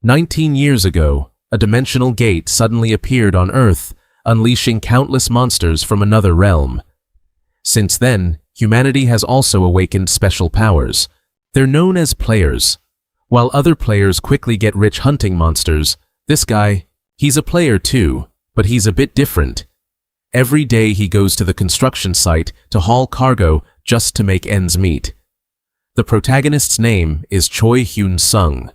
19 years ago, a dimensional gate suddenly appeared on Earth, unleashing countless monsters from another realm. Since then, humanity has also awakened special powers. They're known as players. While other players quickly get rich hunting monsters, this guy, he's a player too, but he's a bit different. Every day he goes to the construction site to haul cargo just to make ends meet. The protagonist's name is Choi Hyun-sung.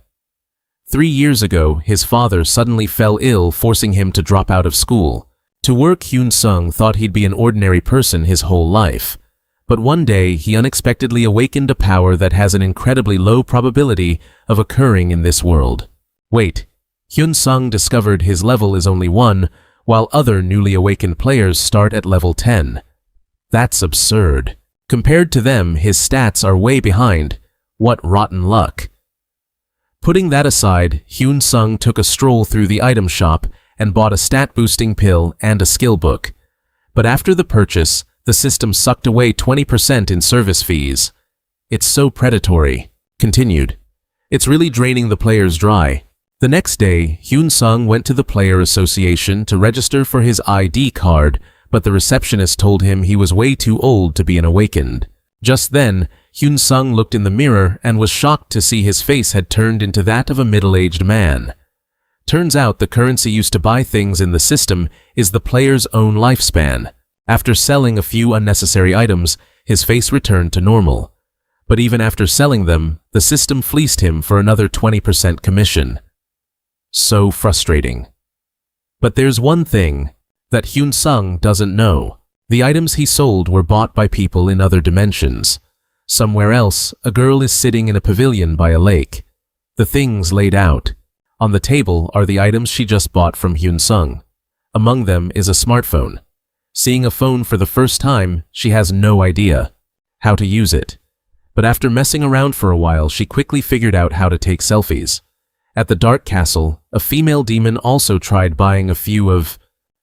3 years ago, his father suddenly fell ill, forcing him to drop out of school. To work, Hyun-sung thought he'd be an ordinary person his whole life. But one day, he unexpectedly awakened a power that has an incredibly low probability of occurring in this world. Wait, Hyun-sung discovered his level is only 1, while other newly awakened players start at level 10. That's absurd. Compared to them, his stats are way behind. What rotten luck. Putting that aside, Hyun-sung took a stroll through the item shop and bought a stat-boosting pill and a skill book. But after the purchase, the system sucked away 20% in service fees. It's so predatory. Continued. It's really draining the players dry. The next day, Hyun-sung went to the Player Association to register for his ID card, but the receptionist told him he was way too old to be an awakened. Just then, Hyun-sung looked in the mirror and was shocked to see his face had turned into that of a middle-aged man. Turns out the currency used to buy things in the system is the player's own lifespan. After selling a few unnecessary items, his face returned to normal. But even after selling them, the system fleeced him for another 20% commission. So frustrating. But there's one thing that Hyun-sung doesn't know. The items he sold were bought by people in other dimensions. Somewhere else, a girl is sitting in a pavilion by a lake. The things laid out. On the table are the items she just bought from Hyun-sung. Among them is a smartphone. Seeing a phone for the first time, she has no idea how to use it. But after messing around for a while, she quickly figured out how to take selfies. At the Dark Castle, a female demon also tried buying a few of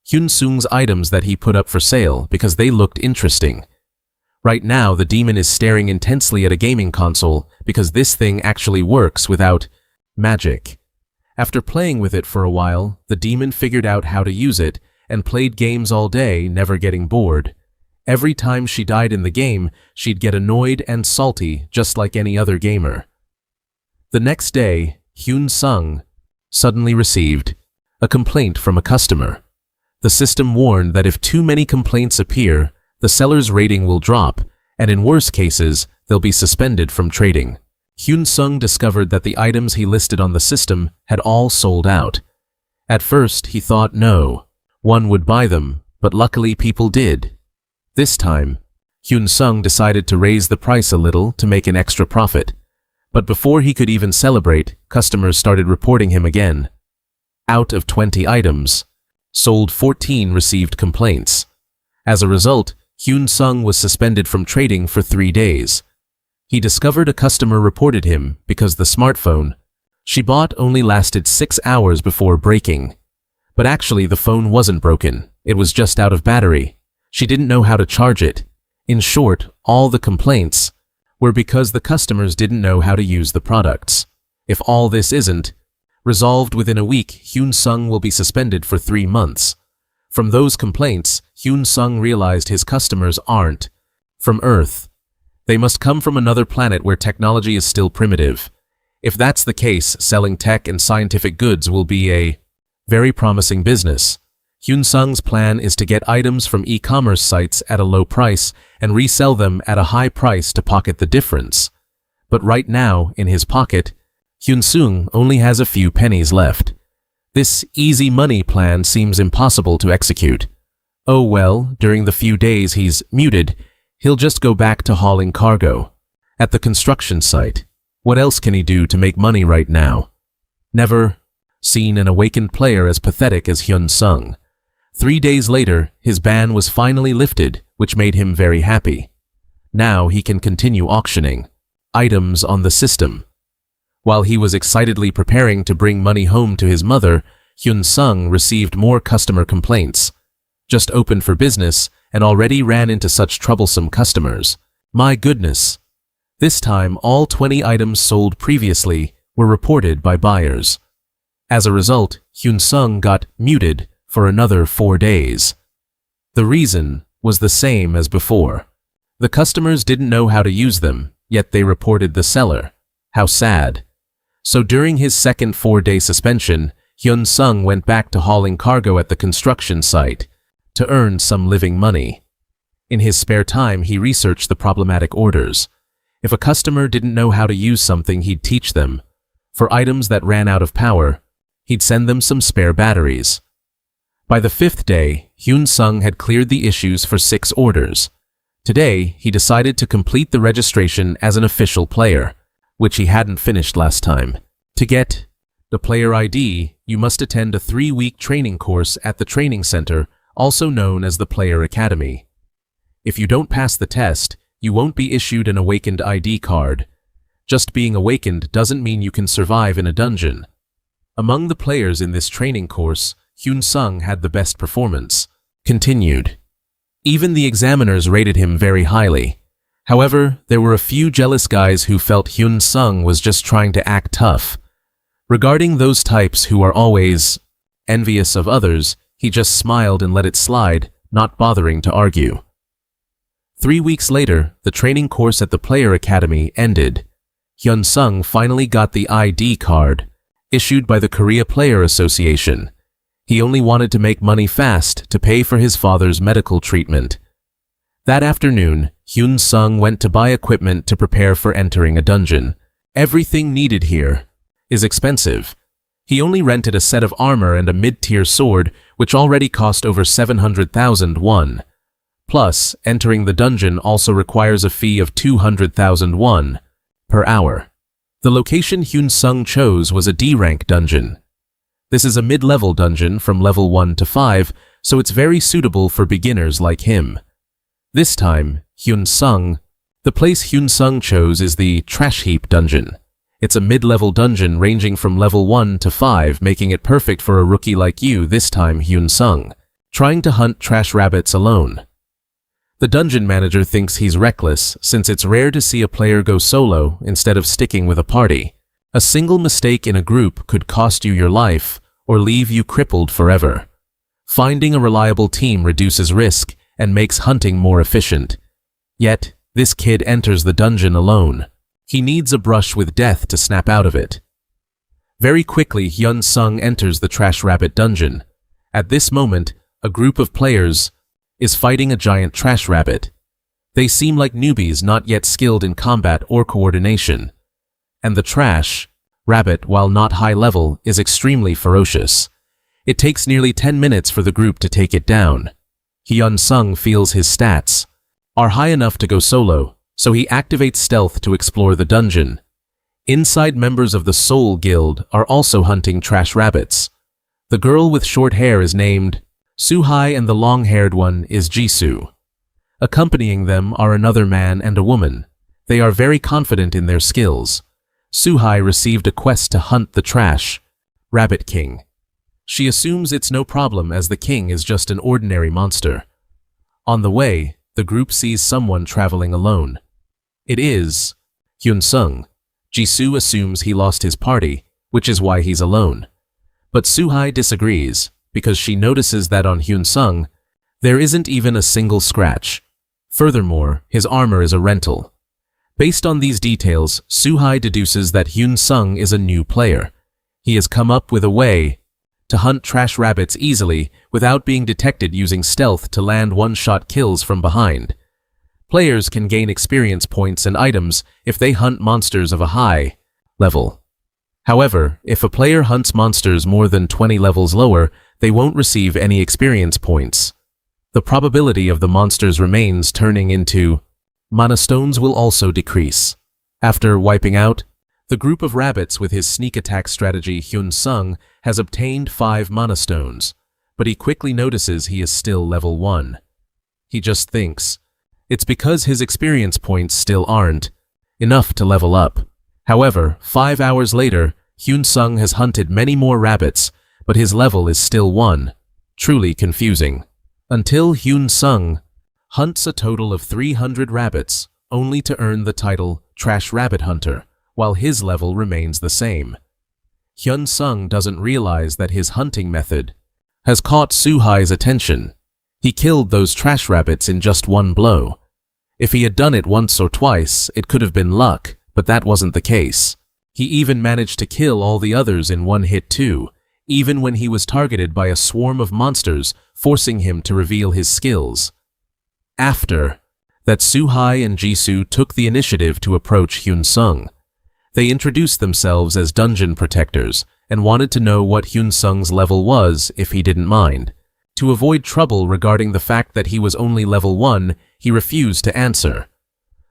Hyun-sung's items that he put up for sale because they looked interesting. Right now, the demon is staring intensely at a gaming console because this thing actually works without magic. After playing with it for a while, the demon figured out how to use it and played games all day, never getting bored. Every time she died in the game, she'd get annoyed and salty, just like any other gamer. The next day, Hyun-sung suddenly received a complaint from a customer. The system warned that if too many complaints appear, the seller's rating will drop, and in worse cases, they'll be suspended from trading. Hyun-sung discovered that the items he listed on the system had all sold out. At first, he thought no one would buy them, but luckily people did. This time, Hyun-sung decided to raise the price a little to make an extra profit. But before he could even celebrate, customers started reporting him again. Out of 20 items sold, 14 received complaints. As a result, Hyun-sung was suspended from trading for 3 days. He discovered a customer reported him because the smartphone she bought only lasted 6 hours before breaking. But actually the phone wasn't broken, it was just out of battery. She didn't know how to charge it. In short, all the complaints were because the customers didn't know how to use the products. If all this isn't resolved within a week, Hyun-sung will be suspended for 3 months. From those complaints, Hyun-sung realized his customers aren't from Earth. They must come from another planet where technology is still primitive. If that's the case, selling tech and scientific goods will be a very promising business. Hyun-sung's plan is to get items from e-commerce sites at a low price and resell them at a high price to pocket the difference. But right now, in his pocket, Hyun-sung only has a few pennies left. This easy money plan seems impossible to execute. Oh well, during the few days he's muted, he'll just go back to hauling cargo. At the construction site, what else can he do to make money right now? Never seen an awakened player as pathetic as Hyun-sung. 3 days later, his ban was finally lifted, which made him very happy. Now he can continue auctioning items on the system. While he was excitedly preparing to bring money home to his mother, Hyun-sung received more customer complaints. Just opened for business and already ran into such troublesome customers. My goodness. This time, all 20 items sold previously were reported by buyers. As a result, Hyun Sung got muted for another 4 days. The reason was the same as before. The customers didn't know how to use them, yet they reported the seller. How sad. So during his second 4-day suspension, Hyun Sung went back to hauling cargo at the construction site to earn some living money. In his spare time, he researched the problematic orders. If a customer didn't know how to use something, he'd teach them. For items that ran out of power, he'd send them some spare batteries. By the 5th day, Hyun Sung had cleared the issues for 6 orders. Today, he decided to complete the registration as an official player, which he hadn't finished last time. To get the player ID, you must attend a 3-week training course at the training center, also known as the Player Academy. If you don't pass the test, you won't be issued an awakened ID card. Just being awakened doesn't mean you can survive in a dungeon. Among the players in this training course, Hyun Sung had the best performance. Continued. Even the examiners rated him very highly. However, there were a few jealous guys who felt Hyun Sung was just trying to act tough. Regarding those types who are always envious of others, he just smiled and let it slide, not bothering to argue. 3 weeks later, the training course at the Player Academy ended. Hyun Sung finally got the ID card, issued by the Korea Player Association. He only wanted to make money fast to pay for his father's medical treatment. That afternoon, Hyun Sung went to buy equipment to prepare for entering a dungeon. Everything needed here is expensive. He only rented a set of armor and a mid-tier sword, which already cost over 700,000 won. Plus, entering the dungeon also requires a fee of 200,000 won per hour. The location Hyun Sung chose was a D-rank dungeon. This is a mid-level dungeon from level 1 to 5, so it's very suitable for beginners like him. This time, the place Hyun Sung chose is the Trash Heap Dungeon. It's a mid-level dungeon ranging from level 1 to 5, making it perfect for a rookie like you, this time Hyun Sung, trying to hunt trash rabbits alone. The dungeon manager thinks he's reckless, since it's rare to see a player go solo instead of sticking with a party. A single mistake in a group could cost you your life or leave you crippled forever. Finding a reliable team reduces risk and makes hunting more efficient. Yet, this kid enters the dungeon alone. He needs a brush with death to snap out of it. Very quickly, Hyun Sung enters the Trash Rabbit dungeon. At this moment, a group of players is fighting a giant trash rabbit. They seem like newbies not yet skilled in combat or coordination. And the trash rabbit, while not high level, is extremely ferocious. It takes nearly 10 minutes for the group to take it down. Hyun Sung feels his stats are high enough to go solo, so he activates stealth to explore the dungeon. Inside, members of the Soul Guild are also hunting trash rabbits. The girl with short hair is named Suhai and the long-haired one is Jisoo. Accompanying them are another man and a woman. They are very confident in their skills. Suhai received a quest to hunt the Trash Rabbit King. She assumes it's no problem as the king is just an ordinary monster. On the way, the group sees someone traveling alone. It is Hyun Sung. Jisoo assumes he lost his party, which is why he's alone. But Suhai disagrees, because she notices that on Hyun Sung, there isn't even a single scratch. Furthermore, his armor is a rental. Based on these details, Suhai deduces that Hyun Sung is a new player. He has come up with a way to hunt trash rabbits easily without being detected, using stealth to land one-shot kills from behind. Players can gain experience points and items if they hunt monsters of a high level. However, if a player hunts monsters more than 20 levels lower, they won't receive any experience points. The probability of the monster's remains turning into mana stones will also decrease. After wiping out the group of rabbits with his sneak attack strategy, Hyun Sung has obtained 5 mana stones, but he quickly notices he is still level 1. He just thinks it's because his experience points still aren't enough to level up. However, 5 hours later, Hyun Sung has hunted many more rabbits, but his level is still 1. Truly confusing. Until Hyun Sung hunts a total of 300 rabbits, only to earn the title Trash Rabbit Hunter, while his level remains the same. Hyun Sung doesn't realize that his hunting method has caught Suhai's attention. He killed those trash rabbits in just one blow. If he had done it once or twice, it could have been luck, but that wasn't the case. He even managed to kill all the others in one hit too, even when he was targeted by a swarm of monsters, forcing him to reveal his skills. After that, Suhai and Jisoo took the initiative to approach Hyun Sung. They introduced themselves as dungeon protectors and wanted to know what Hyun Sung's level was if he didn't mind. To avoid trouble regarding the fact that he was only level 1, he refused to answer.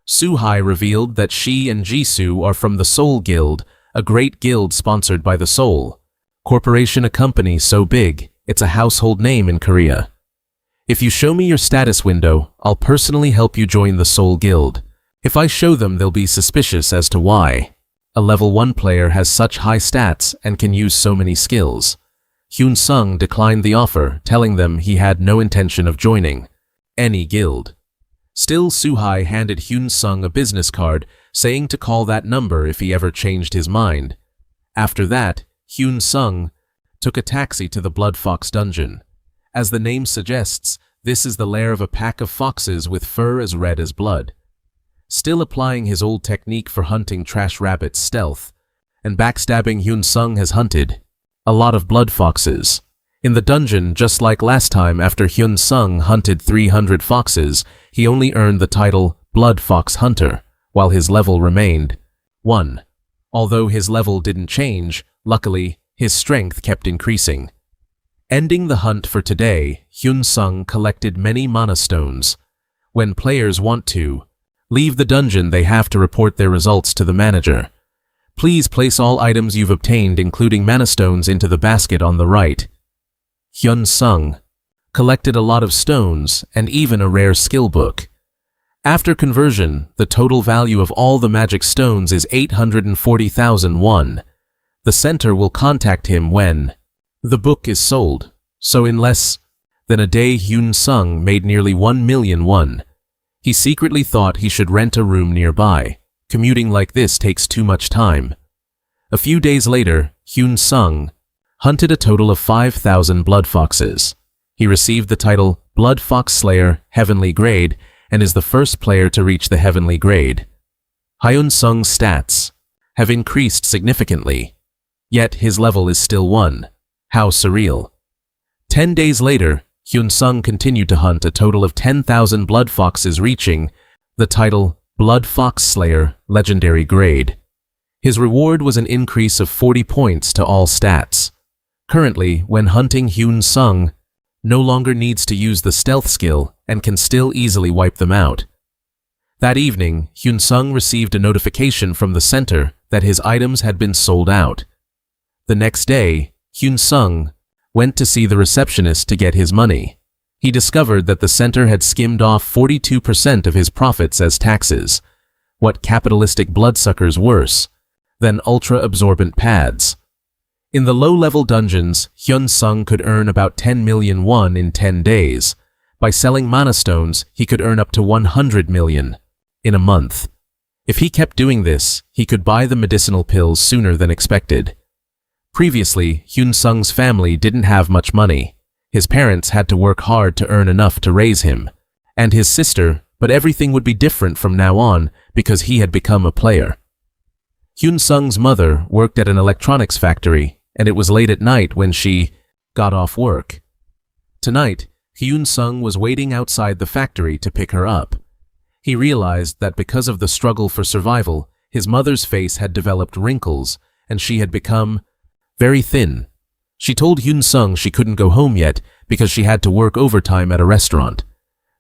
Suhai revealed that she and Jisoo are from the Soul Guild, a great guild sponsored by the Soul Corporation, a company so big, it's a household name in Korea. If you show me your status window, I'll personally help you join the Soul Guild. If I show them, they'll be suspicious as to why a level 1 player has such high stats and can use so many skills. Hyun Sung declined the offer, telling them he had no intention of joining any guild. Still, Suhai handed Hyun Sung a business card, saying to call that number if he ever changed his mind. After that, Hyun Sung took a taxi to the Blood Fox dungeon. As the name suggests, this is the lair of a pack of foxes with fur as red as blood. Still applying his old technique for hunting trash rabbits stealth and backstabbing, Hyun Sung has hunted a lot of blood foxes. In the dungeon, just like last time, after Hyun Sung hunted 300 foxes, he only earned the title Blood Fox Hunter, while his level remained 1. Although his level didn't change, luckily, his strength kept increasing. Ending the hunt for today, Hyun Sung collected many mana stones. When players want to leave the dungeon, they have to report their results to the manager. Please place all items you've obtained, including mana stones, into the basket on the right. Hyun Sung collected a lot of stones and even a rare skill book. After conversion, the total value of all the magic stones is 840,000 won. The center will contact him when the book is sold, so in less than a day Hyun Sung made nearly 1 million won. He secretly thought he should rent a room nearby. Commuting like this takes too much time. A few days later, Hyun Sung hunted a total of 5,000 blood foxes. He received the title Blood Fox Slayer Heavenly Grade and is the first player to reach the Heavenly Grade. Hyun Sung's stats have increased significantly, yet his level is still 1. How surreal. 10 days later, Hyun Sung continued to hunt a total of 10,000 blood foxes, reaching the title Blood Fox Slayer Legendary Grade. His reward was an increase of 40 points to all stats. Currently, when hunting, Hyun Sung no longer needs to use the stealth skill and can still easily wipe them out. That evening, Hyun Sung received a notification from the center that his items had been sold out. The next day, Hyun Sung went to see the receptionist to get his money. He discovered that the center had skimmed off 42% of his profits as taxes. What capitalistic bloodsuckers worse than ultra-absorbent pads? In the low-level dungeons, Hyun Sung could earn about 10 million won in 10 days. By selling mana stones, he could earn up to 100 million in a month. If he kept doing this, he could buy the medicinal pills sooner than expected. Previously, Hyun Sung's family didn't have much money. His parents had to work hard to earn enough to raise him and his sister, but everything would be different from now on because he had become a player. Hyun Sung's mother worked at an electronics factory, and it was late at night when she got off work. Tonight, Hyun Sung was waiting outside the factory to pick her up. He realized that because of the struggle for survival, his mother's face had developed wrinkles, and she had become very thin. She told Hyun Sung she couldn't go home yet because she had to work overtime at a restaurant.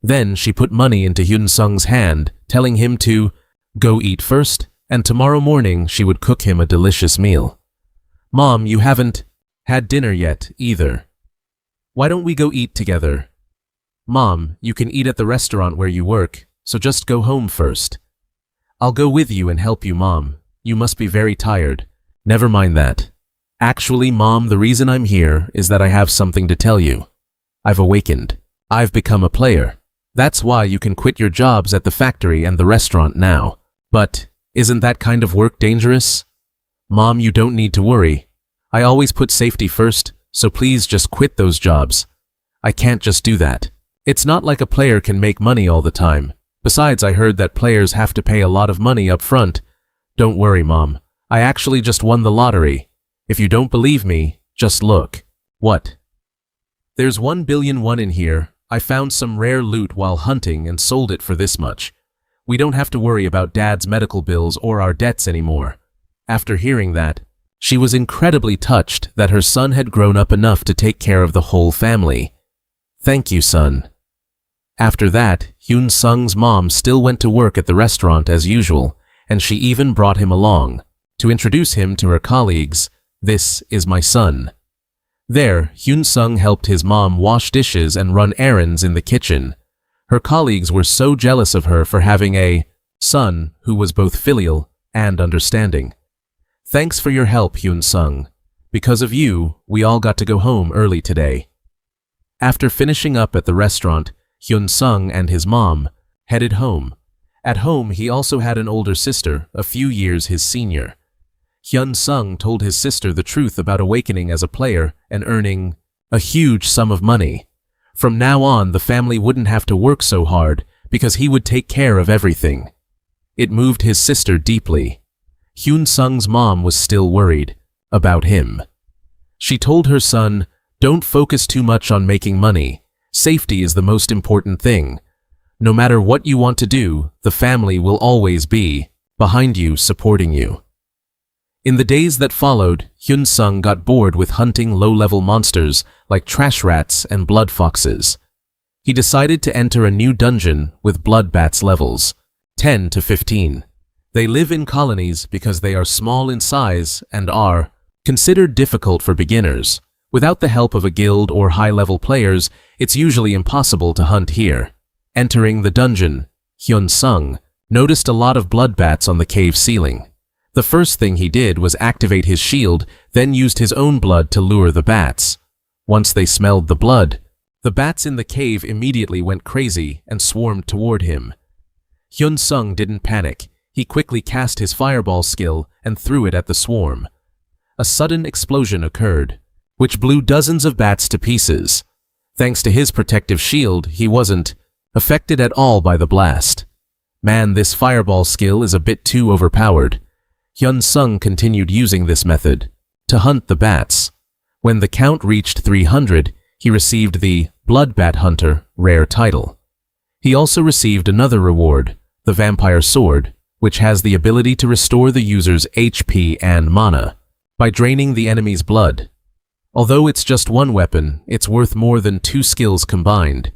Then she put money into Hyun Sung's hand, telling him to go eat first, and tomorrow morning she would cook him a delicious meal. Mom, you haven't had dinner yet, either. Why don't we go eat together? Mom, you can eat at the restaurant where you work, so just go home first. I'll go with you and help you, Mom. You must be very tired. Never mind that. Actually, Mom, the reason I'm here is that I have something to tell you. I've awakened. I've become a player. That's why you can quit your jobs at the factory and the restaurant now. But isn't that kind of work dangerous? Mom, you don't need to worry. I always put safety first, so please just quit those jobs. I can't just do that. It's not like a player can make money all the time. Besides, I heard that players have to pay a lot of money up front. Don't worry, Mom. I actually just won the lottery. If you don't believe me, just look. What? There's 1,000,000,001 in here. I found some rare loot while hunting and sold it for this much. We don't have to worry about Dad's medical bills or our debts anymore. After hearing that, she was incredibly touched that her son had grown up enough to take care of the whole family. Thank you, son. After that, Hyun Sung's mom still went to work at the restaurant as usual, and she even brought him along to introduce him to her colleagues. This is my son. There, Hyun Sung helped his mom wash dishes and run errands in the kitchen. Her colleagues were so jealous of her for having a son who was both filial and understanding. Thanks for your help, Hyun Sung. Because of you, we all got to go home early today. After finishing up at the restaurant, Hyun Sung and his mom headed home. At home, he also had an older sister, a few years his senior. Hyun Sung told his sister the truth about awakening as a player and earning a huge sum of money. From now on, the family wouldn't have to work so hard because he would take care of everything. It moved his sister deeply. Hyun Sung's mom was still worried about him. She told her son, "Don't focus too much on making money. Safety is the most important thing. No matter what you want to do, the family will always be behind you, supporting you." In the days that followed, Hyun Sung got bored with hunting low-level monsters like trash rats and blood foxes. He decided to enter a new dungeon with blood bats levels 10 to 15. They live in colonies because they are small in size and are considered difficult for beginners. Without the help of a guild or high-level players, it's usually impossible to hunt here. Entering the dungeon, Hyun Sung noticed a lot of blood bats on the cave ceiling. The first thing he did was activate his shield, then used his own blood to lure the bats. Once they smelled the blood, the bats in the cave immediately went crazy and swarmed toward him. Hyun Sung didn't panic. He quickly cast his fireball skill and threw it at the swarm. A sudden explosion occurred, which blew dozens of bats to pieces. Thanks to his protective shield, he wasn't affected at all by the blast. Man, this fireball skill is a bit too overpowered. Hyun Sung continued using this method to hunt the bats. When the count reached 300, he received the Blood Bat Hunter rare title. He also received another reward, the Vampire Sword, which has the ability to restore the user's HP and mana by draining the enemy's blood. Although it's just one weapon, it's worth more than 2 skills combined.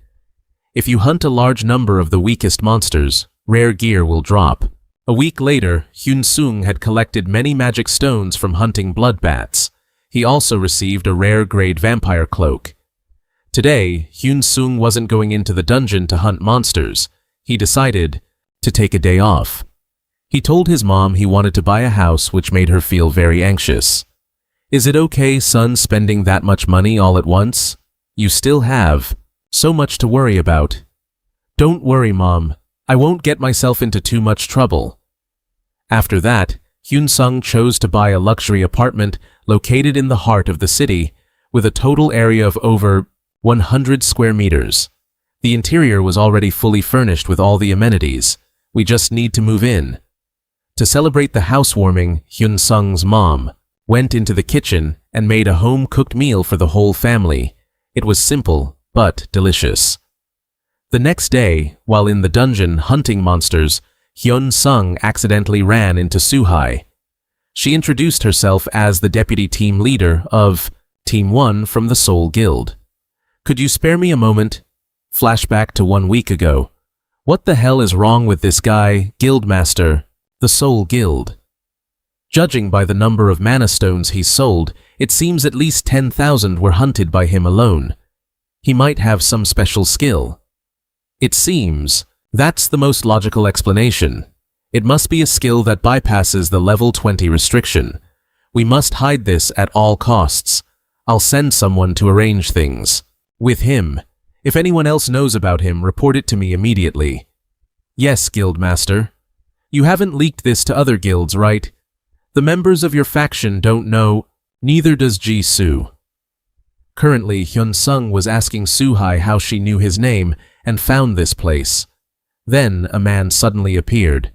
If you hunt a large number of the weakest monsters, rare gear will drop. A week later, Hyun Sung had collected many magic stones from hunting blood bats. He also received a rare grade vampire cloak. Today, Hyun Sung wasn't going into the dungeon to hunt monsters. He decided to take a day off. He told his mom he wanted to buy a house, which made her feel very anxious. "Is it okay, son, spending that much money all at once? You still have so much to worry about." "Don't worry, Mom. I won't get myself into too much trouble." After that, Hyun Sung chose to buy a luxury apartment located in the heart of the city with a total area of over 100 square meters. The interior was already fully furnished with all the amenities. We just need to move in. To celebrate the housewarming, Hyun Sung's mom went into the kitchen and made a home-cooked meal for the whole family. It was simple, but delicious. The next day, while in the dungeon hunting monsters, Hyun Sung accidentally ran into Suhai. She introduced herself as the deputy team leader of Team 1 from the Soul Guild. "Could you spare me a moment?" Flashback to 1 week ago. "What the hell is wrong with this guy, Guildmaster, the Soul Guild?" Judging by the number of mana stones he sold, it seems at least 10,000 were hunted by him alone. He might have some special skill. It seems that's the most logical explanation. It must be a skill that bypasses the level 20 restriction. We must hide this at all costs. I'll send someone to arrange things with him. If anyone else knows about him, report it to me immediately. "Yes, Guildmaster. You haven't leaked this to other guilds, right? The members of your faction don't know." Neither does Ji-soo. Currently, Hyun-sung was asking Soo-hai how she knew his name and found this place. Then a man suddenly appeared.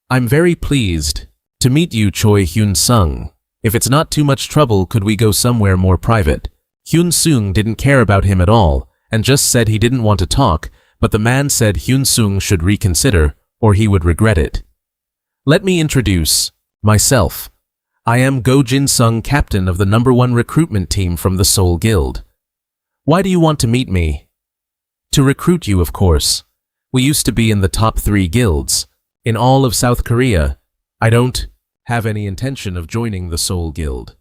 "I'm very pleased to meet you, Choi Hyun-sung. If it's not too much trouble, could we go somewhere more private?" Hyun-sung didn't care about him at all and just said he didn't want to talk, but the man said Hyun-sung should reconsider or he would regret it. "Let me introduce myself. I am Go Jin-sung, captain of the #1 recruitment team from the Seoul Guild. Why do you want to meet me?" "To recruit you, of course. We used to be in the top 3 guilds in all of South Korea. I don't have any intention of joining the Seoul Guild.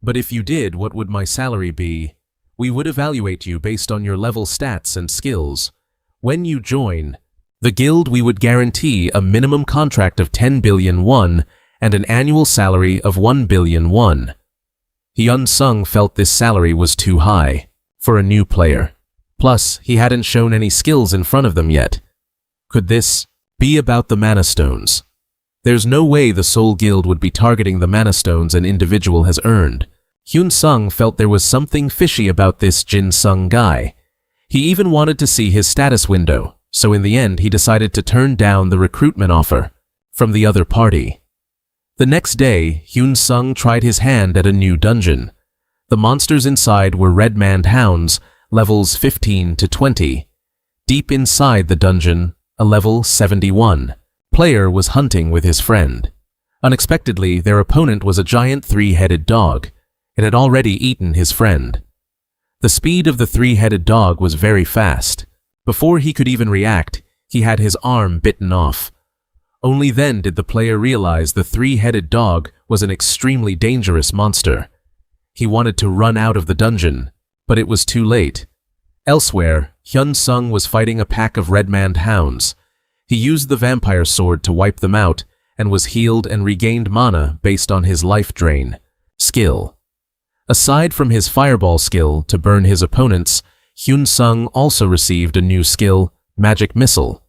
But if you did, what would my salary be? We would evaluate you based on your level stats and skills. When you join the guild, we would guarantee a minimum contract of 10 billion won and an annual salary of 1 billion won. Hyun-sung felt this salary was too high for a new player. Plus, he hadn't shown any skills in front of them yet. Could this be about the mana stones? There's no way the Seoul Guild would be targeting the mana stones an individual has earned. Hyun-sung felt there was something fishy about this Jin-sung guy. He even wanted to see his status window, so in the end he decided to turn down the recruitment offer from the other party. The next day, Hyun-sung tried his hand at a new dungeon. The monsters inside were red-maned hounds, levels 15 to 20. Deep inside the dungeon, a level 71 player was hunting with his friend. Unexpectedly, their opponent was a giant 3-headed dog. It had already eaten his friend. The speed of the 3-headed dog was very fast. Before he could even react, he had his arm bitten off. Only then did the player realize the 3-headed dog was an extremely dangerous monster. He wanted to run out of the dungeon, but it was too late. Elsewhere, Hyun-sung was fighting a pack of red-maned hounds. He used the vampire sword to wipe them out and was healed and regained mana based on his life drain skill. Aside from his fireball skill to burn his opponents, Hyun-sung also received a new skill, Magic Missile.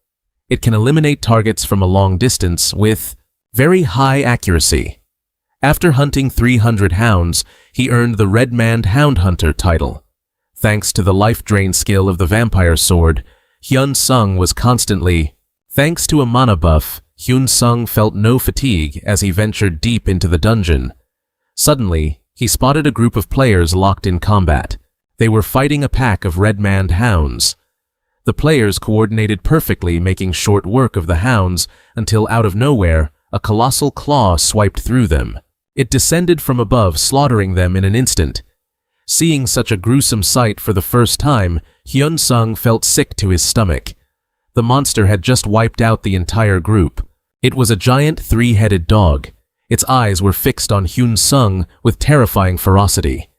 It can eliminate targets from a long distance with very high accuracy. After hunting 300 hounds, he earned the Red-Maned Hound Hunter title. Thanks to the life drain skill of the vampire sword, Hyun-sung was constantly. Thanks to a mana buff, Hyun-sung felt no fatigue as he ventured deep into the dungeon. Suddenly, he spotted a group of players locked in combat. They were fighting a pack of red-maned hounds. The players coordinated perfectly, making short work of the hounds until out of nowhere, a colossal claw swiped through them. It descended from above, slaughtering them in an instant. Seeing such a gruesome sight for the first time, Hyun-sung felt sick to his stomach. The monster had just wiped out the entire group. It was a giant 3-headed dog. Its eyes were fixed on Hyun-sung with terrifying ferocity.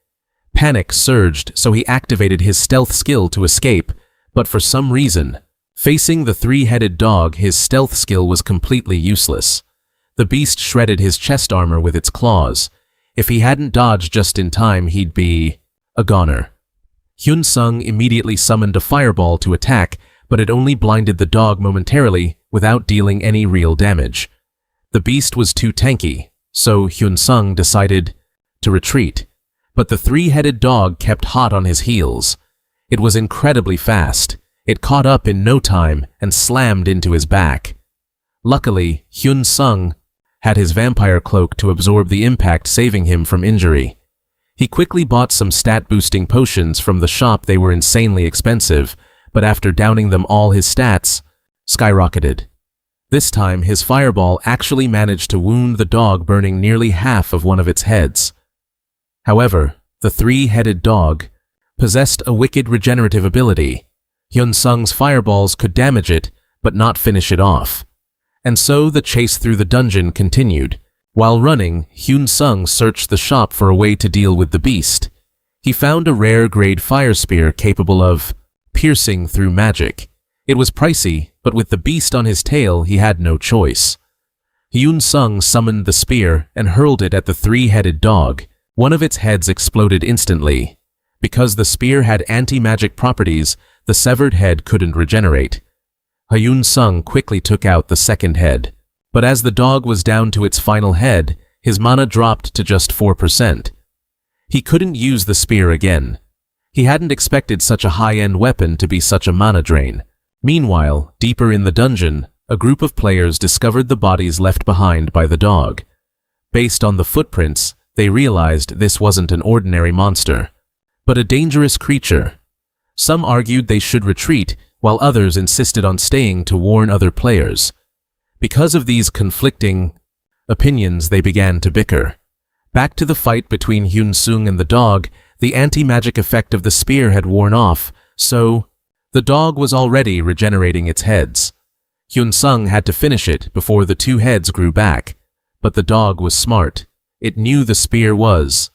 Panic surged, so he activated his stealth skill to escape, but for some reason, facing the 3-headed dog, his stealth skill was completely useless. The beast shredded his chest armor with its claws. If he hadn't dodged just in time, he'd be a goner. Hyun-sung immediately summoned a fireball to attack, but it only blinded the dog momentarily without dealing any real damage. The beast was too tanky, so Hyun-sung decided to retreat. But the 3-headed dog kept hot on his heels. It was incredibly fast. It caught up in no time and slammed into his back. Luckily, Hyun-sung had his vampire cloak to absorb the impact, saving him from injury. He quickly bought some stat-boosting potions from the shop. They were insanely expensive, but after downing them all, his stats skyrocketed. This time, his fireball actually managed to wound the dog, burning nearly half of one of its heads. However, the 3-headed dog possessed a wicked regenerative ability. Hyun-sung's fireballs could damage it, but not finish it off. And so the chase through the dungeon continued. While running, Hyun-sung searched the shop for a way to deal with the beast. He found a rare-grade fire spear capable of piercing through magic. It was pricey, but with the beast on his tail, he had no choice. Hyun-sung summoned the spear and hurled it at the 3-headed dog. One of its heads exploded instantly. Because the spear had anti-magic properties, the severed head couldn't regenerate. Hyun-sung quickly took out the second head. But as the dog was down to its final head, his mana dropped to just 4%. He couldn't use the spear again. He hadn't expected such a high-end weapon to be such a mana drain. Meanwhile, deeper in the dungeon, a group of players discovered the bodies left behind by the dog. Based on the footprints, they realized this wasn't an ordinary monster, but a dangerous creature. Some argued they should retreat, while others insisted on staying to warn other players. Because of these conflicting opinions, they began to bicker. Back to the fight between Hyun-sung and the dog, the anti-magic effect of the spear had worn off, so the dog was already regenerating its heads. Hyun-sung had to finish it before the two heads grew back, but the dog was smart. It knew the spear was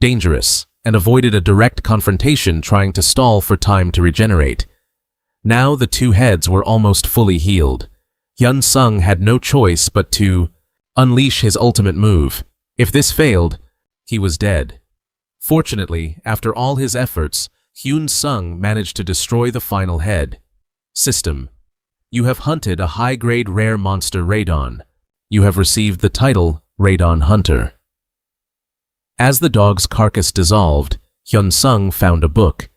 dangerous and avoided a direct confrontation, trying to stall for time to regenerate. Now the two heads were almost fully healed. Hyun-sung had no choice but to unleash his ultimate move. If this failed, he was dead. Fortunately, after all his efforts, Hyun-sung managed to destroy the final head. System: you have hunted a high-grade rare monster Radon. You have received the title Radon Hunter. As the dog's carcass dissolved, Hyun-sung found a book.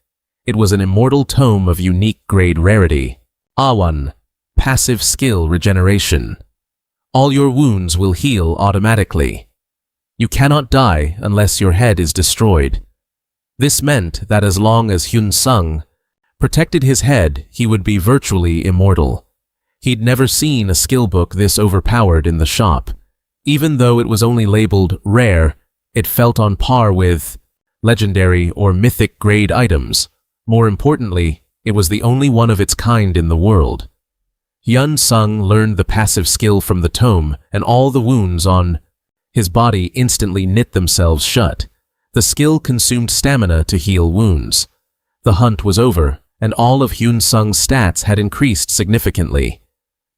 It was an immortal tome of unique grade rarity. Awan, passive skill regeneration. All your wounds will heal automatically. You cannot die unless your head is destroyed. This meant that as long as Hyun-sung protected his head, he would be virtually immortal. He'd never seen a skill book this overpowered in the shop. Even though it was only labeled rare, it felt on par with legendary or mythic grade items. More importantly, it was the only one of its kind in the world. Hyun-sung learned the passive skill from the tome, and all the wounds on his body instantly knit themselves shut. The skill consumed stamina to heal wounds. The hunt was over, and all of Hyun-sung's stats had increased significantly.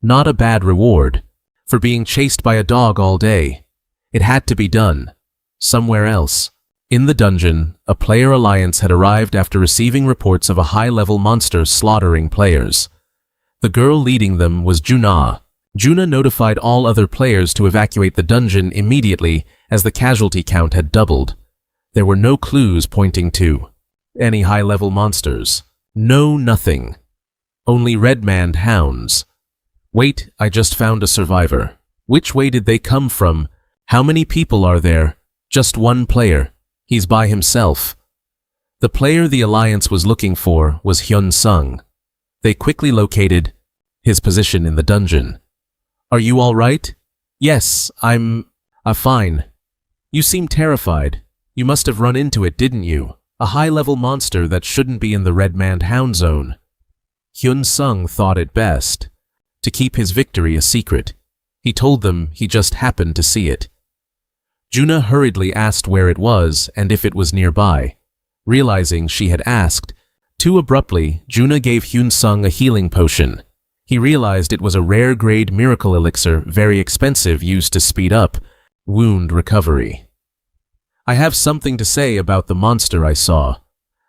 Not a bad reward for being chased by a dog all day. It had to be done. Somewhere else. In the dungeon, a player alliance had arrived after receiving reports of a high-level monster slaughtering players. The girl leading them was Juna. Juna notified all other players to evacuate the dungeon immediately, as the casualty count had doubled. There were no clues pointing to any high-level monsters. No nothing. Only red-manned hounds. Wait, I just found a survivor. Which way did they come from? How many people are there? Just one player. He's by himself. The player the Alliance was looking for was Hyun-sung. They quickly located his position in the dungeon. Are you all right? Yes, I'm fine. You seem terrified. You must have run into it, didn't you? A high-level monster that shouldn't be in the red-manned hound zone. Hyun-sung thought it best to keep his victory a secret. He told them he just happened to see it. Juna hurriedly asked where it was and if it was nearby. Realizing she had asked too abruptly, Juna gave Hyun-sung a healing potion. He realized it was a rare-grade miracle elixir, very expensive, used to speed up wound recovery. I have something to say about the monster I saw.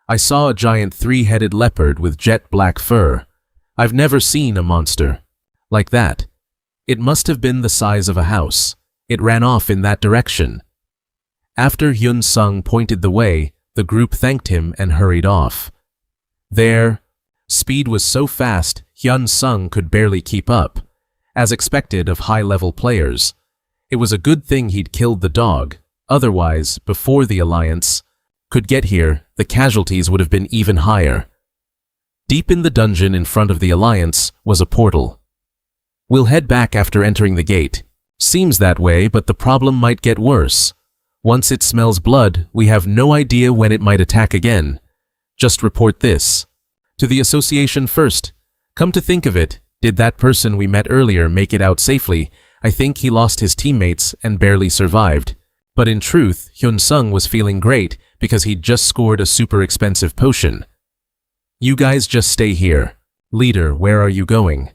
I saw a giant three-headed leopard with jet black fur. I've never seen a monster like that. It must have been the size of a house. It ran off in that direction. After Hyun-sung pointed the way, the group thanked him and hurried off. Their speed was so fast, Hyun-sung could barely keep up. As expected of high-level players, it was a good thing he'd killed the dog. Otherwise, before the Alliance could get here, the casualties would have been even higher. Deep in the dungeon in front of the Alliance was a portal. We'll head back after entering the gate. Seems that way, but the problem might get worse. Once it smells blood, we have no idea when it might attack again. Just report this to the association first. Come to think of it, did that person we met earlier make it out safely? I think he lost his teammates and barely survived. But in truth, Hyun-sung was feeling great because he'd just scored a super expensive potion. You guys just stay here. Leader, where are you going?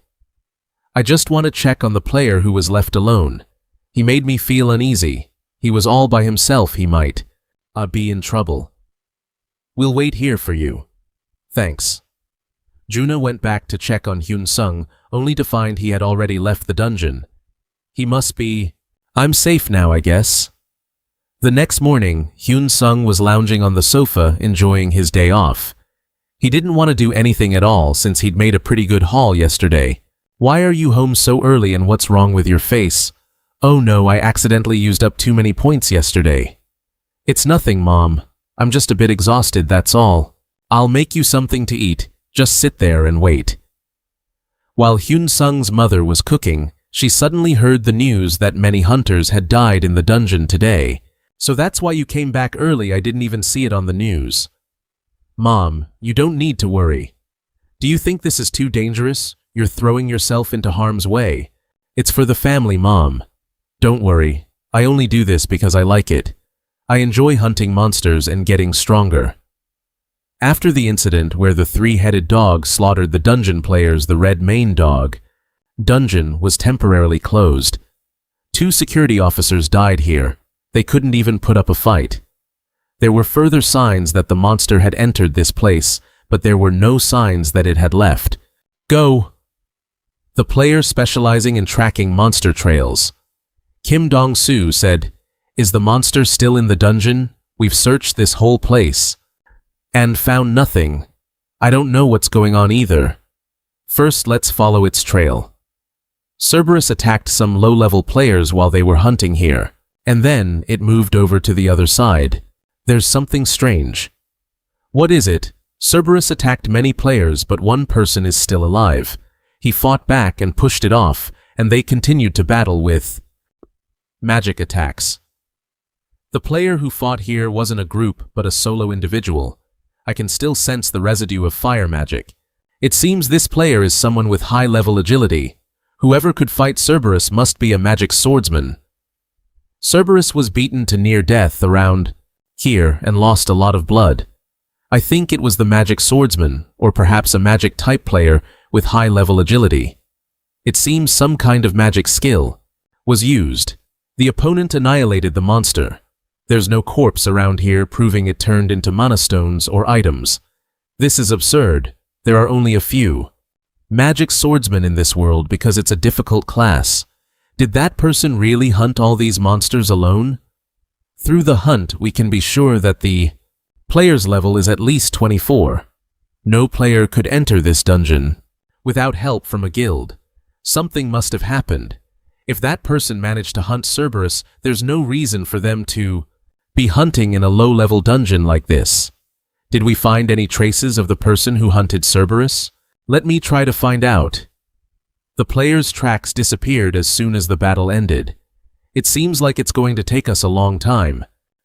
I just want to check on the player who was left alone. He made me feel uneasy. He was all by himself, he might be in trouble. We'll wait here for you. Thanks. Juna went back to check on Hyun-sung, only to find he had already left the dungeon. He must be... I'm safe now, I guess. The next morning, Hyun Sung was lounging on the sofa enjoying his day off. He didn't want to do anything at all since he'd made a pretty good haul yesterday. Why are you home so early and what's wrong with your face? Oh no, I accidentally used up too many points yesterday. It's nothing, Mom. I'm just a bit exhausted, that's all. I'll make you something to eat. Just sit there and wait. While Hyun Sung's mother was cooking, she suddenly heard the news that many hunters had died in the dungeon today. So that's why you came back early. I didn't even see it on the news. Mom, you don't need to worry. Do you think this is too dangerous? You're throwing yourself into harm's way. It's for the family, Mom. Don't worry. I only do this because I like it. I enjoy hunting monsters and getting stronger. After the incident where the three-headed dog slaughtered the dungeon players, the red mane dog, dungeon was temporarily closed. 2 security officers died here. They couldn't even put up a fight. There were further signs that the monster had entered this place, but there were no signs that it had left. Go! The player specializing in tracking monster trails, Kim Dong-soo, said, "Is the monster still in the dungeon? We've searched this whole place and found nothing. I don't know what's going on either. First, let's follow its trail." Cerberus attacked some low-level players while they were hunting here, and then it moved over to the other side. There's something strange. What is it? Cerberus attacked many players, but one person is still alive. He fought back and pushed it off, and they continued to battle with magic attacks. The player who fought here wasn't a group, but a solo individual. I can still sense the residue of fire magic. It seems this player is someone with high-level agility. Whoever could fight Cerberus must be a magic swordsman. Cerberus was beaten to near death around here and lost a lot of blood. I think it was the magic swordsman, or perhaps a magic type player with high-level agility. It seems some kind of magic skill was used. The opponent annihilated the monster. There's no corpse around here, proving it turned into mana stones or items. This is absurd. There are only a few magic swordsmen in this world because it's a difficult class. Did that person really hunt all these monsters alone? Through the hunt, we can be sure that the player's level is at least 24. No player could enter this dungeon without help from a guild. Something must have happened. If that person managed to hunt Cerberus, there's no reason for them to be hunting in a low-level dungeon like this. Did we find any traces of the person who hunted Cerberus? Let me try to find out. The player's tracks disappeared as soon as the battle ended. It seems like it's going to take us a long time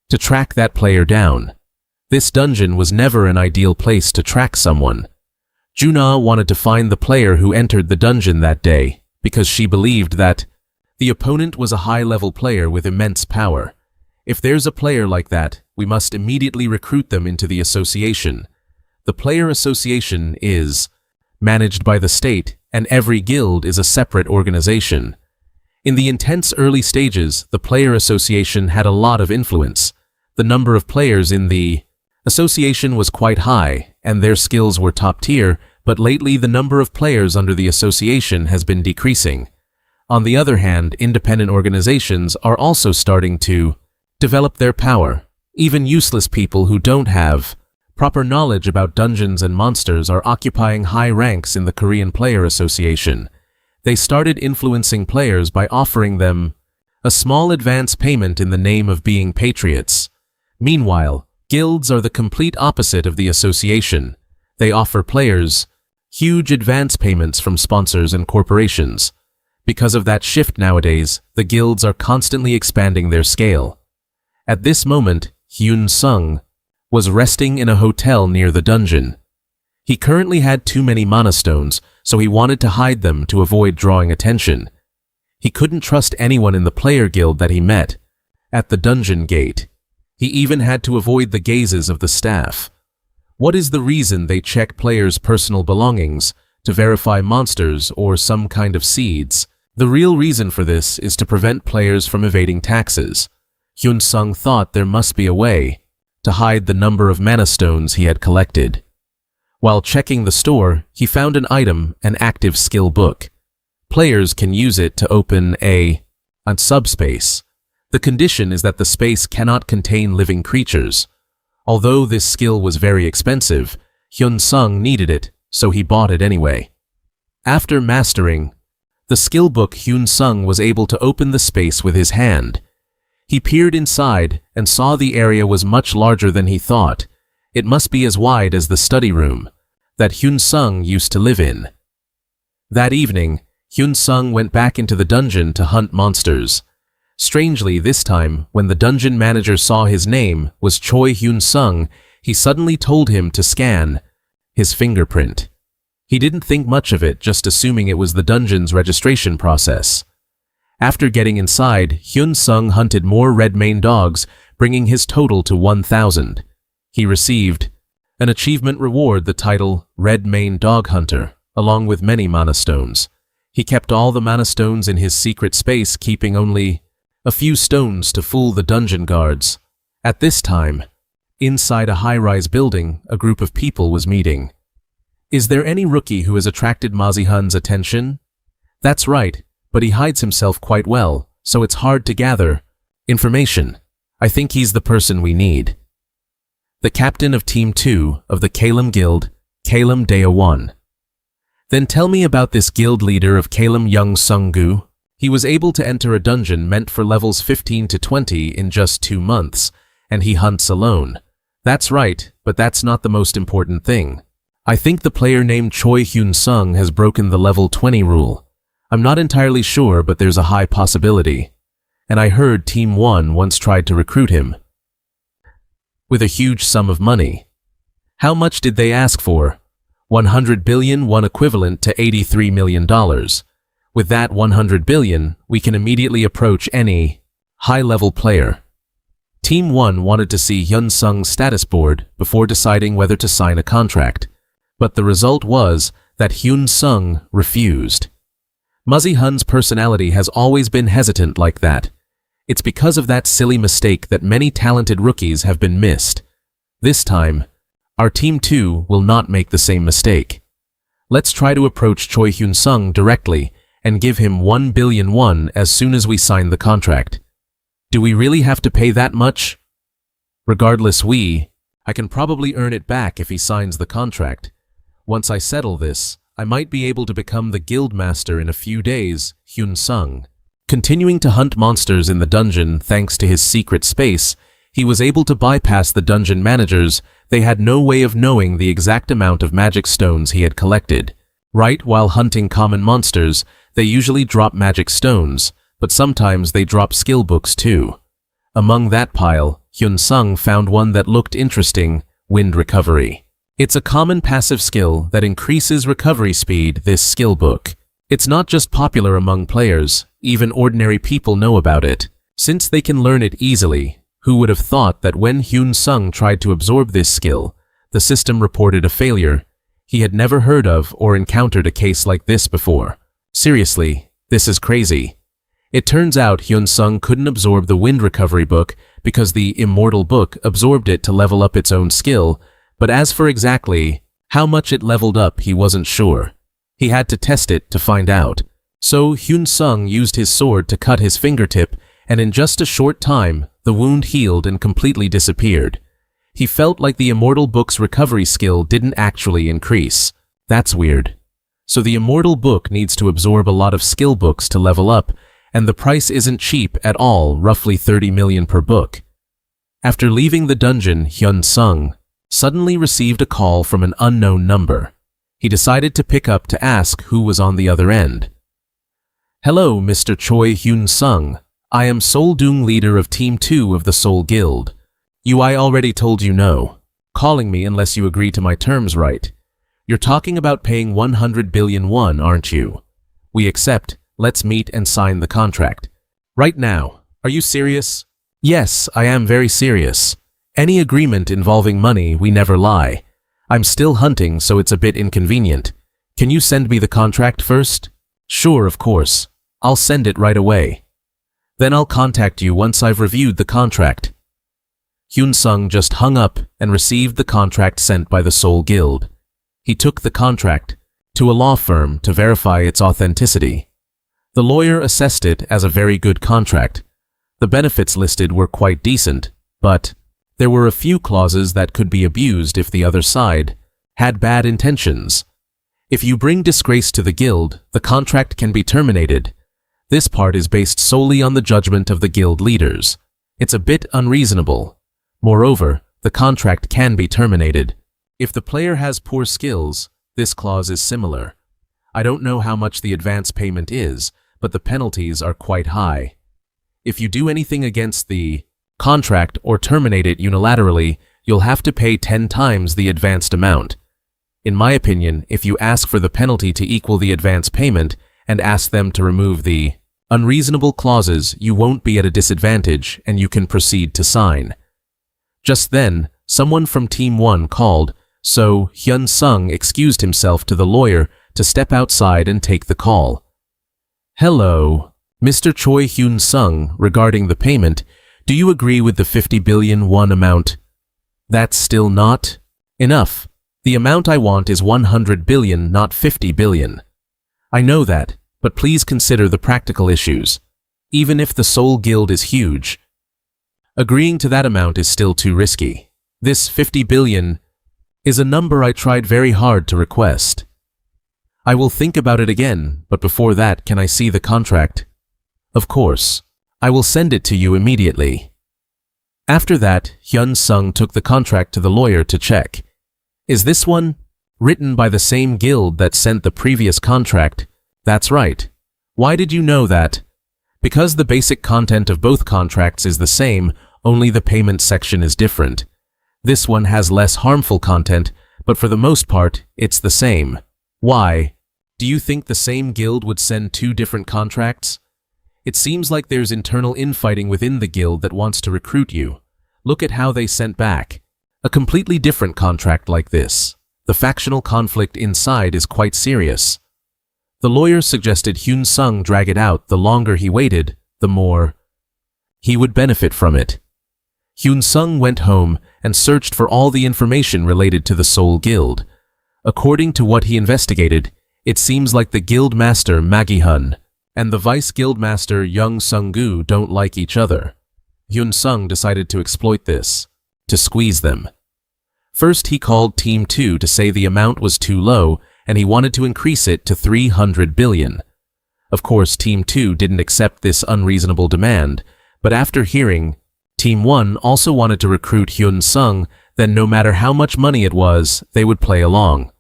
to track that player down. This dungeon was never an ideal place to track someone. Juna wanted to find the player who entered the dungeon that day because she believed that the opponent was a high-level player with immense power. If there's a player like that, we must immediately recruit them into the association. The player association is managed by the state, and every guild is a separate organization. In the intense early stages, the player association had a lot of influence. The number of players in the association was quite high, and their skills were top tier, but lately the number of players under the association has been decreasing. On the other hand, independent organizations are also starting to develop their power. Even useless people who don't have proper knowledge about dungeons and monsters are occupying high ranks in the Korean Player Association. They started influencing players by offering them a small advance payment in the name of being patriots. Meanwhile, guilds are the complete opposite of the association. They offer players huge advance payments from sponsors and corporations. Because of that shift nowadays, the guilds are constantly expanding their scale. At this moment, Hyun Sung was resting in a hotel near the dungeon. He currently had too many mana stones, so he wanted to hide them to avoid drawing attention. He couldn't trust anyone in the player guild that he met at the dungeon gate. He even had to avoid the gazes of the staff. What is the reason they check players' personal belongings to verify monsters or some kind of seeds? The real reason for this is to prevent players from evading taxes. Hyun Sung thought there must be a way to hide the number of mana stones he had collected. While checking the store, he found an item, an active skill book. Players can use it to open a subspace. The condition is that the space cannot contain living creatures. Although this skill was very expensive, Hyun-sung needed it, so he bought it anyway. After mastering the skill book, Hyun-sung was able to open the space with his hand. He peered inside and saw the area was much larger than he thought. It must be as wide as the study room that Hyun-sung used to live in. That evening, Hyun-sung went back into the dungeon to hunt monsters. Strangely, this time, when the dungeon manager saw his name was Choi Hyun-sung, he suddenly told him to scan his fingerprint. He didn't think much of it, just assuming it was the dungeon's registration process. After getting inside, Hyun-sung hunted more red mane dogs, bringing his total to 1,000. He received an achievement reward, the title Red Mane Dog Hunter, along with many mana stones. He kept all the mana stones in his secret space, keeping only a few stones to fool the dungeon guards. At this time, inside a high-rise building, a group of people was meeting. Is there any rookie who has attracted Mazi-hun's attention? That's right, but he hides himself quite well, so it's hard to gather information. I think he's the person we need. The captain of Team 2 of the Kalem Guild, Kalem Dea-won. Then tell me about this guild leader of Kalem, Young Sung-gu. He was able to enter a dungeon meant for levels 15 to 20 in just 2 months, and he hunts alone. That's right, but that's not the most important thing. I think the player named Choi Hyun-sung has broken the level 20 rule. I'm not entirely sure, but there's a high possibility. And I heard Team 1 once tried to recruit him with a huge sum of money. How much did they ask for? 100 billion won, equivalent to $83 million. With that 100 billion, we can immediately approach any high-level player. Team 1 wanted to see Hyun-sung's status board before deciding whether to sign a contract, but the result was that Hyun-sung refused. Mazi-hun's personality has always been hesitant like that. It's because of that silly mistake that many talented rookies have been missed. This time, our Team 2 will not make the same mistake. Let's try to approach Choi Hyun-sung directly and give him 1 billion won as soon as we sign the contract. Do we really have to pay that much? Regardless, I can probably earn it back if he signs the contract. Once I settle this, I might be able to become the guild master in a few days. Hyun-sung, continuing to hunt monsters in the dungeon thanks to his secret space, he was able to bypass the dungeon managers. They had no way of knowing the exact amount of magic stones he had collected. Right, while hunting common monsters, they usually drop magic stones, but sometimes they drop skill books too. Among that pile, Hyun-sung found one that looked interesting, Wind Recovery. It's a common passive skill that increases recovery speed. This skill book, it's not just popular among players, even ordinary people know about it. Since they can learn it easily, who would have thought that when Hyun-sung tried to absorb this skill, the system reported a failure? He had never heard of or encountered a case like this before. Seriously, this is crazy. It turns out Hyun-sung couldn't absorb the Wind Recovery book because the Immortal book absorbed it to level up its own skill, but as for exactly how much it leveled up, he wasn't sure. He had to test it to find out. So Hyun-sung used his sword to cut his fingertip, and in just a short time, the wound healed and completely disappeared. He felt like the Immortal book's recovery skill didn't actually increase. That's weird. So the Immortal book needs to absorb a lot of skill books to level up, and the price isn't cheap at all, roughly 30 million per book. After leaving the dungeon, Hyun-sung suddenly received a call from an unknown number. He decided to pick up to ask who was on the other end. Hello, Mr. Choi Hyun-sung. I am Seoul Dung, leader of Team 2 of the Seoul Guild. I already told you no. Calling me unless you agree to my terms, right? You're talking about paying 100 billion won, aren't you? We accept. Let's meet and sign the contract. Right now. Are you serious? Yes, I am very serious. Any agreement involving money, we never lie. I'm still hunting, so it's a bit inconvenient. Can you send me the contract first? Sure, of course. I'll send it right away. Then I'll contact you once I've reviewed the contract. Hyun-sung just hung up and received the contract sent by the Seoul Guild. He took the contract to a law firm to verify its authenticity. The lawyer assessed it as a very good contract. The benefits listed were quite decent, but there were a few clauses that could be abused if the other side had bad intentions. If you bring disgrace to the guild, the contract can be terminated. This part is based solely on the judgment of the guild leaders. It's a bit unreasonable. Moreover, the contract can be terminated. If the player has poor skills, this clause is similar. I don't know how much the advance payment is, but the penalties are quite high. If you do anything against the contract or terminate it unilaterally, you'll have to pay 10 times the advanced amount. In my opinion, if you ask for the penalty to equal the advance payment and ask them to remove the unreasonable clauses, you won't be at a disadvantage and you can proceed to sign. Just then, someone from Team 1 called, so Hyun Sung excused himself to the lawyer to step outside and take the call. Hello, Mr. Choi Hyun Sung, regarding the payment, do you agree with the 50 billion won amount? That's still not enough. The amount I want is 100 billion, not 50 billion. I know that, but please consider the practical issues. Even if the Seoul Guild is huge, agreeing to that amount is still too risky. This 50 billion is a number I tried very hard to request. I will think about it again, but before that, can I see the contract? Of course. I will send it to you immediately. After that, Hyun Sung took the contract to the lawyer to check. Is this one written by the same guild that sent the previous contract? That's right. Why did you know that? Because the basic content of both contracts is the same, only the payment section is different. This one has less harmful content, but for the most part, it's the same. Why? Do you think the same guild would send 2 different contracts? It seems like there's internal infighting within the guild that wants to recruit you. Look at how they sent back a completely different contract like this. The factional conflict inside is quite serious. The lawyer suggested Hyun Sung drag it out. The longer he waited, the more he would benefit from it. Hyun Sung went home and searched for all the information related to the Seoul Guild. According to what he investigated, it seems like the guild master Magihun and the vice guild master Young Sung-gu don't like each other. Hyun Sung decided to exploit this, to squeeze them. First, he called Team 2 to say the amount was too low and he wanted to increase it to 300 billion. Of course, Team 2 didn't accept this unreasonable demand, but after hearing Team 1 also wanted to recruit Hyun Sung, then no matter how much money it was, they would play along.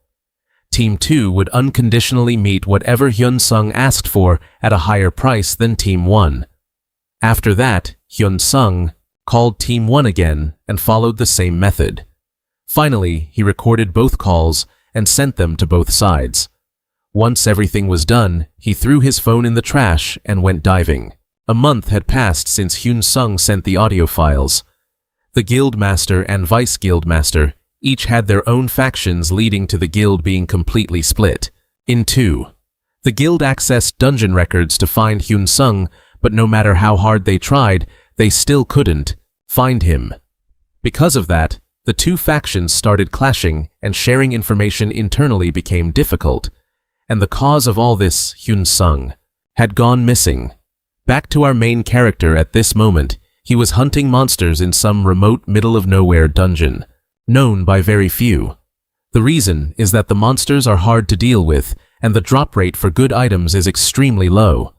Team 2 would unconditionally meet whatever Hyun Sung asked for at a higher price than Team 1. After that, Hyun Sung called Team 1 again and followed the same method. Finally, he recorded both calls and sent them to both sides. Once everything was done, he threw his phone in the trash and went diving. A month had passed since Hyun Sung sent the audio files. The guild master and vice guild master each had their own factions, leading to the guild being completely split in 2. The guild accessed dungeon records to find Hyun Sung, but no matter how hard they tried, they still couldn't find him. Because of that, the 2 factions started clashing and sharing information internally became difficult. And the cause of all this, Hyun Sung had gone missing. Back to our main character at this moment, he was hunting monsters in some remote middle-of-nowhere dungeon, known by very few. The reason is that the monsters are hard to deal with and the drop rate for good items is extremely low.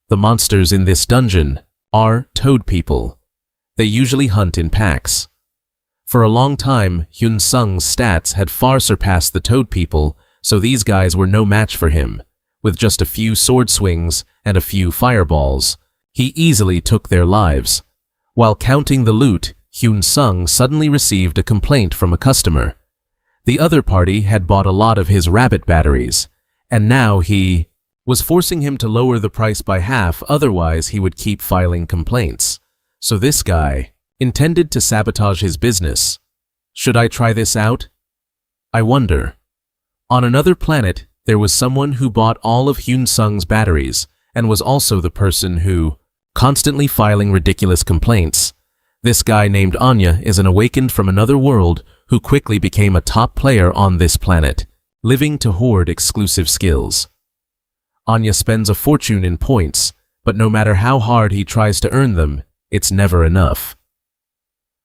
The monsters in this dungeon are toad people. They usually hunt in packs. For a long time, Hyun Sung's stats had far surpassed the toad people, so these guys were no match for him. With just a few sword swings and a few fireballs, he easily took their lives. While counting the loot, Hyun Sung suddenly received a complaint from a customer. The other party had bought a lot of his rabbit batteries, and now he was forcing him to lower the price by half, otherwise he would keep filing complaints. So this guy intended to sabotage his business. Should I try this out? I wonder. On another planet, there was someone who bought all of Hyun Sung's batteries and was also the person who constantly filing ridiculous complaints. This guy named Anya is an awakened from another world who quickly became a top player on this planet, living to hoard exclusive skills. Anya spends a fortune in points, but no matter how hard he tries to earn them, it's never enough.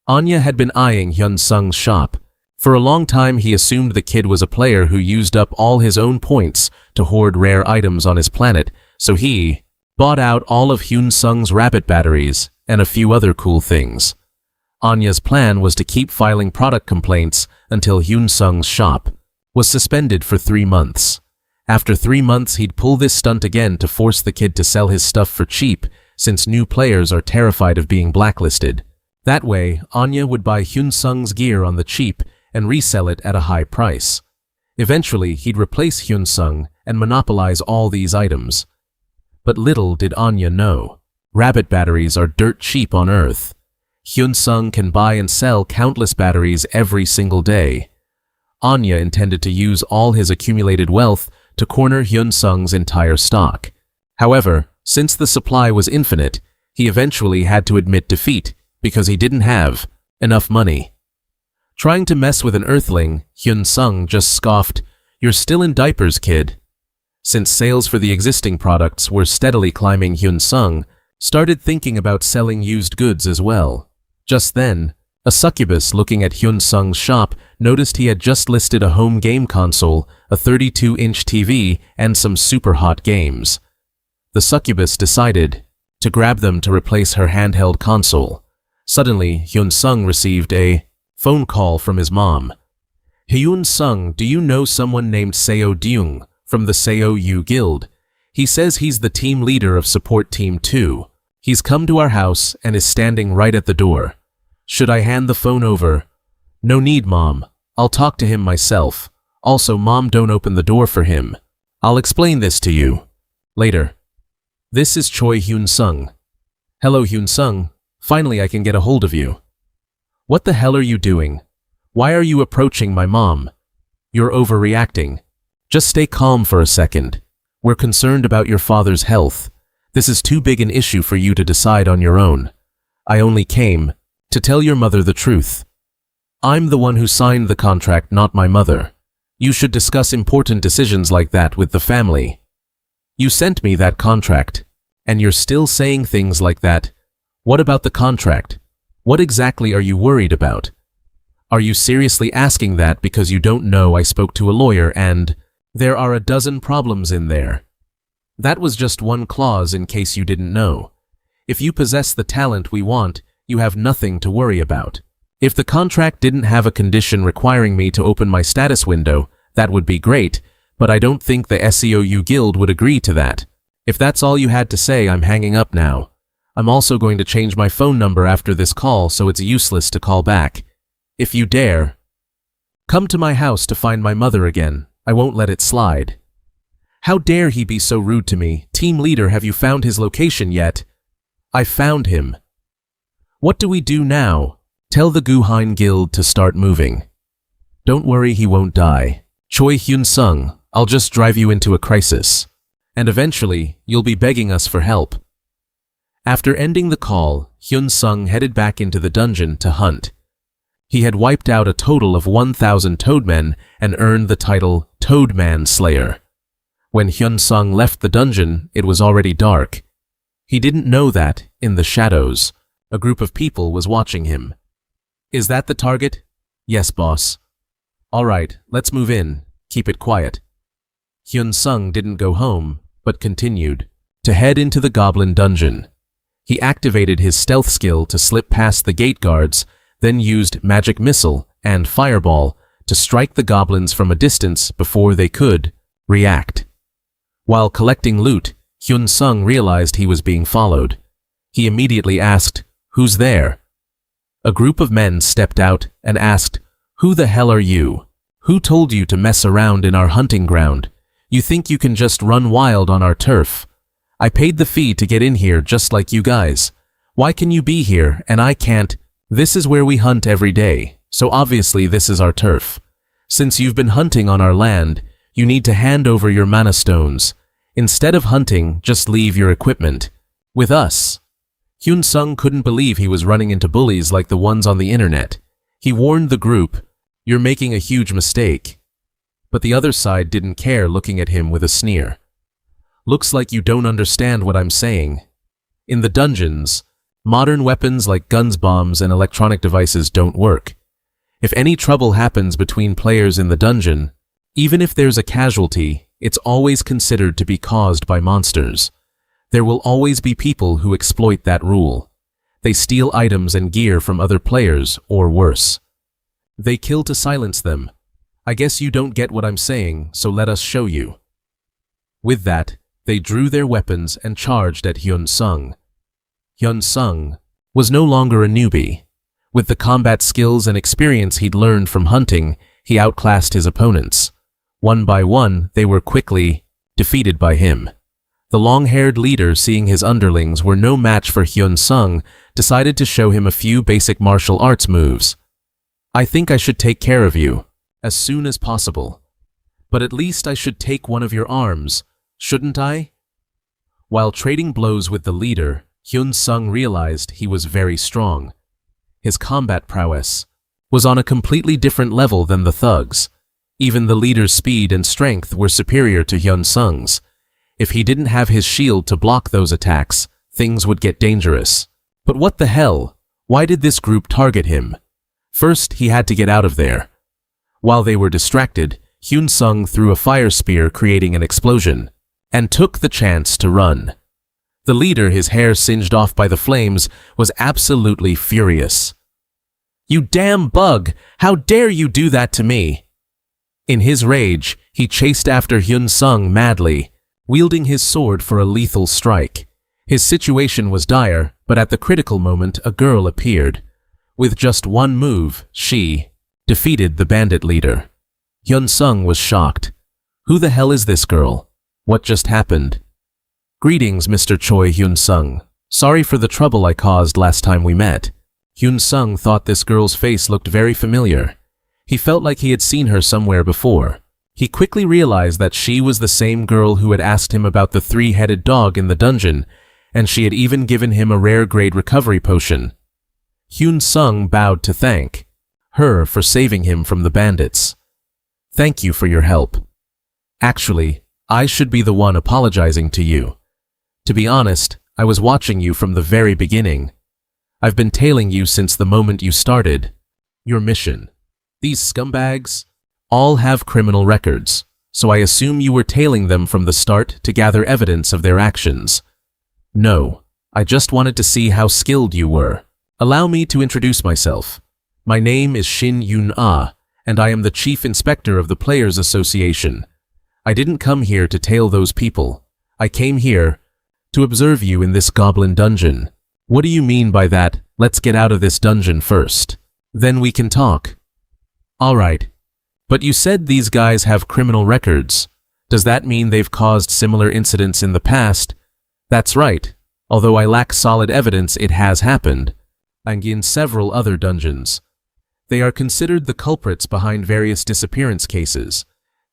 Anya had been eyeing Hyun Sung's shop. For a long time he assumed the kid was a player who used up all his own points to hoard rare items on his planet, so he bought out all of Hyun Sung's rabbit batteries and a few other cool things. Anya's plan was to keep filing product complaints until Hyun Sung's shop was suspended for 3 months. After 3 months, he'd pull this stunt again to force the kid to sell his stuff for cheap, since new players are terrified of being blacklisted. That way, Anya would buy Hyun Sung's gear on the cheap and resell it at a high price. Eventually, he'd replace Hyun Sung and monopolize all these items. But little did Anya know, rabbit batteries are dirt cheap on Earth. Hyun Sung can buy and sell countless batteries every single day. Anya intended to use all his accumulated wealth to corner Hyun Sung's entire stock. However, since the supply was infinite, he eventually had to admit defeat because he didn't have enough money. Trying to mess with an Earthling, Hyun Sung just scoffed, "You're still in diapers, kid." Since sales for the existing products were steadily climbing, Hyun Sung started thinking about selling used goods as well. Just then, a succubus looking at Hyun Sung's shop noticed he had just listed a home game console, a 32-inch TV, and some super hot games. The succubus decided to grab them to replace her handheld console. Suddenly, Hyun Sung received a phone call from his mom. "Hyun Sung, do you know someone named Seo Deung from the Seo Yu Guild? He says he's the team leader of Support Team 2. He's come to our house and is standing right at the door. Should I hand the phone over?" "No need, Mom. I'll talk to him myself. Also, Mom, don't open the door for him. I'll explain this to you later." This is Choi Hyun Sung. "Hello, Hyun Sung. Finally, I can get a hold of you." "What the hell are you doing? Why are you approaching my mom? You're overreacting. Just stay calm for a second. We're concerned about your father's health. This is too big an issue for you to decide on your own. I only came to tell your mother the truth. I'm the one who signed the contract, not my mother. You should discuss important decisions like that with the family. You sent me that contract, and you're still saying things like that. What about the contract? What exactly are you worried about? Are you seriously asking that because you don't know I spoke to a lawyer and there are a dozen problems in there? That was just one clause in case you didn't know. If you possess the talent we want, you have nothing to worry about. If the contract didn't have a condition requiring me to open my status window, that would be great, but I don't think the SEOU Guild would agree to that. If that's all you had to say, I'm hanging up now. I'm also going to change my phone number after this call, so it's useless to call back. If you dare come to my house to find my mother again, I won't let it slide." How dare he be so rude to me? Team leader, have you found his location yet? I found him. What do we do now? Tell the Guhain Guild to start moving. Don't worry, he won't die. Choi Hyun Sung, I'll just drive you into a crisis. And eventually, you'll be begging us for help. After ending the call, Hyun Sung headed back into the dungeon to hunt. He had wiped out a total of 1,000 Toadmen and earned the title Toadman Slayer. When Hyun Sung left the dungeon, it was already dark. He didn't know that, in the shadows, a group of people was watching him. Is that the target? Yes, boss. All right, let's move in. Keep it quiet. Hyun Sung didn't go home, but continued to head into the goblin dungeon. He activated his stealth skill to slip past the gate guards, then used magic missile and fireball to strike the goblins from a distance before they could react. While collecting loot, Hyun Sung realized he was being followed. He immediately asked, "Who's there?" A group of men stepped out and asked, "Who the hell are you? Who told you to mess around in our hunting ground? You think you can just run wild on our turf? I paid the fee to get in here just like you guys. Why can you be here and I can't? This is where we hunt every day, so obviously this is our turf. Since you've been hunting on our land, you need to hand over your mana stones. Instead of hunting, just leave your equipment with us." Hyun Sung couldn't believe he was running into bullies like the ones on the internet. He warned the group, "You're making a huge mistake." But the other side didn't care, looking at him with a sneer. "Looks like you don't understand what I'm saying. In the dungeons, Modern weapons like guns, bombs, and electronic devices don't work. If any trouble happens between players in the dungeon, even if there's a casualty, it's always considered to be caused by monsters. There will always be people who exploit that rule. They steal items and gear from other players, or worse. They kill to silence them. I guess you don't get what I'm saying, so let us show you. With that, they drew their weapons and charged at Hyun Sung. Hyun Sung was no longer a newbie. With the combat skills and experience he'd learned from hunting, he outclassed his opponents. One by one, they were quickly defeated by him. The long-haired leader, seeing his underlings were no match for Hyun Sung, decided to show him a few basic martial arts moves. I think I should take care of you, as soon as possible. But at least I should take one of your arms, shouldn't I? While trading blows with the leader, Hyun Sung realized he was very strong. His combat prowess was on a completely different level than the thugs. Even the leader's speed and strength were superior to Hyun Sung's. If he didn't have his shield to block those attacks, things would get dangerous. But what the hell? Why did this group target him? First, he had to get out of there. While they were distracted, Hyun Sung threw a fire spear, creating an explosion, and took the chance to run. The leader, his hair singed off by the flames, was absolutely furious. "You damn bug! How dare you do that to me!" In his rage, he chased after Hyun Sung madly, wielding his sword for a lethal strike. His situation was dire, but at the critical moment a girl appeared. With just one move, she defeated the bandit leader. Hyun Sung was shocked. Who the hell is this girl? What just happened? Greetings, Mr. Choi Hyun Sung. Sorry for the trouble I caused last time we met. Hyun Sung thought this girl's face looked very familiar. He felt like he had seen her somewhere before. He quickly realized that she was the same girl who had asked him about the three-headed dog in the dungeon, and she had even given him a rare-grade recovery potion. Hyun Sung bowed to thank her for saving him from the bandits. Thank you for your help. Actually, I should be the one apologizing to you. To be honest, I was watching you from the very beginning. I've been tailing you since the moment you started your mission. These scumbags all have criminal records, so I assume you were tailing them from the start to gather evidence of their actions. No, I just wanted to see how skilled you were. Allow me to introduce myself. My name is Shin Yun-ah, and I am the Chief Inspector of the Players Association. I didn't come here to tail those people. I came here to observe you in this goblin dungeon. What do you mean by that? Let's get out of this dungeon first. Then we can talk. All right. But you said these guys have criminal records. Does that mean they've caused similar incidents in the past? That's right. Although I lack solid evidence, it has happened. And in several other dungeons. They are considered the culprits behind various disappearance cases.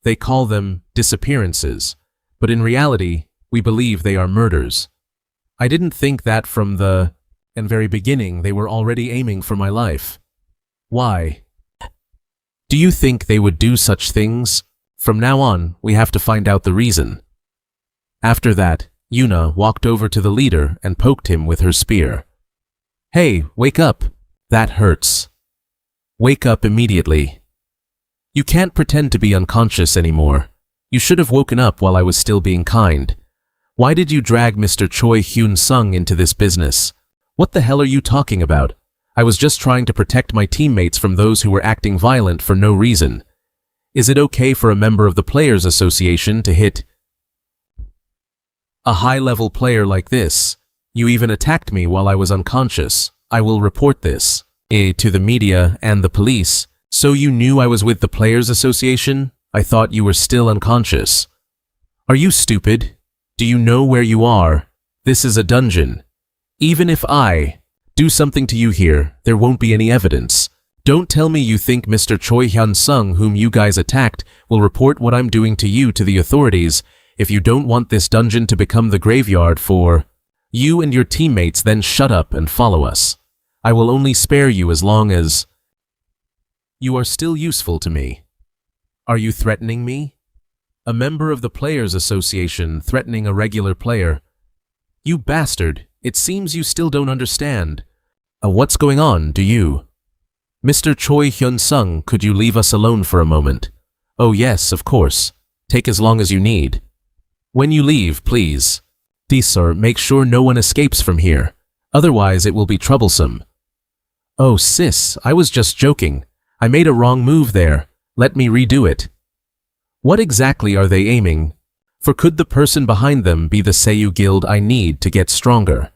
They call them disappearances, but in reality, we believe they are murders. I didn't think that from the very beginning they were already aiming for my life. Why? Do you think they would do such things? From now on, we have to find out the reason. After that, Yuna walked over to the leader and poked him with her spear. Hey, wake up. That hurts. Wake up immediately. You can't pretend to be unconscious anymore. You should have woken up while I was still being kind. Why did you drag Mr. Choi Hyun Sung into this business? What the hell are you talking about? I was just trying to protect my teammates from those who were acting violent for no reason. Is it okay for a member of the Players Association to hit a high-level player like this? You even attacked me while I was unconscious. I will report this to the media and the police. So you knew I was with the Players Association? I thought you were still unconscious. Are you stupid? Do you know where you are? This is a dungeon. Even if I do something to you here, there won't be any evidence. Don't tell me you think Mr. Choi Hyun Sung, whom you guys attacked, will report what I'm doing to you to the authorities. If you don't want this dungeon to become the graveyard for you and your teammates, then shut up and follow us. I will only spare you as long as you are still useful to me. Are you threatening me? A member of the Players Association threatening a regular player? You bastard, It seems you still don't understand. What's going on, do you? Mr. Choi Hyun-sung, could you leave us alone for a moment? Oh yes, of course. Take as long as you need. When you leave, please. Please, sir, make sure no one escapes from here. Otherwise, it will be troublesome. Oh, sis, I was just joking. I made a wrong move there. Let me redo it. What exactly are they aiming? For could the person behind them be the Seiyu Guild I need to get stronger?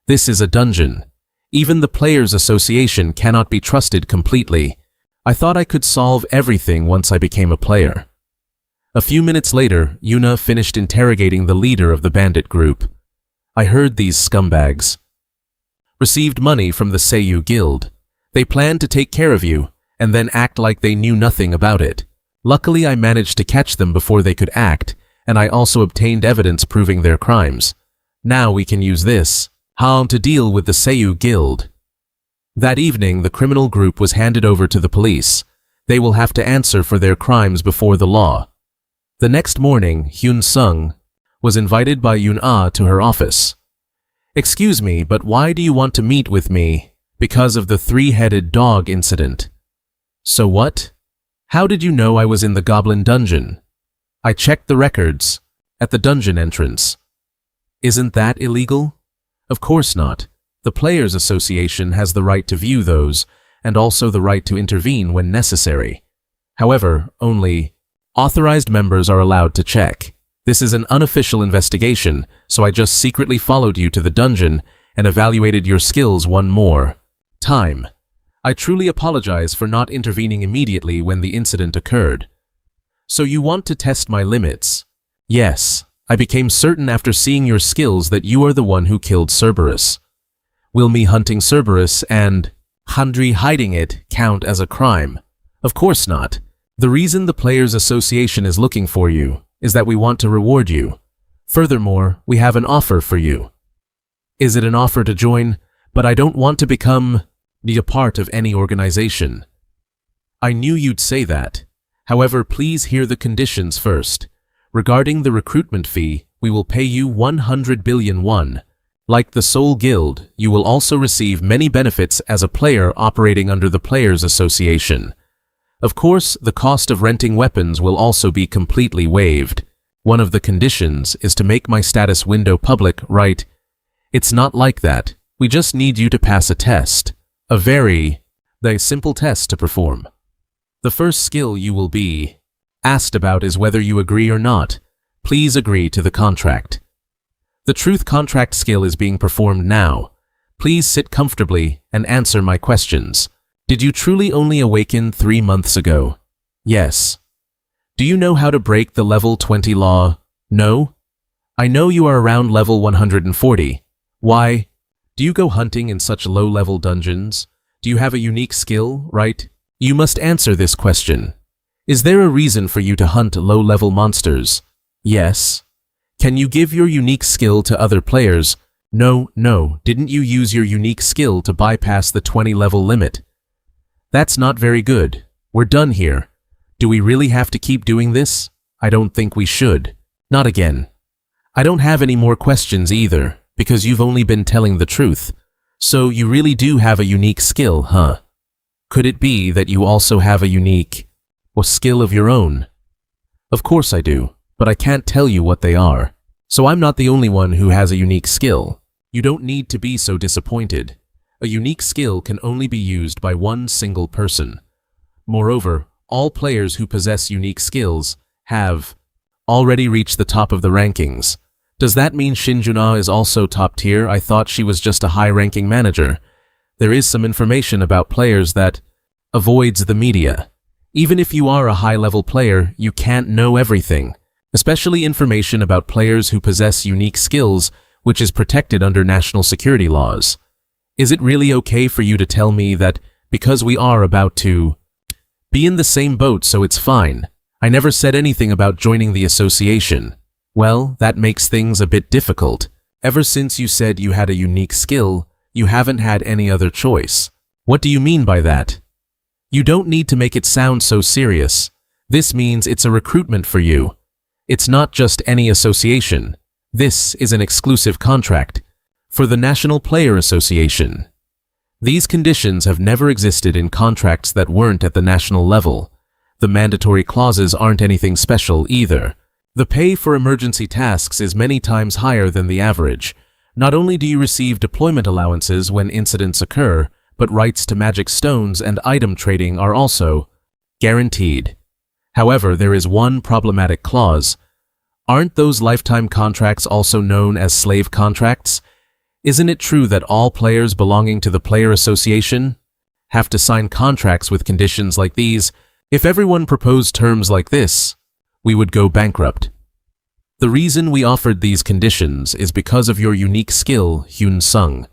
This is a dungeon. Even the Players Association cannot be trusted completely. I thought I could solve everything once I became a player. A few minutes later, Yuna finished interrogating the leader of the bandit group. I heard these scumbags received money from the Seiyu Guild. They planned to take care of you, and then act like they knew nothing about it. Luckily, I managed to catch them before they could act, and I also obtained evidence proving their crimes. Now we can use this to deal with the Seiyu Guild. That evening, the criminal group was handed over to the police. They will have to answer for their crimes before the law. The next morning, Hyun-sung was invited by Yun-ah to her office. Excuse me, but why do you want to meet with me? Because of the three-headed dog incident. So what? How did you know I was in the goblin dungeon? I checked the records at the dungeon entrance. Isn't that illegal? Of course not. The Players Association has the right to view those, and also the right to intervene when necessary. However, only authorized members are allowed to check. This is an unofficial investigation, so I just secretly followed you to the dungeon and evaluated your skills one more time. I truly apologize for not intervening immediately when the incident occurred. So you want to test my limits? Yes, I became certain after seeing your skills that you are the one who killed Cerberus. Will me hunting Cerberus and Handri hiding it count as a crime? Of course not. The reason the Players Association is looking for you is that we want to reward you. Furthermore, we have an offer for you. Is it an offer to join? But I don't want to become a part of any organization. I knew you'd say that. However, please hear the conditions first. Regarding the recruitment fee, we will pay you 100 billion won. Like the Soul Guild, you will also receive many benefits as a player operating under the Players Association. Of course, the cost of renting weapons will also be completely waived. One of the conditions is to make my status window public, right? It's not like that. We just need you to pass a test. A very simple test to perform. The first skill you will be asked about is whether you agree or not. Please agree to the contract. The truth contract skill is being performed now. Please sit comfortably and answer my questions. Did you truly only awaken 3 months ago? Yes. Do you know how to break the level 20 law? No? I know you are around level 140. Why? Do you go hunting in such low-level dungeons? Do you have a unique skill, right? You must answer this question. Is there a reason for you to hunt low-level monsters? Yes. Can you give your unique skill to other players? No. Didn't you use your unique skill to bypass the 20-level limit? That's not very good. We're done here. Do we really have to keep doing this? I don't think we should. Not again. I don't have any more questions either, because you've only been telling the truth. So you really do have a unique skill, huh? Could it be that you also have a unique skill of your own? Of course I do, but I can't tell you what they are. So I'm not the only one who has a unique skill. You don't need to be so disappointed. A unique skill can only be used by one single person. Moreover, all players who possess unique skills have already reached the top of the rankings. Does that mean Shinjuna is also top tier? I thought she was just a high-ranking manager. There is some information about players that avoids the media. Even if you are a high-level player, you can't know everything, especially information about players who possess unique skills, which is protected under national security laws. Is it really okay for you to tell me that because we are about to be in the same boat, so it's fine? I never said anything about joining the association. Well, that makes things a bit difficult. Ever since you said you had a unique skill, you haven't had any other choice. What do you mean by that? You don't need to make it sound so serious. This means it's a recruitment for you. It's not just any association. This is an exclusive contract. For the National Player Association. These conditions have never existed in contracts that weren't at the national level. The mandatory clauses aren't anything special either. The pay for emergency tasks is many times higher than the average. Not only do you receive deployment allowances when incidents occur, but rights to magic stones and item trading are also guaranteed. However, there is one problematic clause. Aren't those lifetime contracts also known as slave contracts? Isn't it true that all players belonging to the Player Association have to sign contracts with conditions like these? If everyone proposed terms like this, we would go bankrupt. The reason we offered these conditions is because of your unique skill, Hyun Sung.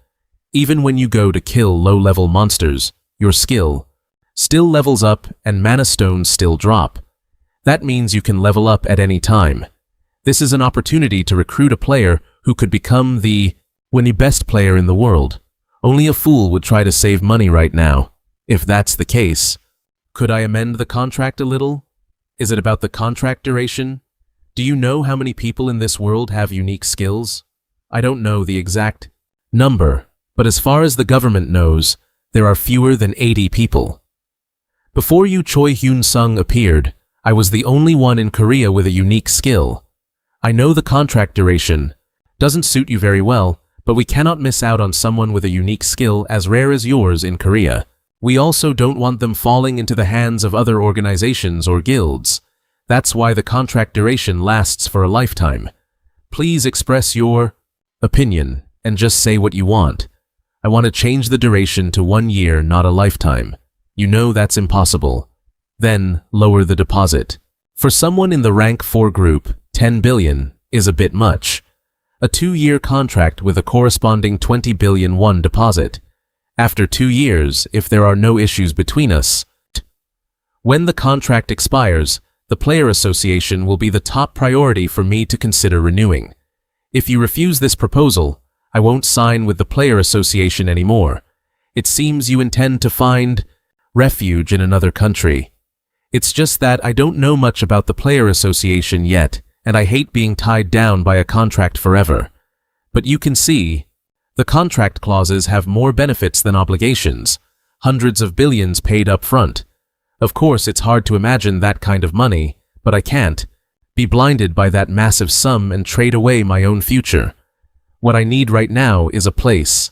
Even when you go to kill low-level monsters, your skill still levels up and mana stones still drop. That means you can level up at any time. This is an opportunity to recruit a player who could become the best player in the world. Only a fool would try to save money right now. If that's the case, could I amend the contract a little? Is it about the contract duration? Do you know how many people in this world have unique skills? I don't know the exact number, but as far as the government knows, there are fewer than 80 people. Before you Choi Hyun Sung appeared, I was the only one in Korea with a unique skill. I know the contract duration doesn't suit you very well, but we cannot miss out on someone with a unique skill as rare as yours in Korea. We also don't want them falling into the hands of other organizations or guilds. That's why the contract duration lasts for a lifetime. Please express your opinion and just say what you want. I want to change the duration to 1 year, not a lifetime. You know that's impossible. Then lower the deposit. For someone in the rank 4 group, 10 billion is a bit much. A 2-year contract with a corresponding 20 billion won deposit. After 2 years, if there are no issues between us. When the contract expires, the Player Association will be the top priority for me to consider renewing. If you refuse this proposal, I won't sign with the Player Association anymore. It seems you intend to find refuge in another country. It's just that I don't know much about the Player Association yet, and I hate being tied down by a contract forever. But you can see, the contract clauses have more benefits than obligations, hundreds of billions paid up front. Of course, it's hard to imagine that kind of money, but I can't be blinded by that massive sum and trade away my own future. What I need right now is a place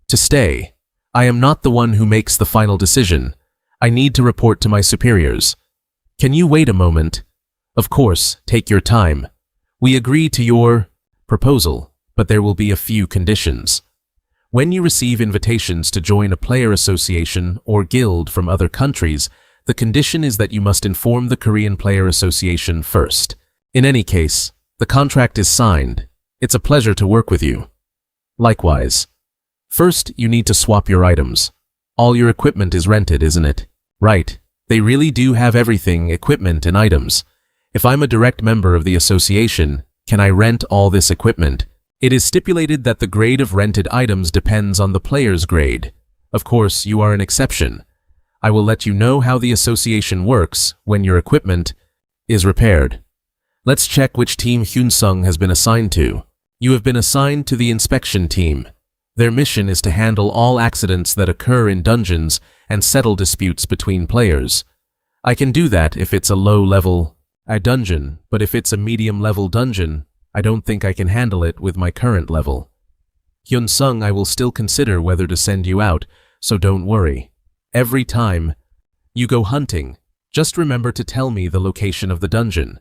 to stay. I am not the one who makes the final decision. I need to report to my superiors. Can you wait a moment? Of course, take your time. We agree to your proposal, but there will be a few conditions. When you receive invitations to join a player association or guild from other countries, the condition is that you must inform the Korean Player Association first. In any case, the contract is signed. It's a pleasure to work with you. Likewise. First, you need to swap your items. All your equipment is rented, isn't it? Right. They really do have everything, equipment and items. If I'm a direct member of the association, can I rent all this equipment? It is stipulated that the grade of rented items depends on the player's grade. Of course, you are an exception. I will let you know how the association works when your equipment is repaired. Let's check which team Hyun Sung has been assigned to. You have been assigned to the inspection team. Their mission is to handle all accidents that occur in dungeons and settle disputes between players. I can do that if it's a low-level dungeon, but if it's a medium-level dungeon, I don't think I can handle it with my current level. Hyun Sung, I will still consider whether to send you out, so don't worry. Every time you go hunting, just remember to tell me the location of the dungeon.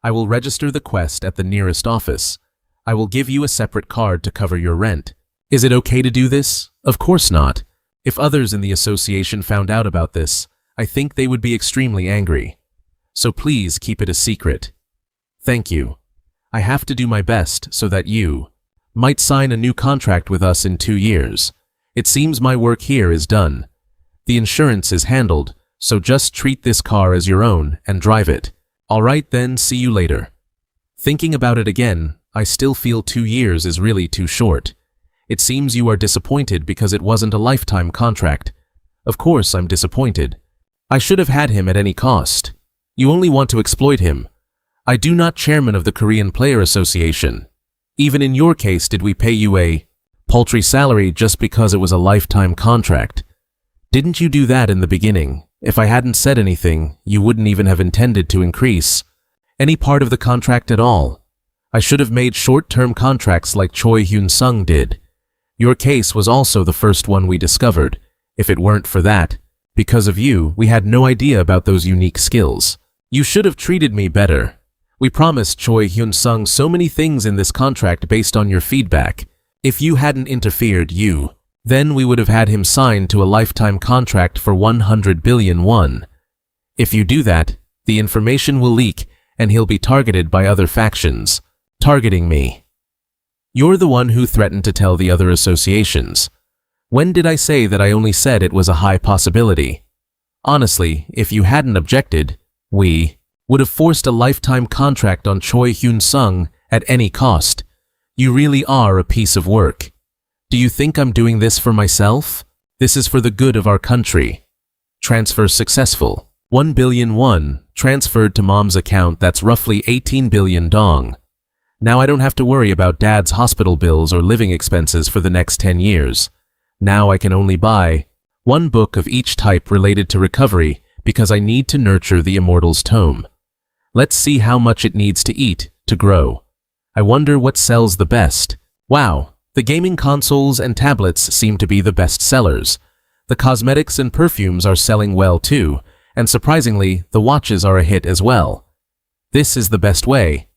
I will register the quest at the nearest office. I will give you a separate card to cover your rent. Is it okay to do this? Of course not. If others in the association found out about this, I think they would be extremely angry. So please keep it a secret. Thank you. I have to do my best so that you might sign a new contract with us in 2 years. It seems my work here is done. The insurance is handled, so just treat this car as your own and drive it. All right then, see you later. Thinking about it again, I still feel 2 years is really too short. It seems you are disappointed because it wasn't a lifetime contract. Of course I'm disappointed. I should have had him at any cost. You only want to exploit him. I do not chairman of the Korean Player Association. Even in your case, did we pay you a Paltry salary just because it was a lifetime contract. Didn't you do that in the beginning? If I hadn't said anything, you wouldn't even have intended to increase any part of the contract at all. I should have made short-term contracts like Choi Hyun-sung did. Your case was also the first one we discovered. If it weren't for that, because of you, we had no idea about those unique skills. You should have treated me better. We promised Choi Hyun-sung so many things in this contract based on your feedback. If you hadn't interfered, then we would have had him signed to a lifetime contract for 100 billion won. If you do that, the information will leak and he'll be targeted by other factions, targeting me. You're the one who threatened to tell the other associations. When did I say that I only said it was a high possibility? Honestly, if you hadn't objected, we would have forced a lifetime contract on Choi Hyun-sung at any cost. You really are a piece of work. Do you think I'm doing this for myself? This is for the good of our country. Transfer successful. 1 billion won, transferred to mom's account. That's roughly 18 billion dong. Now I don't have to worry about dad's hospital bills or living expenses for the next 10 years. Now I can only buy one book of each type related to recovery because I need to nurture the Immortal's Tome. Let's see how much it needs to eat to grow. I wonder what sells the best. Wow, the gaming consoles and tablets seem to be the best sellers. The cosmetics and perfumes are selling well too, and surprisingly, the watches are a hit as well. This is the best way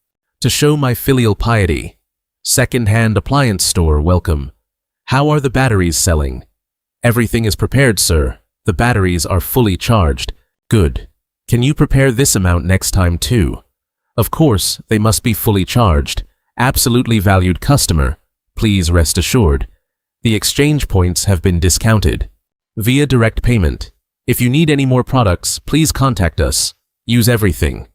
to show my filial piety. Second-hand appliance store, welcome. How are the batteries selling? Everything is prepared, sir. The batteries are fully charged. Good. Can you prepare this amount next time too? Of course, they must be fully charged. Absolutely valued customer. Please rest assured. The exchange points have been discounted. Via direct payment. If you need any more products, please contact us. Use everything.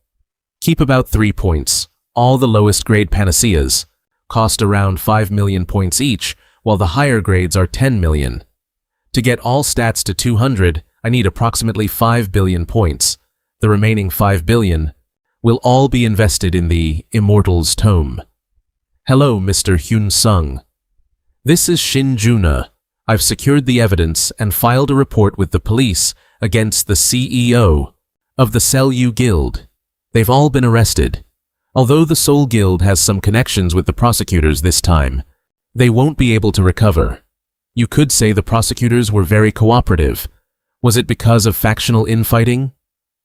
Keep about 3 points. All the lowest grade panaceas. Cost around 5 million points each, while the higher grades are 10 million. To get all stats to 200, I need approximately 5 billion points. The remaining 5 billion will all be invested in the Immortal's Tome. Hello, Mr. Hyun-sung. This is Shin Juna. I've secured the evidence and filed a report with the police against the CEO of the Selu Guild. They've all been arrested. Although the Seoul Guild has some connections with the prosecutors this time, they won't be able to recover. You could say the prosecutors were very cooperative. Was it because of factional infighting?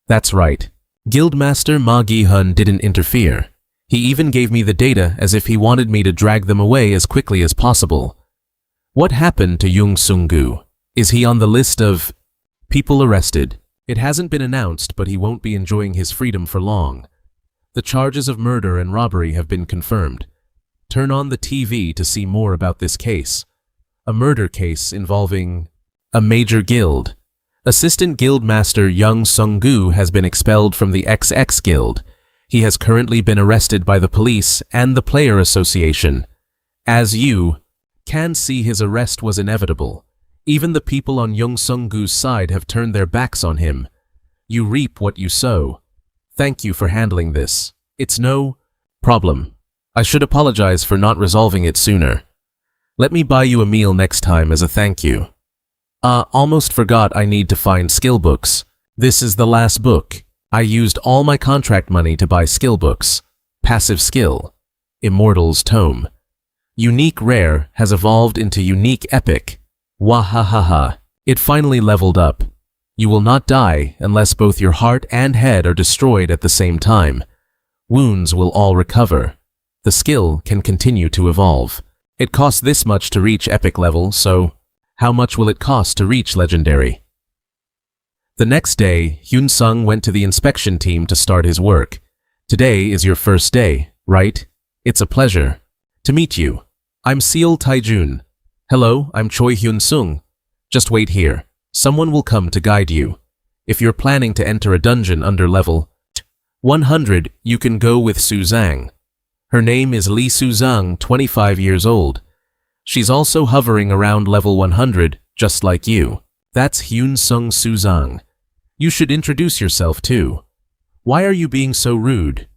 That's right. Guildmaster Ma Gi-hun didn't interfere. He even gave me the data as if he wanted me to drag them away as quickly as possible. What happened to Jung Sung-gu? Is he on the list of people arrested? It hasn't been announced, but he won't be enjoying his freedom for long. The charges of murder and robbery have been confirmed. Turn on the TV to see more about this case. A murder case involving a major guild. Assistant Guildmaster Jung Sung-gu has been expelled from the XX Guild. He has currently been arrested by the police and the Player Association. As you can see, his arrest was inevitable. Even the people on Jung Sung-gu's side have turned their backs on him. You reap what you sow. Thank you for handling this. It's no problem. I should apologize for not resolving it sooner. Let me buy you a meal next time as a thank you. Almost forgot I need to find skill books. This is the last book. I used all my contract money to buy skill books. Passive skill. Immortal's Tome. Unique Rare has evolved into Unique Epic. Wahahaha. It finally leveled up. You will not die unless both your heart and head are destroyed at the same time. Wounds will all recover. The skill can continue to evolve. It costs this much to reach epic level, so how much will it cost to reach legendary? The next day, Hyun-sung went to the inspection team to start his work. Today is your first day, right? It's a pleasure to meet you. I'm Seol Taijun. Hello, I'm Choi Hyun-sung. Just wait here. Someone will come to guide you. If you're planning to enter a dungeon under level 100, you can go with Suzang. Her name is Lee Suzang, 25 years old. She's also hovering around level 100, just like you. That's Hyun-sung Suzang. You should introduce yourself too. Why are you being so rude?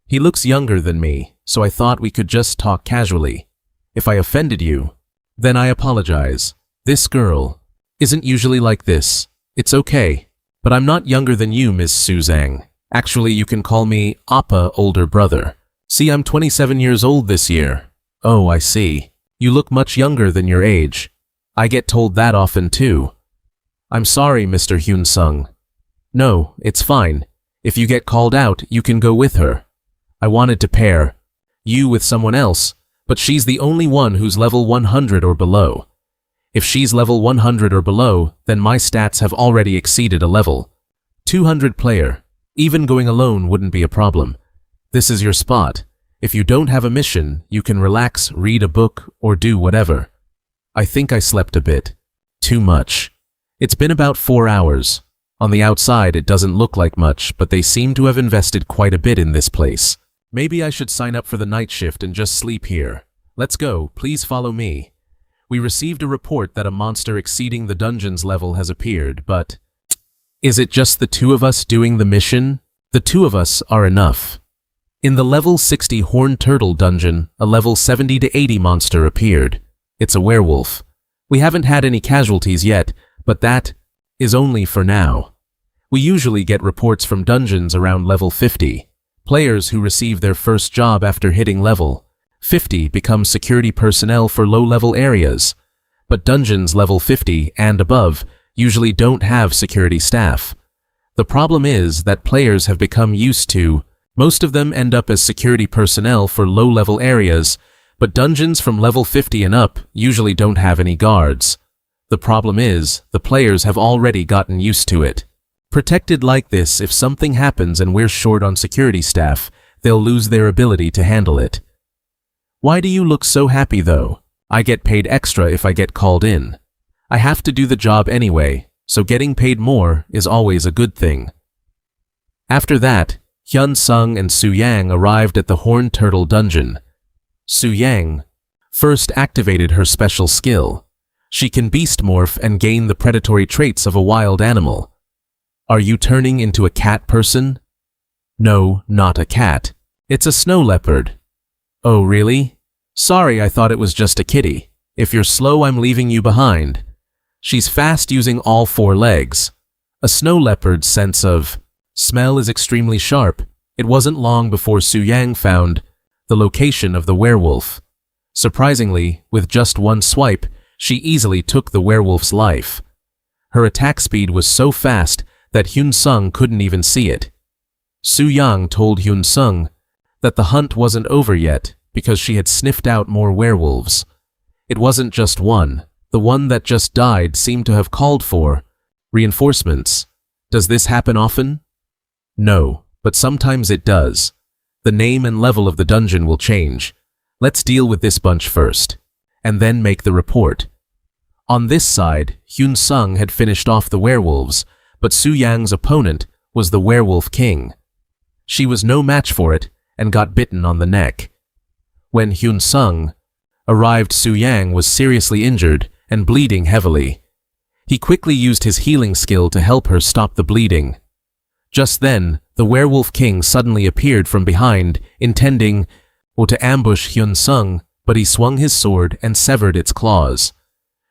He looks younger than me, so I thought we could just talk casually. If I offended you, Then I apologize. This girl isn't usually like this. It's okay. But I'm not younger than you, Miss Suzang. Actually, you can call me Appa, older brother. See, I'm 27 years old this year. Oh, I see. You look much younger than your age. I get told that often too. I'm sorry, Mr. Hyun Sung. No, it's fine. If you get called out, you can go with her. I wanted to pair you with someone else, but she's the only one who's level 100 or below. If she's level 100 or below, then my stats have already exceeded a level 200 player. Even going alone wouldn't be a problem. This is your spot. If you don't have a mission, you can relax, read a book, or do whatever. I think I slept a bit. Too much. It's been about 4 hours. On the outside, it doesn't look like much, but they seem to have invested quite a bit in this place. Maybe I should sign up for the night shift and just sleep here. Let's go, please follow me. We received a report that a monster exceeding the dungeon's level has appeared, but is it just the two of us doing the mission? The two of us are enough. In the level 60 Horned Turtle dungeon, a level 70 to 80 monster appeared. It's a werewolf. We haven't had any casualties yet, but that is only for now. We usually get reports from dungeons around level 50. Players who receive their first job after hitting level 50 become security personnel for low-level areas. But dungeons level 50 and above usually don't have security staff. The problem is that players have become used to, most of them end up as security personnel for low-level areas, but dungeons from level 50 and up usually don't have any guards. The problem is, the players have already gotten used to it. Protected like this, if something happens and we're short on security staff, they'll lose their ability to handle it. Why do you look so happy though? I get paid extra if I get called in. I have to do the job anyway, so getting paid more is always a good thing. After that, Hyun Sung and Su Yang arrived at the Horned Turtle dungeon. Su Yang first activated her special skill. She can beast morph and gain the predatory traits of a wild animal. Are you turning into a cat person? No, not a cat. It's a snow leopard. Oh, really? Sorry, I thought it was just a kitty. If you're slow, I'm leaving you behind. She's fast using all 4 legs. A snow leopard's sense of smell is extremely sharp. It wasn't long before Su Yang found the location of the werewolf. Surprisingly, with just one swipe, she easily took the werewolf's life. Her attack speed was so fast that Hyun Sung couldn't even see it. Su Yang told Hyun Sung that the hunt wasn't over yet because she had sniffed out more werewolves. It wasn't just one. The one that just died seemed to have called for reinforcements. Does this happen often? No, but sometimes it does. The name and level of the dungeon will change. Let's deal with this bunch first, and then make the report. On this side, Hyun Sung had finished off the werewolves, but Su Yang's opponent was the Werewolf King. She was no match for it and got bitten on the neck. When Hyun Sung arrived, Su Yang was seriously injured and bleeding heavily. He quickly used his healing skill to help her stop the bleeding. Just then, the Werewolf King suddenly appeared from behind, intending to ambush Hyun Sung, but he swung his sword and severed its claws.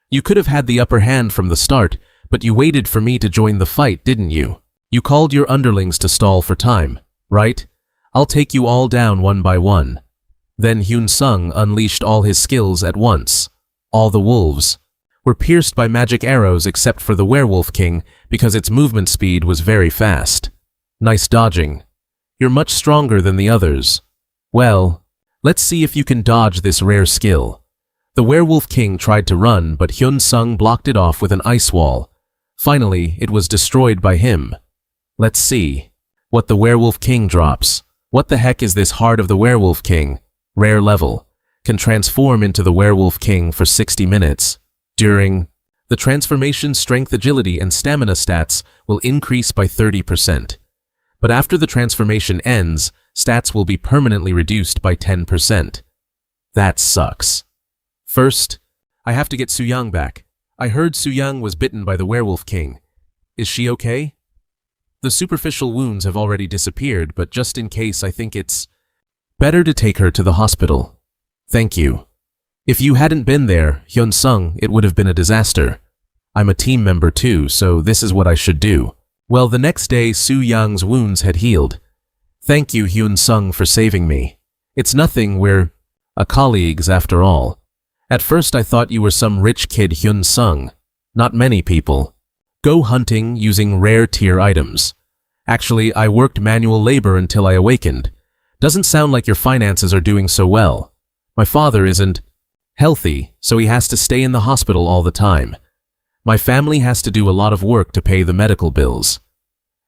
You could have had the upper hand from the start, but you waited for me to join the fight, didn't you? You called your underlings to stall for time, right? I'll take you all down one by one. Then Hyun Sung unleashed all his skills at once. All the wolves were pierced by magic arrows except for the Werewolf King because its movement speed was very fast. Nice dodging. You're much stronger than the others. Well, let's see if you can dodge this rare skill. The Werewolf King tried to run, but Hyun Sung blocked it off with an ice wall. Finally, it was destroyed by him. Let's see what the Werewolf King drops. What the heck is this Heart of the Werewolf King? Rare level. Can transform into the Werewolf King for 60 minutes. During the transformation, strength, agility, and stamina stats will increase by 30%. But after the transformation ends, stats will be permanently reduced by 10%. That sucks. First, I have to get Su Yang back. I heard Su Yang was bitten by the Werewolf King. Is she okay? The superficial wounds have already disappeared, but just in case, I think it's better to take her to the hospital. Thank you. If you hadn't been there, Hyun-sung, it would have been a disaster. I'm a team member too, so this is what I should do. Well, the next day, Soo-young's wounds had healed. Thank you, Hyun-sung, for saving me. It's nothing, we're colleagues after all. At first I thought you were some rich kid, Hyun-sung. Not many people go hunting using rare tier items. Actually, I worked manual labor until I awakened. Doesn't sound like your finances are doing so well. My father isn't healthy, so he has to stay in the hospital all the time. My family has to do a lot of work to pay the medical bills.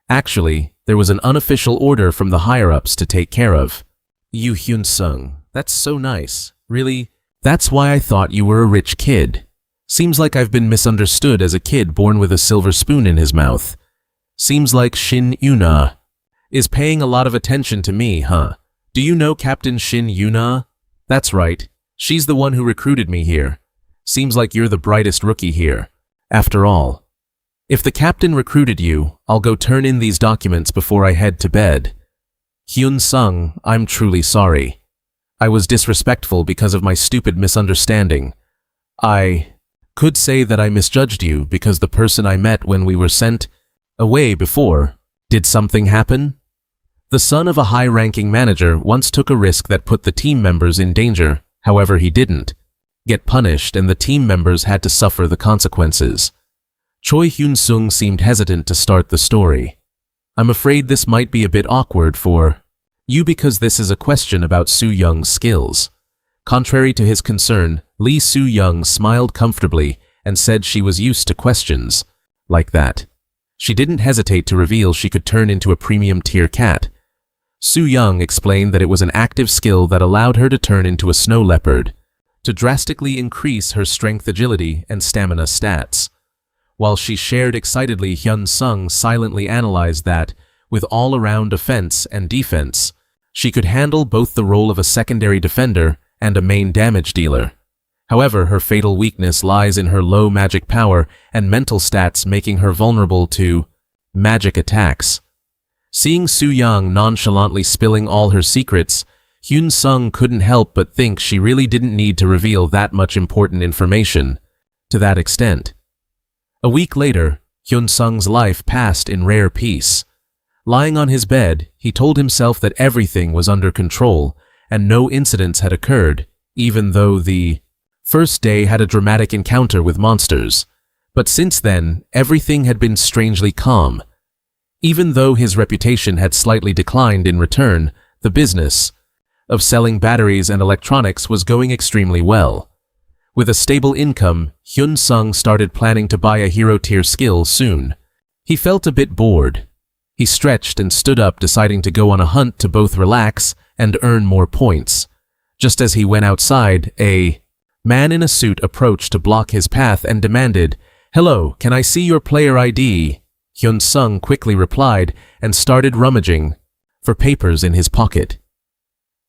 Actually, there was an unofficial order from the higher-ups to take care of. You, Hyun-sung, that's so nice. Really? That's why I thought you were a rich kid. Seems like I've been misunderstood as a kid born with a silver spoon in his mouth. Seems like Shin Yuna is paying a lot of attention to me, huh? Do you know Captain Shin Yuna? That's right. She's the one who recruited me here. Seems like you're the brightest rookie here. After all, if the captain recruited you, I'll go turn in these documents before I head to bed. Hyun-sung, I'm truly sorry. I was disrespectful because of my stupid misunderstanding. I could say that I misjudged you because the person I met when we were sent away before. Did something happen? The son of a high-ranking manager once took a risk that put the team members in danger. However, he didn't get punished and the team members had to suffer the consequences. Choi Hyun-sung seemed hesitant to start the story. I'm afraid this might be a bit awkward for you because this is a question about Soo-young's skills. Contrary to his concern, Lee Soo-young smiled comfortably and said she was used to questions like that. She didn't hesitate to reveal she could turn into a premium tier cat. Soo-young explained that it was an active skill that allowed her to turn into a snow leopard, to drastically increase her strength, agility, and stamina stats. While she shared excitedly, Hyun-sung silently analyzed that, with all-around offense and defense, she could handle both the role of a secondary defender and a main damage dealer. However, her fatal weakness lies in her low magic power and mental stats, making her vulnerable to magic attacks. Seeing Soo-young nonchalantly spilling all her secrets, Hyun-sung couldn't help but think she really didn't need to reveal that much important information to that extent. A week later, Hyun-sung's life passed in rare peace. Lying on his bed, he told himself that everything was under control and no incidents had occurred, even though the first day had a dramatic encounter with monsters. But since then, everything had been strangely calm. Even though his reputation had slightly declined in return, the business of selling batteries and electronics was going extremely well. With a stable income, Hyun-sung started planning to buy a hero-tier skill soon. He felt a bit bored. He stretched and stood up, deciding to go on a hunt to both relax and earn more points. Just as he went outside, a man in a suit approached to block his path and demanded, "Hello, can I see your player ID?" Hyun-sung quickly replied and started rummaging for papers in his pocket.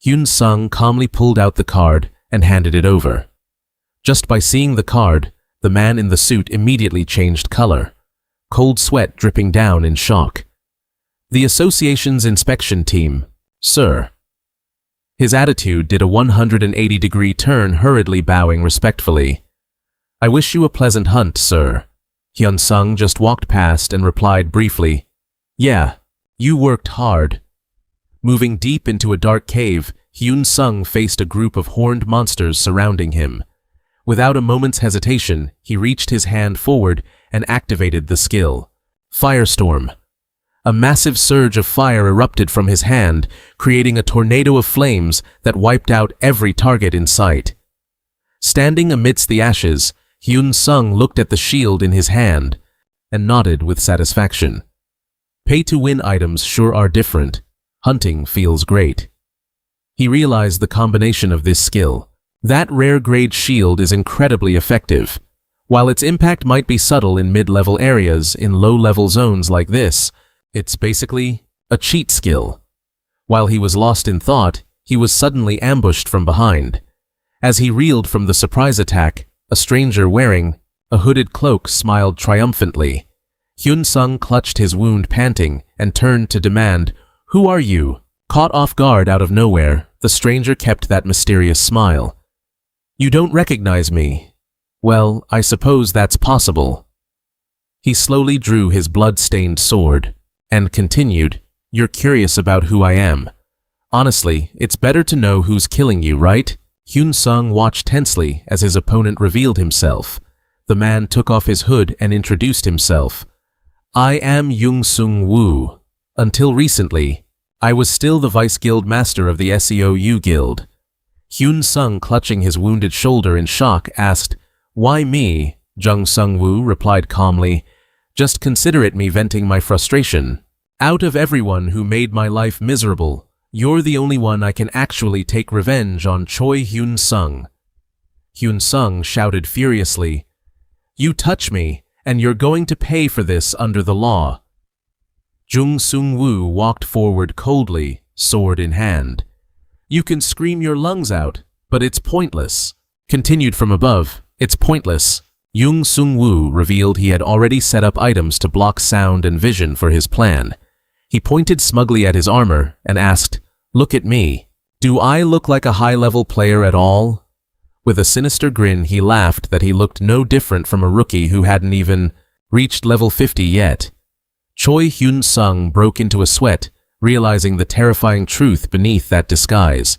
Hyun-sung calmly pulled out the card and handed it over. Just by seeing the card, the man in the suit immediately changed color, cold sweat dripping down in shock. "The association's inspection team, sir." His attitude did a 180-degree turn, hurriedly bowing respectfully. "I wish you a pleasant hunt, sir." Hyun-sung just walked past and replied briefly, "Yeah, you worked hard." Moving deep into a dark cave, Hyun-sung faced a group of horned monsters surrounding him. Without a moment's hesitation, he reached his hand forward and activated the skill, Firestorm. A massive surge of fire erupted from his hand, creating a tornado of flames that wiped out every target in sight. Standing amidst the ashes, Hyun-sung looked at the shield in his hand and nodded with satisfaction. Pay-to-win items sure are different. Hunting feels great. He realized the combination of this skill. That rare-grade shield is incredibly effective. While its impact might be subtle in mid-level areas, in low-level zones like this, it's basically a cheat skill. While he was lost in thought, he was suddenly ambushed from behind. As he reeled from the surprise attack, a stranger wearing a hooded cloak smiled triumphantly. Hyun-sung clutched his wound, panting, and turned to demand, "Who are you?" Caught off guard out of nowhere, the stranger kept that mysterious smile. You don't recognize me. Well, I suppose that's possible. He slowly drew his blood-stained sword and continued, You're curious about who I am. Honestly, it's better to know who's killing you, right? Hyun Sung watched tensely as his opponent revealed himself. The man took off his hood and introduced himself. I am Jung Sung Woo. Until recently, I was still the Vice Guild Master of the SEOU Guild. Hyun Sung, clutching his wounded shoulder in shock, asked, Why me? Jung Sung Woo replied calmly, Just consider it me venting my frustration. Out of everyone who made my life miserable, you're the only one I can actually take revenge on. Choi Hyun Sung. Hyun Sung shouted furiously, You touch me, and you're going to pay for this under the law. Jung Sung Woo walked forward coldly, sword in hand. You can scream your lungs out, but it's pointless. Continued from above, It's pointless. Jung Sung Woo revealed he had already set up items to block sound and vision for his plan. He pointed smugly at his armor and asked, Look at me. Do I look like a high-level player at all? With a sinister grin, he laughed that he looked no different from a rookie who hadn't even reached level 50 yet. Choi Hyun Sung broke into a sweat, realizing the terrifying truth beneath that disguise.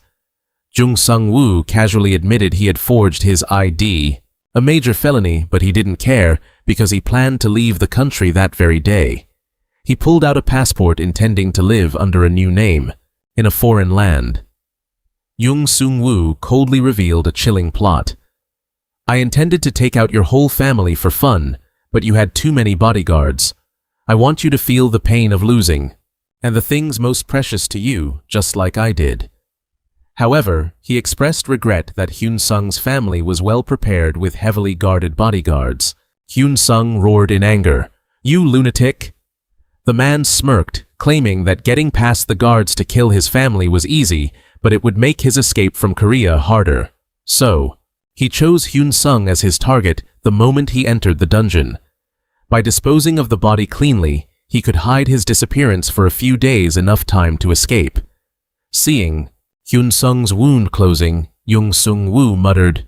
Jung Sung Woo casually admitted he had forged his ID, a major felony, but he didn't care because he planned to leave the country that very day. He pulled out a passport intending to live under a new name, in a foreign land. Jung Sung Woo coldly revealed a chilling plot. I intended to take out your whole family for fun, but you had too many bodyguards. I want you to feel the pain of losing, and the things most precious to you, just like I did. However, he expressed regret that Hyun Sung's family was well prepared with heavily guarded bodyguards. Hyun Sung roared in anger, You lunatic! The man smirked, claiming that getting past the guards to kill his family was easy, but it would make his escape from Korea harder. So, he chose Hyun Sung as his target the moment he entered the dungeon. By disposing of the body cleanly, he could hide his disappearance for a few days, enough time to escape. Seeing Hyun Sung's wound closing, Jung Sung Woo muttered,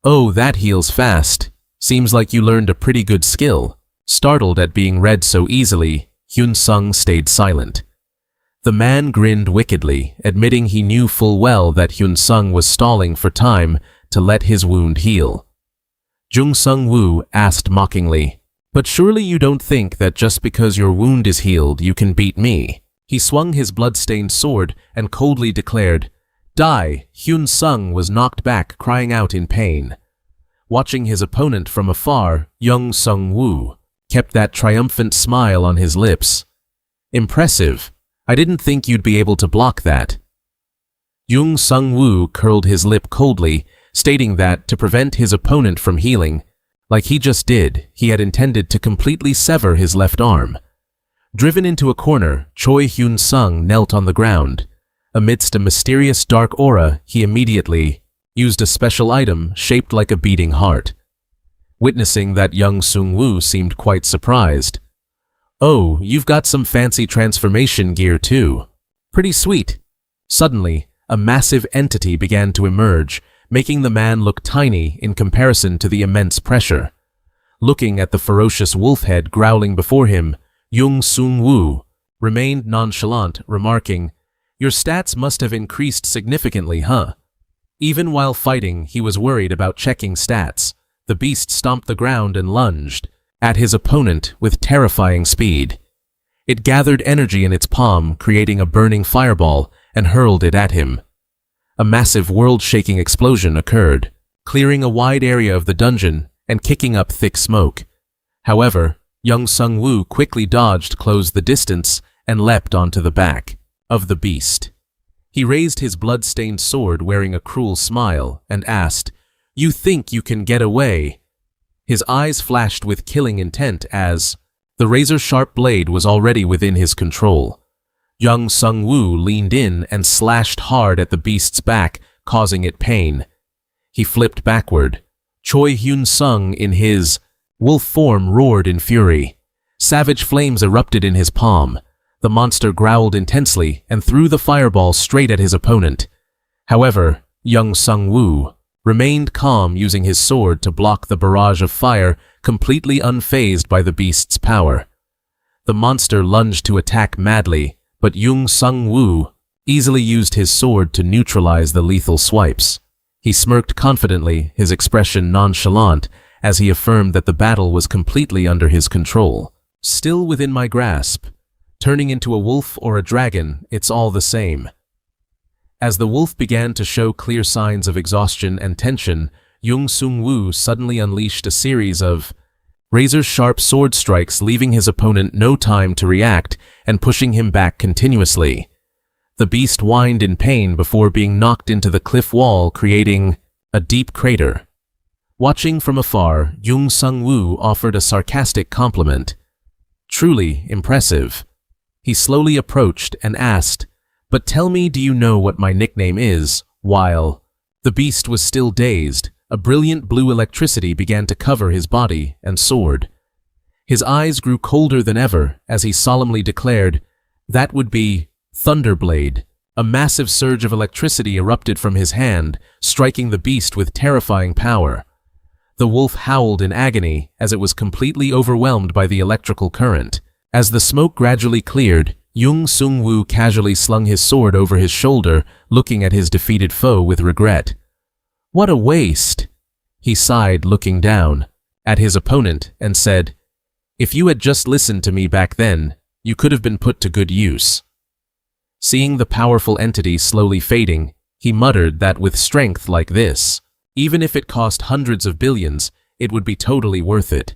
Oh, that heals fast. Seems like you learned a pretty good skill. Startled at being read so easily, Hyun Sung stayed silent. The man grinned wickedly, admitting he knew full well that Hyun Sung was stalling for time to let his wound heal. Jung Sung Woo asked mockingly, But surely you don't think that just because your wound is healed you can beat me? He swung his blood-stained sword and coldly declared, Die! Hyun Sung was knocked back, crying out in pain. Watching his opponent from afar, Jung Sung Woo kept that triumphant smile on his lips. Impressive. I didn't think you'd be able to block that. Jung Sung Woo curled his lip coldly, stating that, to prevent his opponent from healing, like he just did, he had intended to completely sever his left arm. Driven into a corner, Choi Hyun Sung knelt on the ground. Amidst a mysterious dark aura, he immediately used a special item shaped like a beating heart. Witnessing that, Jung Sung Woo seemed quite surprised. Oh, you've got some fancy transformation gear too. Pretty sweet. Suddenly, a massive entity began to emerge, making the man look tiny in comparison to the immense pressure. Looking at the ferocious wolf head growling before him, Jung Sung Woo remained nonchalant, remarking, Your stats must have increased significantly, huh? Even while fighting, he was worried about checking stats. The beast stomped the ground and lunged at his opponent with terrifying speed. It gathered energy in its palm, creating a burning fireball, and hurled it at him. A massive world-shaking explosion occurred, clearing a wide area of the dungeon and kicking up thick smoke. However, Jung Sung Woo quickly dodged, closed the distance, and leapt onto the back of the beast. He raised his blood-stained sword wearing a cruel smile and asked, You think you can get away? His eyes flashed with killing intent as the razor-sharp blade was already within his control. Jung Sung Woo leaned in and slashed hard at the beast's back, causing it pain. He flipped backward. Choi Hyun Sung, in his wolf form, roared in fury. Savage flames erupted in his palm. The monster growled intensely and threw the fireball straight at his opponent. However, Jung Sung Woo remained calm, using his sword to block the barrage of fire, completely unfazed by the beast's power. The monster lunged to attack madly, but Yung Sung-woo easily used his sword to neutralize the lethal swipes. He smirked confidently, his expression nonchalant, as he affirmed that the battle was completely under his control. Still within my grasp. Turning into a wolf or a dragon, it's all the same. As the wolf began to show clear signs of exhaustion and tension, Yung Sung-woo suddenly unleashed a series of razor-sharp sword strikes, leaving his opponent no time to react and pushing him back continuously. The beast whined in pain before being knocked into the cliff wall, creating a deep crater. Watching from afar, Yung Sung-woo offered a sarcastic compliment. Truly impressive. He slowly approached and asked, "But tell me, do you know what my nickname is?" While the beast was still dazed, a brilliant blue electricity began to cover his body and sword. His eyes grew colder than ever as he solemnly declared, "That would be Thunderblade." A massive surge of electricity erupted from his hand, striking the beast with terrifying power. The wolf howled in agony as it was completely overwhelmed by the electrical current. As the smoke gradually cleared, Yung Sung-woo casually slung his sword over his shoulder, looking at his defeated foe with regret. "What a waste!" He sighed, looking down at his opponent and said, "If you had just listened to me back then, you could have been put to good use." Seeing the powerful entity slowly fading, he muttered that with strength like this, even if it cost hundreds of billions, it would be totally worth it.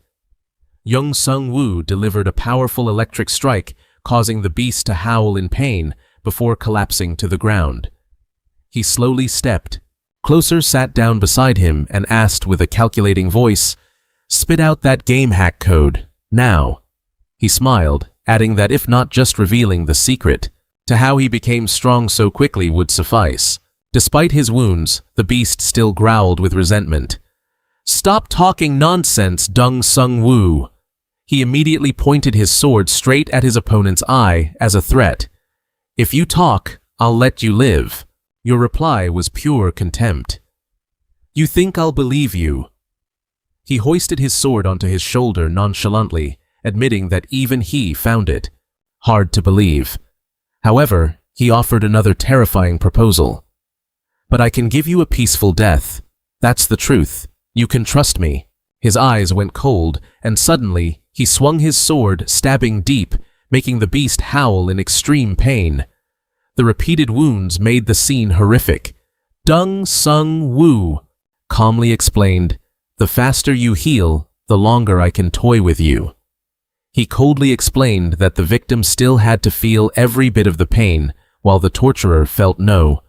Yung Sung-woo delivered a powerful electric strike, causing the beast to howl in pain before collapsing to the ground. He slowly stepped closer, sat down beside him, and asked with a calculating voice, "Spit out that game hack code, now." He smiled, adding that if not just revealing the secret to how he became strong so quickly would suffice. Despite his wounds, the beast still growled with resentment. "Stop talking nonsense, Yung Sung-woo." He immediately pointed his sword straight at his opponent's eye as a threat. "If you talk, I'll let you live." Your reply was pure contempt. "You think I'll believe you?" He hoisted his sword onto his shoulder nonchalantly, admitting that even he found it hard to believe. However, he offered another terrifying proposal. "But I can give you a peaceful death. That's the truth. You can trust me." His eyes went cold, and suddenly he swung his sword, stabbing deep, making the beast howl in extreme pain. The repeated wounds made the scene horrific. Yung Sung-woo calmly explained, "The faster you heal, the longer I can toy with you." He coldly explained that the victim still had to feel every bit of the pain, while the torturer felt no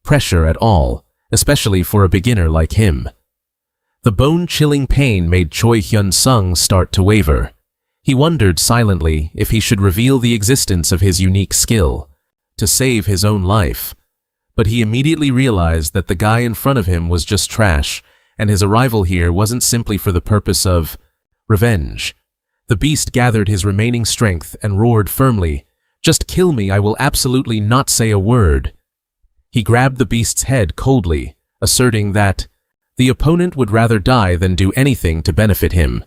pressure at all, especially for a beginner like him. The bone-chilling pain made Choi Hyun-sung start to waver. He wondered silently if he should reveal the existence of his unique skill to save his own life. But he immediately realized that the guy in front of him was just trash, and his arrival here wasn't simply for the purpose of revenge. The beast gathered his remaining strength and roared firmly, "Just kill me, I will absolutely not say a word." He grabbed the beast's head coldly, asserting that the opponent would rather die than do anything to benefit him.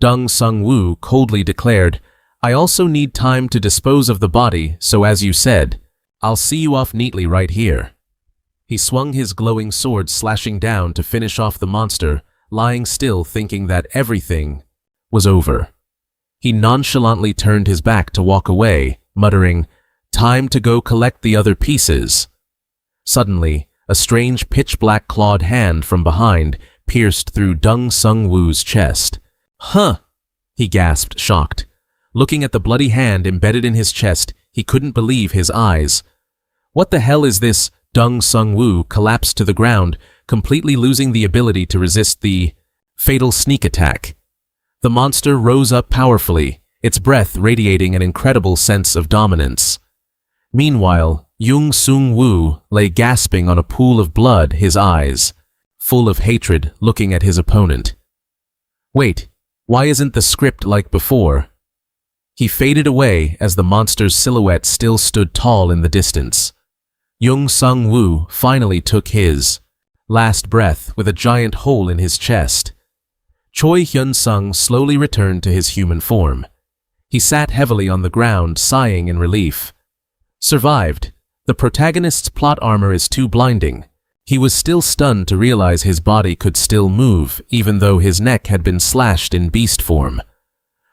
Yung Sung-woo coldly declared, "I also need time to dispose of the body, so as you said, I'll see you off neatly right here." He swung his glowing sword, slashing down to finish off the monster, lying still thinking that everything was over. He nonchalantly turned his back to walk away, muttering, "Time to go collect the other pieces." Suddenly, a strange pitch-black clawed hand from behind pierced through Yung Sung-woo's chest. "Huh!" he gasped, shocked. Looking at the bloody hand embedded in his chest, he couldn't believe his eyes. "What the hell is this?" Yung Sung-woo collapsed to the ground, completely losing the ability to resist the fatal sneak attack. The monster rose up powerfully, its breath radiating an incredible sense of dominance. Meanwhile, Yung Sung-woo lay gasping on a pool of blood, his eyes full of hatred, looking at his opponent. Wait, why isn't the script like before? He faded away as the monster's silhouette still stood tall in the distance. Yung Sung-woo finally took his last breath with a giant hole in his chest. Choi Hyun-sung slowly returned to his human form. He sat heavily on the ground, sighing in relief. Survived. The protagonist's plot armor is too blinding. He was still stunned to realize his body could still move, even though his neck had been slashed in beast form.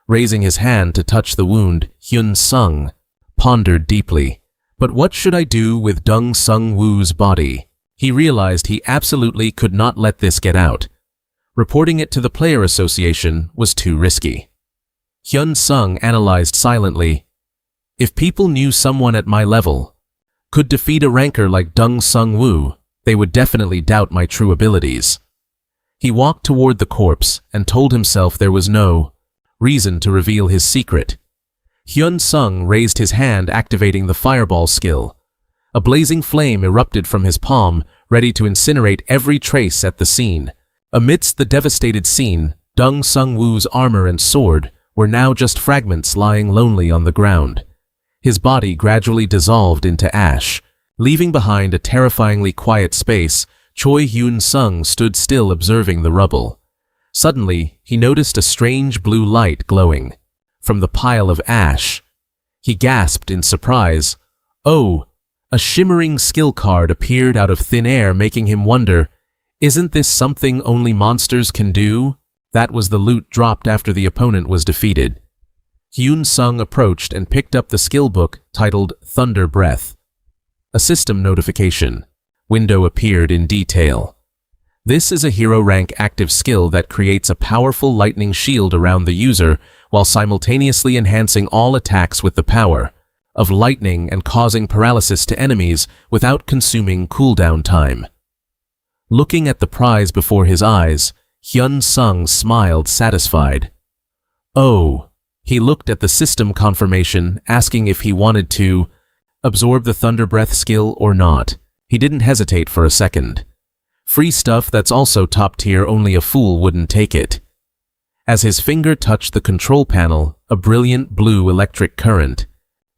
Raising his hand to touch the wound, Hyun-sung pondered deeply. But what should I do with Dong Sung-woo's body? He realized he absolutely could not let this get out. Reporting it to the Player Association was too risky. Hyun-sung analyzed silently. If people knew someone at my level could defeat a ranker like Dong Sung-woo, they would definitely doubt my true abilities. He walked toward the corpse and told himself there was no reason to reveal his secret. Hyun-sung raised his hand, activating the fireball skill. A blazing flame erupted from his palm, ready to incinerate every trace at the scene. Amidst the devastated scene, Dong Sung-woo's armor and sword were now just fragments lying lonely on the ground. His body gradually dissolved into ash. Leaving behind a terrifyingly quiet space, Choi Hyun-sung stood still observing the rubble. Suddenly, he noticed a strange blue light glowing from the pile of ash. He gasped in surprise. Oh! A shimmering skill card appeared out of thin air, making him wonder, isn't this something only monsters can do? That was the loot dropped after the opponent was defeated. Hyun-sung approached and picked up the skill book titled Thunder Breath. A system notification window appeared in detail. This is a hero rank active skill that creates a powerful lightning shield around the user while simultaneously enhancing all attacks with the power of lightning and causing paralysis to enemies without consuming cooldown time. Looking at the prize before his eyes, Hyun-sung smiled, satisfied. Oh! He looked at the system confirmation, asking if he wanted to absorb the Thunder Breath skill or not. He didn't hesitate for a second. Free stuff that's also top tier, only a fool wouldn't take it. As his finger touched the control panel, a brilliant blue electric current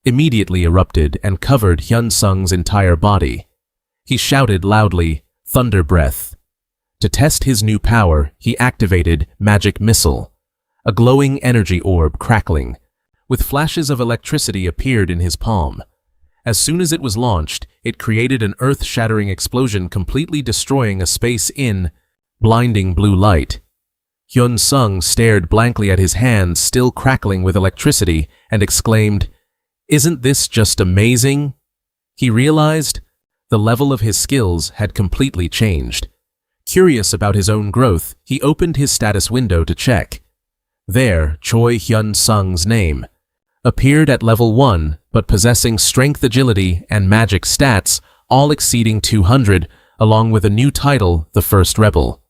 immediately erupted and covered Hyun-sung's entire body. He shouted loudly, Thunder Breath. To test his new power, he activated Magic Missile. A glowing energy orb crackling with flashes of electricity appeared in his palm. As soon as it was launched, it created an earth-shattering explosion, completely destroying a space in blinding blue light. Hyun-sung stared blankly at his hands still crackling with electricity and exclaimed, Isn't this just amazing? He realized the level of his skills had completely changed. Curious about his own growth, he opened his status window to check. There, Choi Hyun-sung's name appeared at level 1, but possessing strength, agility, and magic stats, all exceeding 200, along with a new title, the First Rebel.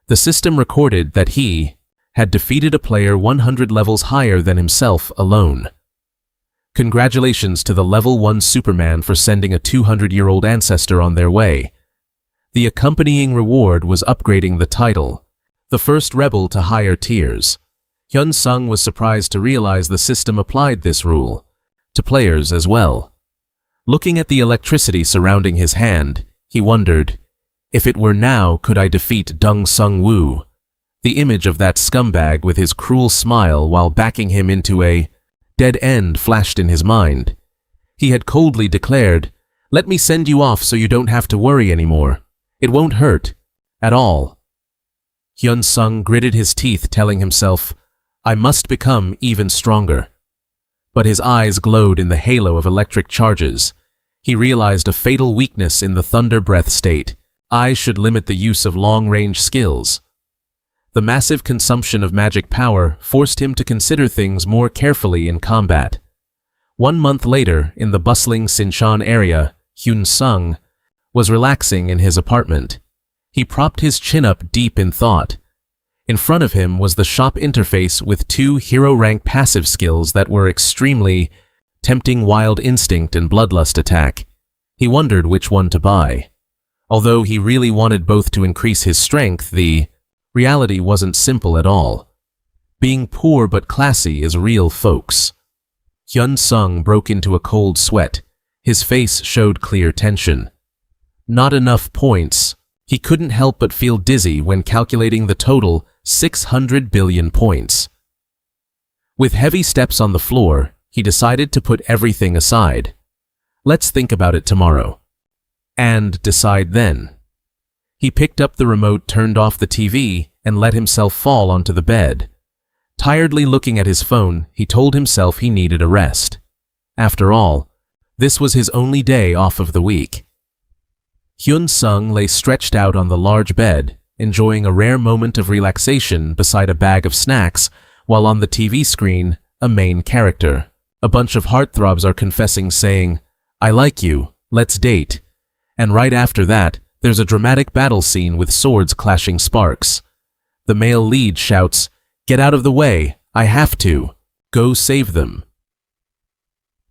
The system recorded that he had defeated a player 100 levels higher than himself alone. Congratulations to the level 1 Superman for sending a 200-year-old ancestor on their way. The accompanying reward was upgrading the title, the First Rebel, to higher tiers. Hyun-sung was surprised to realize the system applied this rule to players as well. Looking at the electricity surrounding his hand, he wondered, if it were now, could I defeat Dong Sung-woo? The image of that scumbag with his cruel smile while backing him into a dead end flashed in his mind. He had coldly declared, Let me send you off so you don't have to worry anymore. It won't hurt. At all. Hyun-sung gritted his teeth, telling himself, I must become even stronger. But his eyes glowed in the halo of electric charges. He realized a fatal weakness in the Thunder Breath state. I should limit the use of long-range skills. The massive consumption of magic power forced him to consider things more carefully in combat. 1 month later, in the bustling Sinshan area, Hyun-sung was relaxing in his apartment. He propped his chin up deep in thought. In front of him was the shop interface with 2 hero-rank passive skills that were extremely tempting: Wild Instinct and Bloodlust Attack. He wondered which one to buy. Although he really wanted both to increase his strength, the reality wasn't simple at all. Being poor but classy is real, folks. Hyun-sung broke into a cold sweat. His face showed clear tension. Not enough points. He couldn't help but feel dizzy when calculating the total 600 billion points. With heavy steps on the floor, he decided to put everything aside. Let's think about it tomorrow. And decide then. He picked up the remote, turned off the TV, and let himself fall onto the bed. Tiredly looking at his phone, he told himself he needed a rest. After all, this was his only day off of the week. Hyun-sung lay stretched out on the large bed, enjoying a rare moment of relaxation beside a bag of snacks, while on the TV screen, a main character. A bunch of heartthrobs are confessing, saying, "I like you, let's date." And right after that, there's a dramatic battle scene with swords clashing sparks. The male lead shouts, "Get out of the way, I have to. Go save them."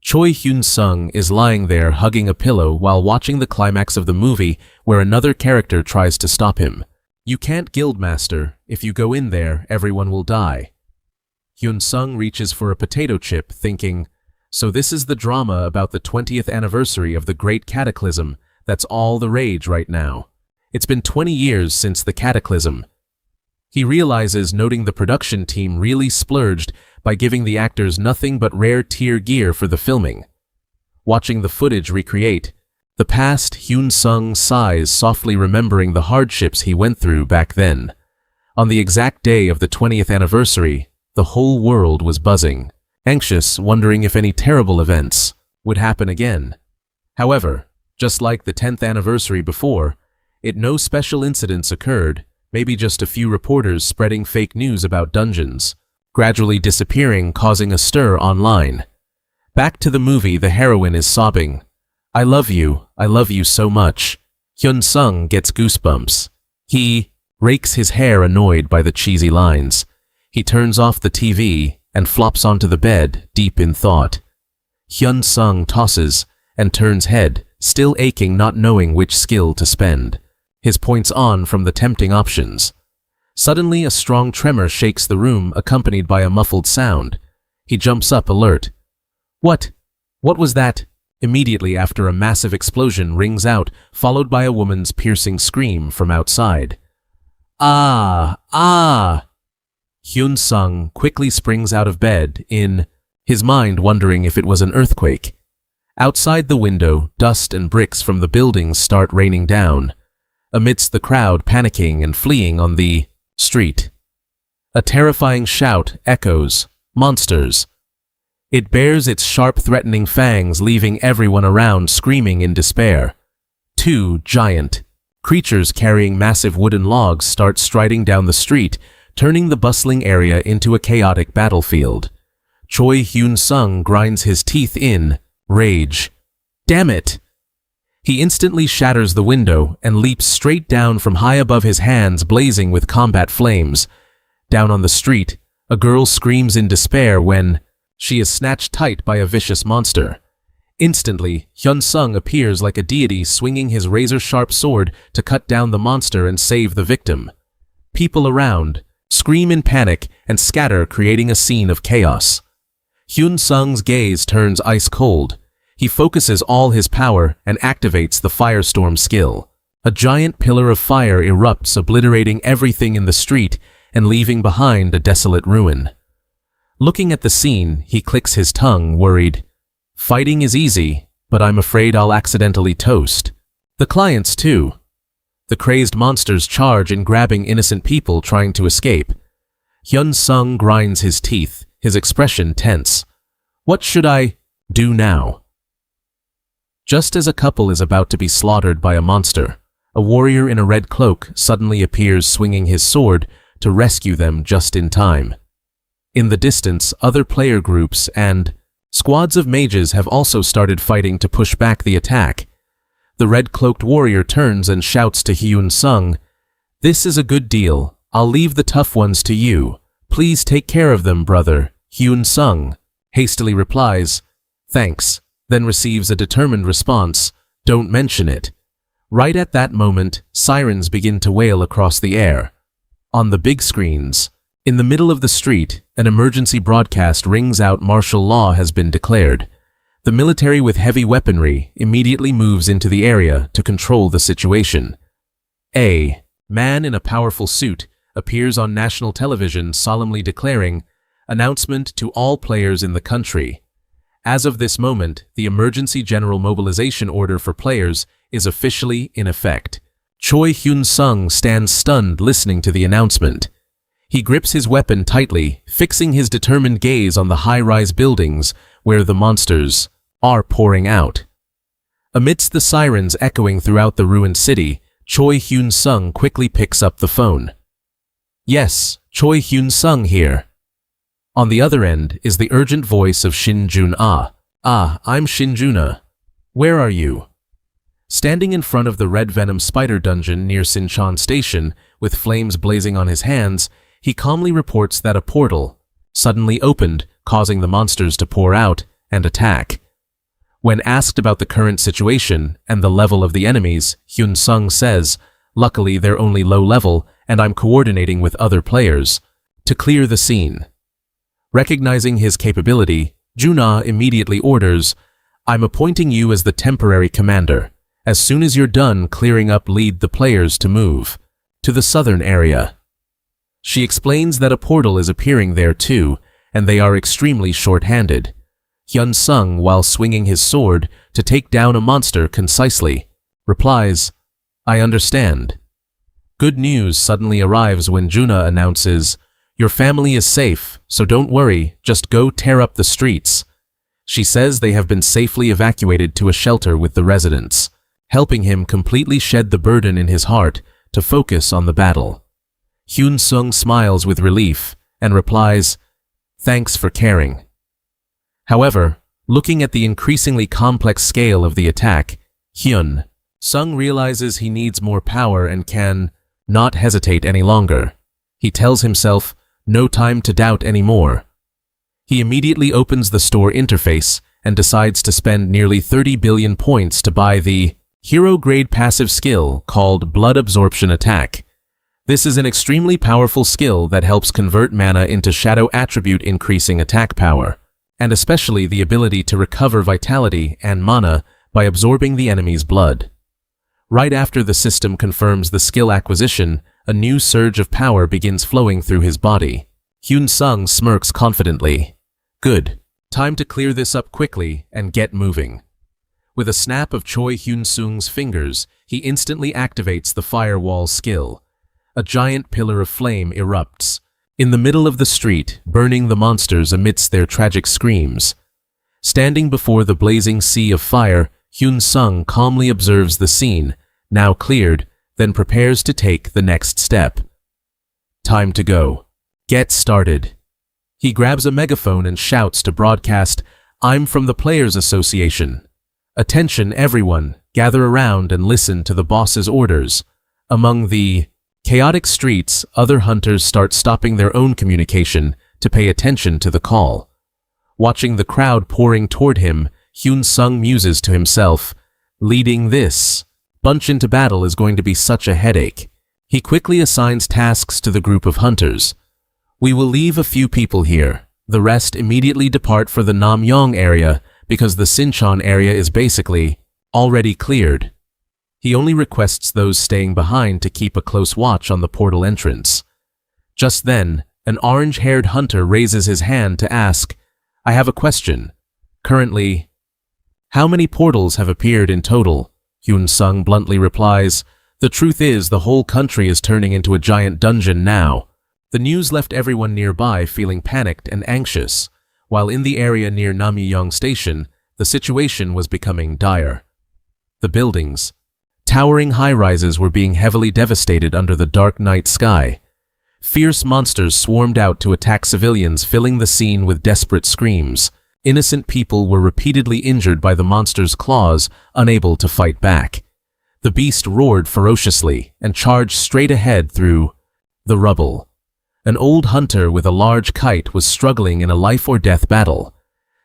Choi Hyun-sung is lying there hugging a pillow while watching the climax of the movie where another character tries to stop him. "You can't, Guildmaster. If you go in there, everyone will die." Hyun-sung reaches for a potato chip, thinking, so this is the drama about the 20th anniversary of the Great Cataclysm that's all the rage right now. It's been 20 years since the Cataclysm. He realizes, noting the production team really splurged by giving the actors nothing but rare tier gear for the filming. Watching the footage recreate the past, Hyun-sung sighs, softly remembering the hardships he went through back then. On the exact day of the 20th anniversary, the whole world was buzzing, anxious, wondering if any terrible events would happen again. However, just like the 10th anniversary before, no special incidents occurred, maybe just a few reporters spreading fake news about dungeons, gradually disappearing, causing a stir online. Back to the movie, the heroine is sobbing, I love you so much." Hyun-sung gets goosebumps. He rakes his hair, annoyed by the cheesy lines. He turns off the TV and flops onto the bed, deep in thought. Hyun-sung tosses and turns head, still aching, not knowing which skill to spend. His points on from the tempting options. Suddenly, a strong tremor shakes the room, accompanied by a muffled sound. He jumps up, alert. What was that? Immediately after, a massive explosion rings out, followed by a woman's piercing scream from outside. Ah! Hyun-sung quickly springs out of bed, in his mind wondering if it was an earthquake. Outside the window, dust and bricks from the buildings start raining down, amidst the crowd panicking and fleeing on the street. A terrifying shout echoes, "Monsters!" It bares its sharp, threatening fangs, leaving everyone around screaming in despair. Two giant creatures carrying massive wooden logs start striding down the street, turning the bustling area into a chaotic battlefield. Choi Hyun-sung grinds his teeth in rage. Damn it! He instantly shatters the window and leaps straight down from high above, his hands blazing with combat flames. Down on the street, a girl screams in despair when she is snatched tight by a vicious monster. Instantly, Hyun-sung appears like a deity, swinging his razor-sharp sword to cut down the monster and save the victim. People around scream in panic and scatter, creating a scene of chaos. Hyun-sung's gaze turns ice cold. He focuses all his power and activates the firestorm skill. A giant pillar of fire erupts, obliterating everything in the street and leaving behind a desolate ruin. Looking at the scene, he clicks his tongue, worried. Fighting is easy, but I'm afraid I'll accidentally toast the clients too. The crazed monsters charge in, grabbing innocent people trying to escape. Hyun-sung grinds his teeth, his expression tense. What should I do now? Just as a couple is about to be slaughtered by a monster, a warrior in a red cloak suddenly appears, swinging his sword to rescue them just in time. In the distance, other player groups and squads of mages have also started fighting to push back the attack. The red-cloaked warrior turns and shouts to Hyun-sung, "This is a good deal. I'll leave the tough ones to you. Please take care of them, brother." Hyun-sung hastily replies, "Thanks," then receives a determined response, "Don't mention it." Right at that moment, sirens begin to wail across the air. On the big screens, in the middle of the street, an emergency broadcast rings out. Martial law has been declared. The military with heavy weaponry immediately moves into the area to control the situation. A man in a powerful suit appears on national television solemnly declaring, "Announcement to all players in the country. As of this moment, the emergency general mobilization order for players is officially in effect." Choi Hyun-sung stands stunned listening to the announcement. He grips his weapon tightly, fixing his determined gaze on the high-rise buildings where the monsters are pouring out. Amidst the sirens echoing throughout the ruined city, Choi Hyun-sung quickly picks up the phone. "Yes, Choi Hyun-sung here." On the other end is the urgent voice of Shin Jun-ah. I'm Shin Jun-ah. Where are you?" Standing in front of the Red Venom Spider Dungeon near Sinchon Station, with flames blazing on his hands, he calmly reports that a portal suddenly opened, causing the monsters to pour out and attack. When asked about the current situation and the level of the enemies, Hyun-sung says, "Luckily they're only low level and I'm coordinating with other players to clear the scene." Recognizing his capability, Jun-ah immediately orders, "I'm appointing you as the temporary commander. As soon as you're done clearing up, lead the players to move to the southern area." She explains that a portal is appearing there too, and they are extremely short-handed. Hyun-sung, while swinging his sword to take down a monster concisely, replies, "I understand." Good news suddenly arrives when Jun-ah announces, "Your family is safe, so don't worry, just go tear up the streets." She says they have been safely evacuated to a shelter with the residents, helping him completely shed the burden in his heart to focus on the battle. Hyun-sung smiles with relief and replies, "Thanks for caring." However, looking at the increasingly complex scale of the attack, Hyun-sung realizes he needs more power and can not hesitate any longer. He tells himself, no time to doubt anymore. He immediately opens the store interface and decides to spend nearly 30 billion points to buy the hero-grade passive skill called Blood Absorption Attack. This is an extremely powerful skill that helps convert mana into shadow attribute, increasing attack power, and especially the ability to recover vitality and mana by absorbing the enemy's blood. Right after the system confirms the skill acquisition, a new surge of power begins flowing through his body. Hyun-sung smirks confidently. Good. Time to clear this up quickly and get moving. With a snap of Choi Hyun-sung's fingers, he instantly activates the firewall skill. A giant pillar of flame erupts in the middle of the street, burning the monsters amidst their tragic screams. Standing before the blazing sea of fire, Hyun-sung calmly observes the scene, now cleared, then prepares to take the next step. Time to go. Get started. He grabs a megaphone and shouts to broadcast, "I'm from the Players Association. Attention everyone, gather around and listen to the boss's orders." Among the chaotic streets, other hunters start stopping their own communication to pay attention to the call. Watching the crowd pouring toward him, Hyun-sung muses to himself, "Leading this bunch into battle is going to be such a headache." He quickly assigns tasks to the group of hunters. "We will leave a few people here. The rest immediately depart for the Namyong area because the Sinchon area is basically already cleared." He only requests those staying behind to keep a close watch on the portal entrance. Just then, an orange-haired hunter raises his hand to ask, "I have a question. Currently, how many portals have appeared in total?" Hyun-sung bluntly replies, "The truth is the whole country is turning into a giant dungeon now." The news left everyone nearby feeling panicked and anxious, while in the area near Namyong Station, the situation was becoming dire. The buildings, towering high-rises, were being heavily devastated under the dark night sky. Fierce monsters swarmed out to attack civilians, filling the scene with desperate screams. Innocent people were repeatedly injured by the monster's claws, unable to fight back. The beast roared ferociously and charged straight ahead through the rubble. An old hunter with a large kite was struggling in a life-or-death battle.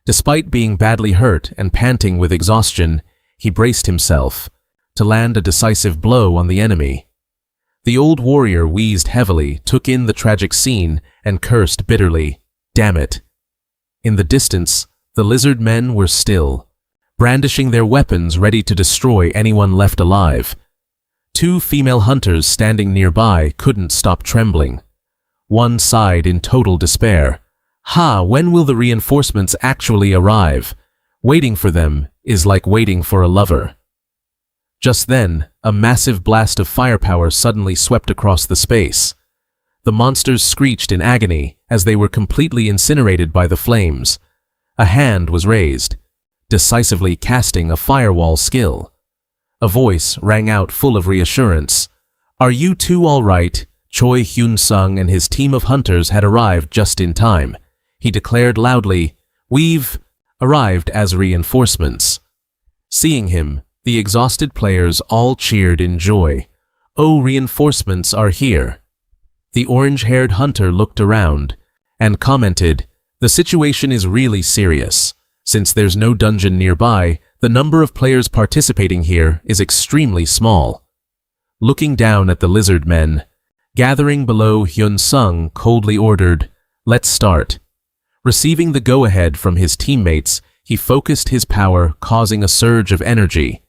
Despite being badly hurt and panting with exhaustion, he braced himself to land a decisive blow on the enemy. The old warrior wheezed heavily, took in the tragic scene, and cursed bitterly, "Damn it." In the distance, the lizard men were still, brandishing their weapons ready to destroy anyone left alive. Two female hunters standing nearby couldn't stop trembling. One sighed in total despair. When will the reinforcements actually arrive? Waiting for them is like waiting for a lover. Just then, a massive blast of firepower suddenly swept across the space. The monsters screeched in agony as they were completely incinerated by the flames. A hand was raised, decisively casting a firewall skill. A voice rang out full of reassurance. "Are you two all right?" Choi Hyun-sung and his team of hunters had arrived just in time. He declared loudly, "We've arrived as reinforcements." Seeing him, the exhausted players all cheered in joy. "Oh, reinforcements are here." The orange-haired hunter looked around and commented, "The situation is really serious. Since there's no dungeon nearby, the number of players participating here is extremely small." Looking down at the lizard men, gathering below, Hyun-sung coldly ordered, "Let's start." Receiving the go-ahead from his teammates, he focused his power, causing a surge of energy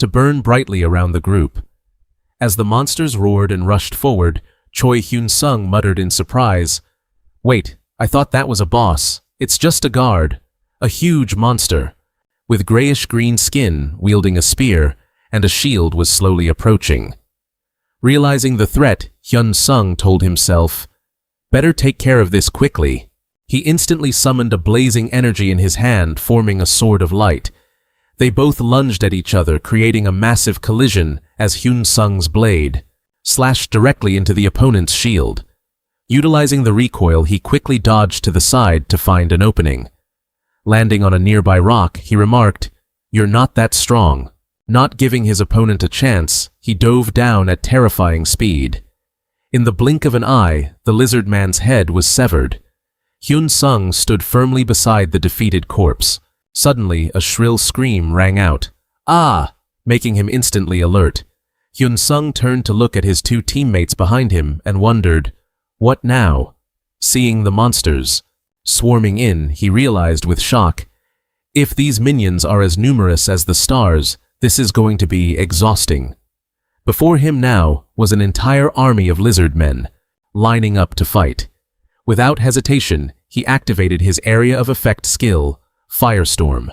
to burn brightly around the group. As the monsters roared and rushed forward, Choi Hyun-sung muttered in surprise, "Wait, I thought that was a boss. It's just a guard." A huge monster, with grayish-green skin, wielding a spear, and a shield was slowly approaching. Realizing the threat, Hyun-sung told himself, "Better take care of this quickly." He instantly summoned a blazing energy in his hand, forming a sword of light. They both lunged at each other, creating a massive collision as Hyun-sung's blade slashed directly into the opponent's shield. Utilizing the recoil, he quickly dodged to the side to find an opening. Landing on a nearby rock, he remarked, "You're not that strong." Not giving his opponent a chance, he dove down at terrifying speed. In the blink of an eye, the lizard man's head was severed. Hyun-sung stood firmly beside the defeated corpse. Suddenly, a shrill scream rang out, "Ah!" making him instantly alert. Hyun-sung turned to look at his two teammates behind him and wondered, "What now?" Seeing the monsters swarming in, he realized with shock, if these minions are as numerous as the stars, this is going to be exhausting. Before him now was an entire army of lizard men, lining up to fight. Without hesitation, he activated his area of effect skill, Firestorm.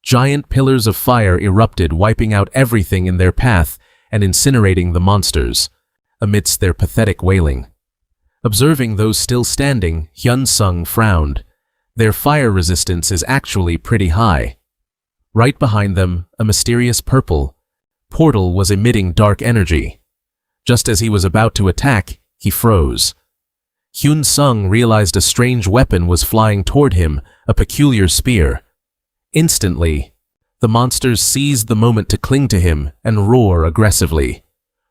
Giant pillars of fire erupted, wiping out everything in their path and incinerating the monsters, amidst their pathetic wailing. Observing those still standing, Hyun-sung frowned. Their fire resistance is actually pretty high. Right behind them, a mysterious purple portal was emitting dark energy. Just as he was about to attack, he froze. Hyun-sung realized a strange weapon was flying toward him, a peculiar spear. Instantly, the monsters seized the moment to cling to him and roar aggressively.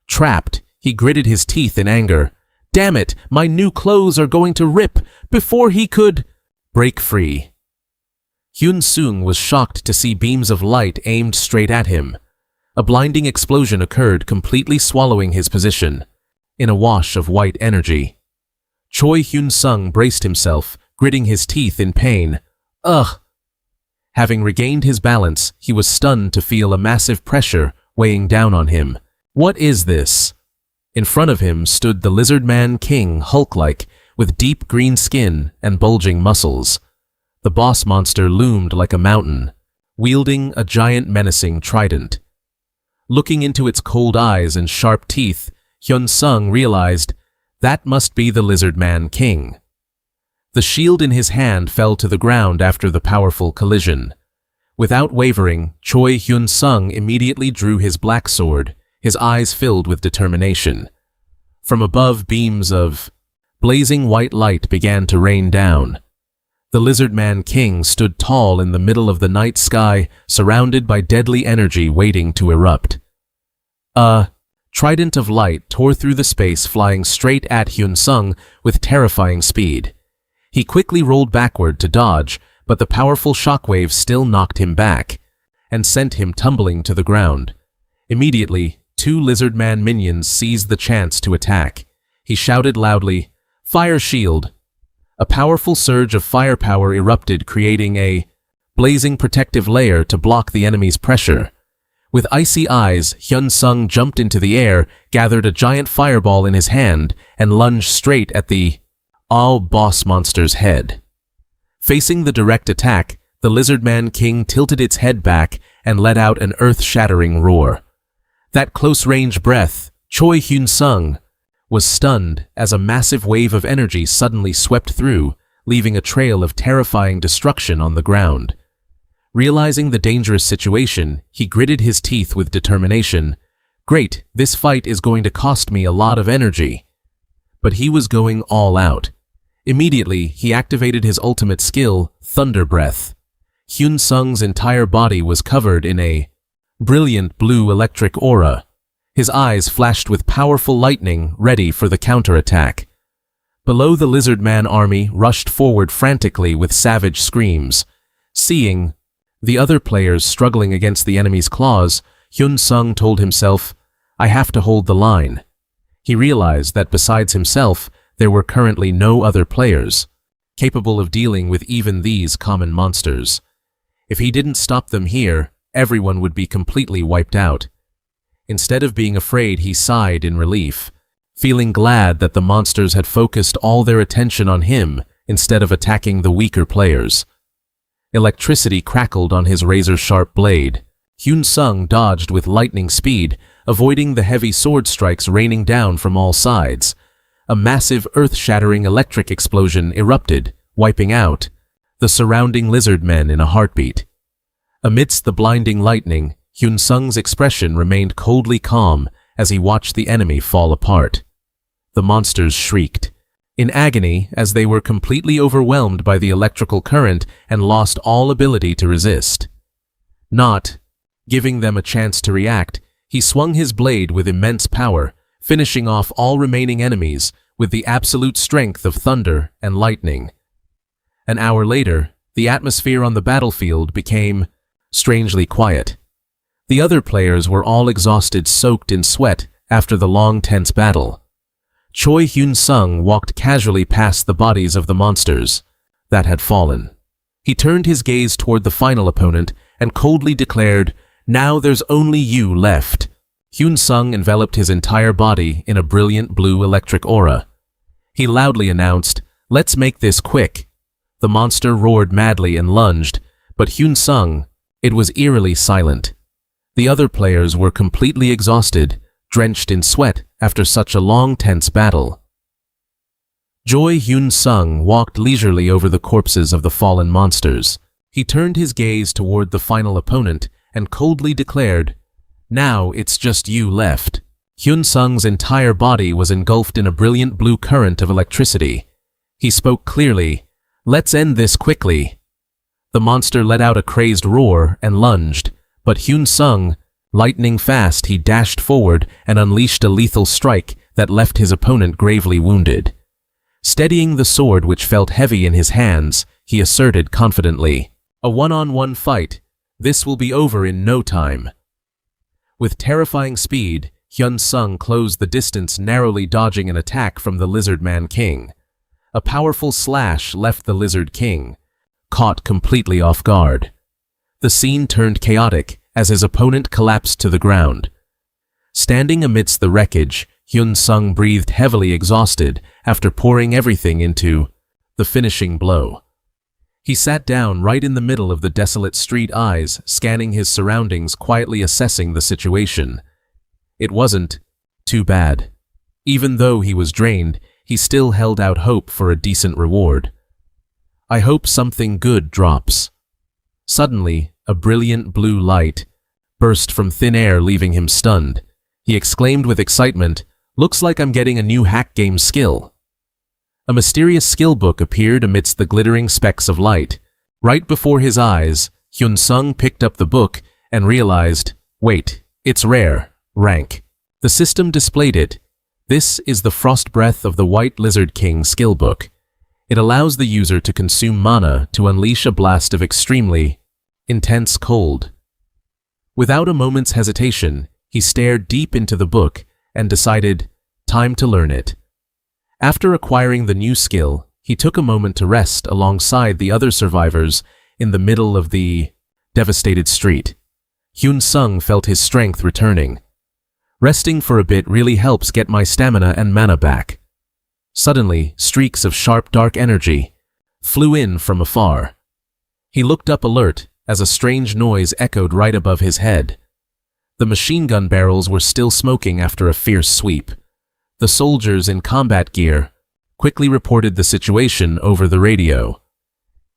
Trapped, he gritted his teeth in anger. "Damn it, my new clothes are going to rip!" Before he could break free, Hyun-sung was shocked to see beams of light aimed straight at him. A blinding explosion occurred, completely swallowing his position, in a wash of white energy. Choi Hyun-sung braced himself, gritting his teeth in pain. "Ugh!" Having regained his balance, he was stunned to feel a massive pressure weighing down on him. What is this? In front of him stood the lizard man king, Hulk-like, with deep green skin and bulging muscles. The boss monster loomed like a mountain, wielding a giant menacing trident. Looking into its cold eyes and sharp teeth, Hyun-sung realized that must be the lizard man king. The shield in his hand fell to the ground after the powerful collision. Without wavering, Choi Hyun-sung immediately drew his black sword, his eyes filled with determination. From above, beams of blazing white light began to rain down. The lizard man king stood tall in the middle of the night sky, surrounded by deadly energy waiting to erupt. A trident of light tore through the space, flying straight at Hyun-sung with terrifying speed. He quickly rolled backward to dodge, but the powerful shockwave still knocked him back and sent him tumbling to the ground. Immediately, two lizard man minions seized the chance to attack. He shouted loudly, "Fire shield!" A powerful surge of firepower erupted, creating a blazing protective layer to block the enemy's pressure. With icy eyes, Hyun-sung jumped into the air, gathered a giant fireball in his hand, and lunged straight at the boss monster's head. Facing the direct attack, the Lizardman King tilted its head back and let out an earth-shattering roar. That close-range breath, Choi Hyun-sung, was stunned as a massive wave of energy suddenly swept through, leaving a trail of terrifying destruction on the ground. Realizing the dangerous situation, he gritted his teeth with determination. Great, this fight is going to cost me a lot of energy. But he was going all out. Immediately, he activated his ultimate skill, Thunder Breath. Hyun-sung's entire body was covered in a brilliant blue electric aura. His eyes flashed with powerful lightning, ready for the counterattack. Below, the Lizardman army rushed forward frantically with savage screams. Seeing the other players struggling against the enemy's claws, Hyun-sung told himself, I have to hold the line. He realized that besides himself, there were currently no other players capable of dealing with even these common monsters. If he didn't stop them here, everyone would be completely wiped out. Instead of being afraid, he sighed in relief, feeling glad that the monsters had focused all their attention on him instead of attacking the weaker players. Electricity crackled on his razor-sharp blade. Hyun-sung dodged with lightning speed, avoiding the heavy sword strikes raining down from all sides. A massive earth-shattering electric explosion erupted, wiping out the surrounding lizard men in a heartbeat. Amidst the blinding lightning, Hyun-sung's expression remained coldly calm as he watched the enemy fall apart. The monsters shrieked in agony as they were completely overwhelmed by the electrical current and lost all ability to resist. Not giving them a chance to react, he swung his blade with immense power, finishing off all remaining enemies with the absolute strength of thunder and lightning. An hour later, the atmosphere on the battlefield became strangely quiet. The other players were all exhausted, soaked in sweat after the long, tense battle. Choi Hyun-sung walked casually past the bodies of the monsters that had fallen. He turned his gaze toward the final opponent and coldly declared, Now there's only you left. Hyun-sung enveloped his entire body in a brilliant blue electric aura. He loudly announced, Let's make this quick. The monster roared madly and lunged, but Hyun-sung, it was eerily silent. The other players were completely exhausted, drenched in sweat after such a long, tense battle. Choi Hyun-sung walked leisurely over the corpses of the fallen monsters. He turned his gaze toward the final opponent and coldly declared, Now it's just you left. Hyun-sung's entire body was engulfed in a brilliant blue current of electricity. He spoke clearly, Let's end this quickly. The monster let out a crazed roar and lunged, but Hyun-sung, lightning fast, he dashed forward and unleashed a lethal strike that left his opponent gravely wounded. Steadying the sword which felt heavy in his hands, he asserted confidently, A one-on-one fight. This will be over in no time. With terrifying speed, Hyun-sung closed the distance, narrowly dodging an attack from the Lizardman King. A powerful slash left the Lizard King caught completely off guard. The scene turned chaotic as his opponent collapsed to the ground. Standing amidst the wreckage, Hyun-sung breathed heavily, exhausted after pouring everything into the finishing blow. He sat down right in the middle of the desolate street, eyes scanning his surroundings, quietly assessing the situation. It wasn't too bad. Even though he was drained, he still held out hope for a decent reward. I hope something good drops. Suddenly, a brilliant blue light burst from thin air, leaving him stunned. He exclaimed with excitement, Looks like I'm getting a new hack game skill. A mysterious skill book appeared amidst the glittering specks of light. Right before his eyes, Hyun-sung picked up the book and realized, Wait, it's rare, rank. The system displayed it. This is the Frost Breath of the White Lizard King skill book. It allows the user to consume mana to unleash a blast of extremely intense cold. Without a moment's hesitation, he stared deep into the book and decided, time to learn it. After acquiring the new skill, he took a moment to rest alongside the other survivors in the middle of the devastated street. Hyun Sung felt his strength returning. Resting for a bit really helps get my stamina and mana back. Suddenly, streaks of sharp dark energy flew in from afar. He looked up alert as a strange noise echoed right above his head. The machine gun barrels were still smoking after a fierce sweep. The soldiers in combat gear quickly reported the situation over the radio.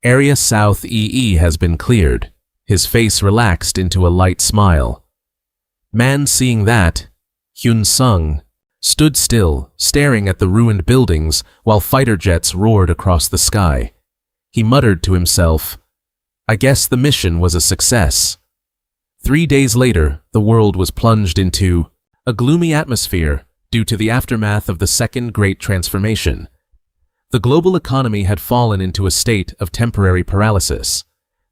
Area South EE has been cleared. His face relaxed into a light smile. Man, seeing that, Hyun Sung stood still, staring at the ruined buildings while fighter jets roared across the sky. He muttered to himself, "I guess the mission was a success." 3 days later, the world was plunged into a gloomy atmosphere due to the aftermath of the Second Great Transformation. The global economy had fallen into a state of temporary paralysis.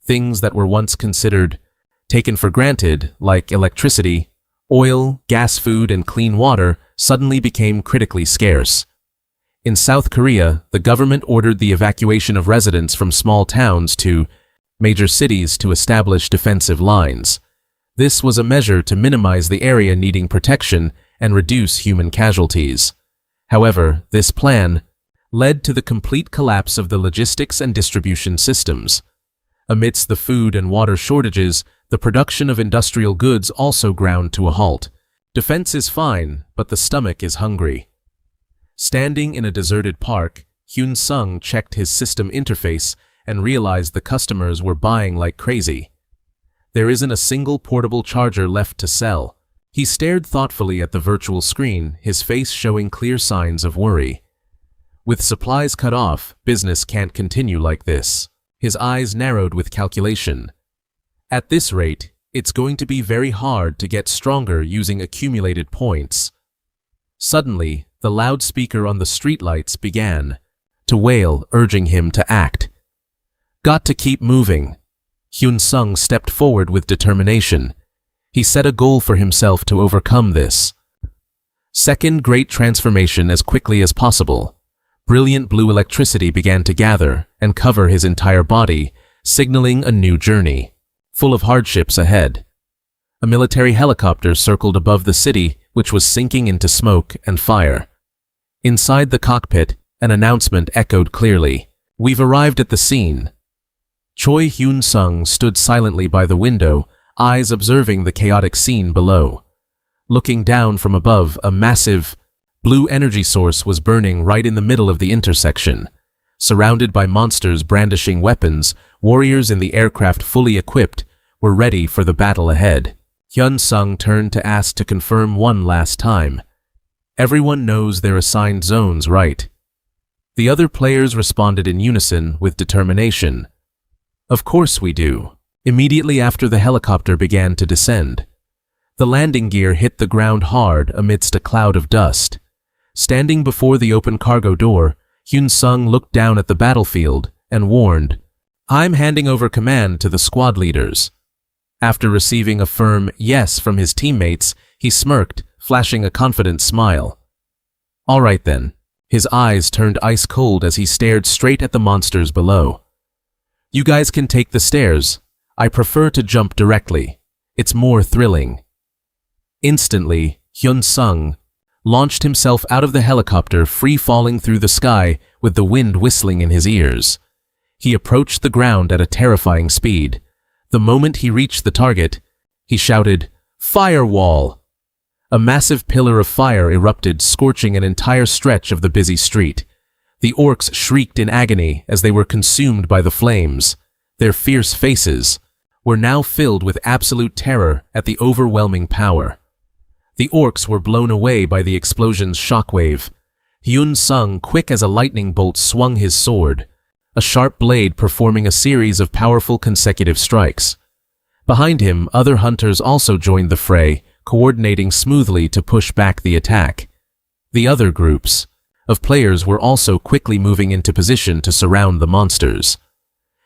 Things that were once considered taken for granted, like electricity, oil, gas, food, and clean water, suddenly became critically scarce. In South Korea, the government ordered the evacuation of residents from small towns to major cities to establish defensive lines. This was a measure to minimize the area needing protection and reduce human casualties. However, this plan led to the complete collapse of the logistics and distribution systems. Amidst the food and water shortages, the production of industrial goods also ground to a halt. Defense is fine, but the stomach is hungry. Standing in a deserted park, Hyun Sung checked his system interface and realized the customers were buying like crazy. There isn't a single portable charger left to sell. He stared thoughtfully at the virtual screen, his face showing clear signs of worry. With supplies cut off, business can't continue like this. His eyes narrowed with calculation. At this rate, it's going to be very hard to get stronger using accumulated points. Suddenly, the loudspeaker on the streetlights began to wail, urging him to act. Got to keep moving. Hyun Sung stepped forward with determination. He set a goal for himself to overcome this Second Great Transformation as quickly as possible. Brilliant blue electricity began to gather and cover his entire body, signaling a new journey, full of hardships ahead. A military helicopter circled above the city, which was sinking into smoke and fire. Inside the cockpit, an announcement echoed clearly. "We've arrived at the scene." Choi Hyun Sung stood silently by the window, eyes observing the chaotic scene below. Looking down from above, a massive blue energy source was burning right in the middle of the intersection. Surrounded by monsters brandishing weapons, warriors in the aircraft fully equipped were ready for the battle ahead. Hyun Sung turned to ask to confirm one last time. "Everyone knows their assigned zones, right?" The other players responded in unison with determination. "Of course we do." Immediately after the helicopter began to descend, the landing gear hit the ground hard amidst a cloud of dust. Standing before the open cargo door, Hyun Sung looked down at the battlefield and warned, "I'm handing over command to the squad leaders." After receiving a firm yes from his teammates, he smirked, flashing a confident smile. "All right then." His eyes turned ice cold as he stared straight at the monsters below. "You guys can take the stairs. I prefer to jump directly. It's more thrilling." Instantly, Hyun Sung launched himself out of the helicopter, free-falling through the sky with the wind whistling in his ears. He approached the ground at a terrifying speed. The moment he reached the target, he shouted, "Firewall!" A massive pillar of fire erupted, scorching an entire stretch of the busy street. The orcs shrieked in agony as they were consumed by the flames. Their fierce faces were now filled with absolute terror at the overwhelming power. The orcs were blown away by the explosion's shockwave. Hyun Sung, quick as a lightning bolt, swung his sword, a sharp blade performing a series of powerful consecutive strikes. Behind him, other hunters also joined the fray, coordinating smoothly to push back the attack. The other groups of players were also quickly moving into position to surround the monsters.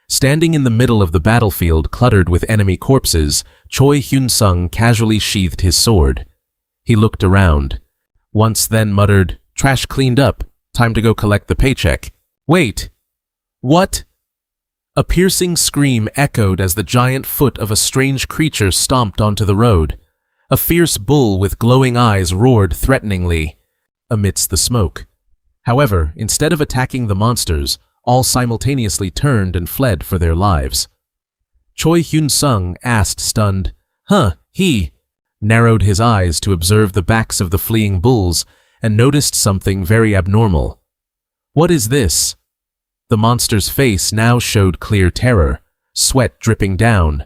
Standing in the middle of the battlefield cluttered with enemy corpses, Choi Hyun Sung casually sheathed his sword. He looked around, once then muttered, "Trash cleaned up, time to go collect the paycheck." "Wait! What?" A piercing scream echoed as the giant foot of a strange creature stomped onto the road. A fierce bull with glowing eyes roared threateningly amidst the smoke. However, instead of attacking the monsters, all simultaneously turned and fled for their lives. Choi Hyun-sung asked, stunned, He narrowed his eyes to observe the backs of the fleeing bulls and noticed something very abnormal. What is this? The monster's face now showed clear terror, sweat dripping down,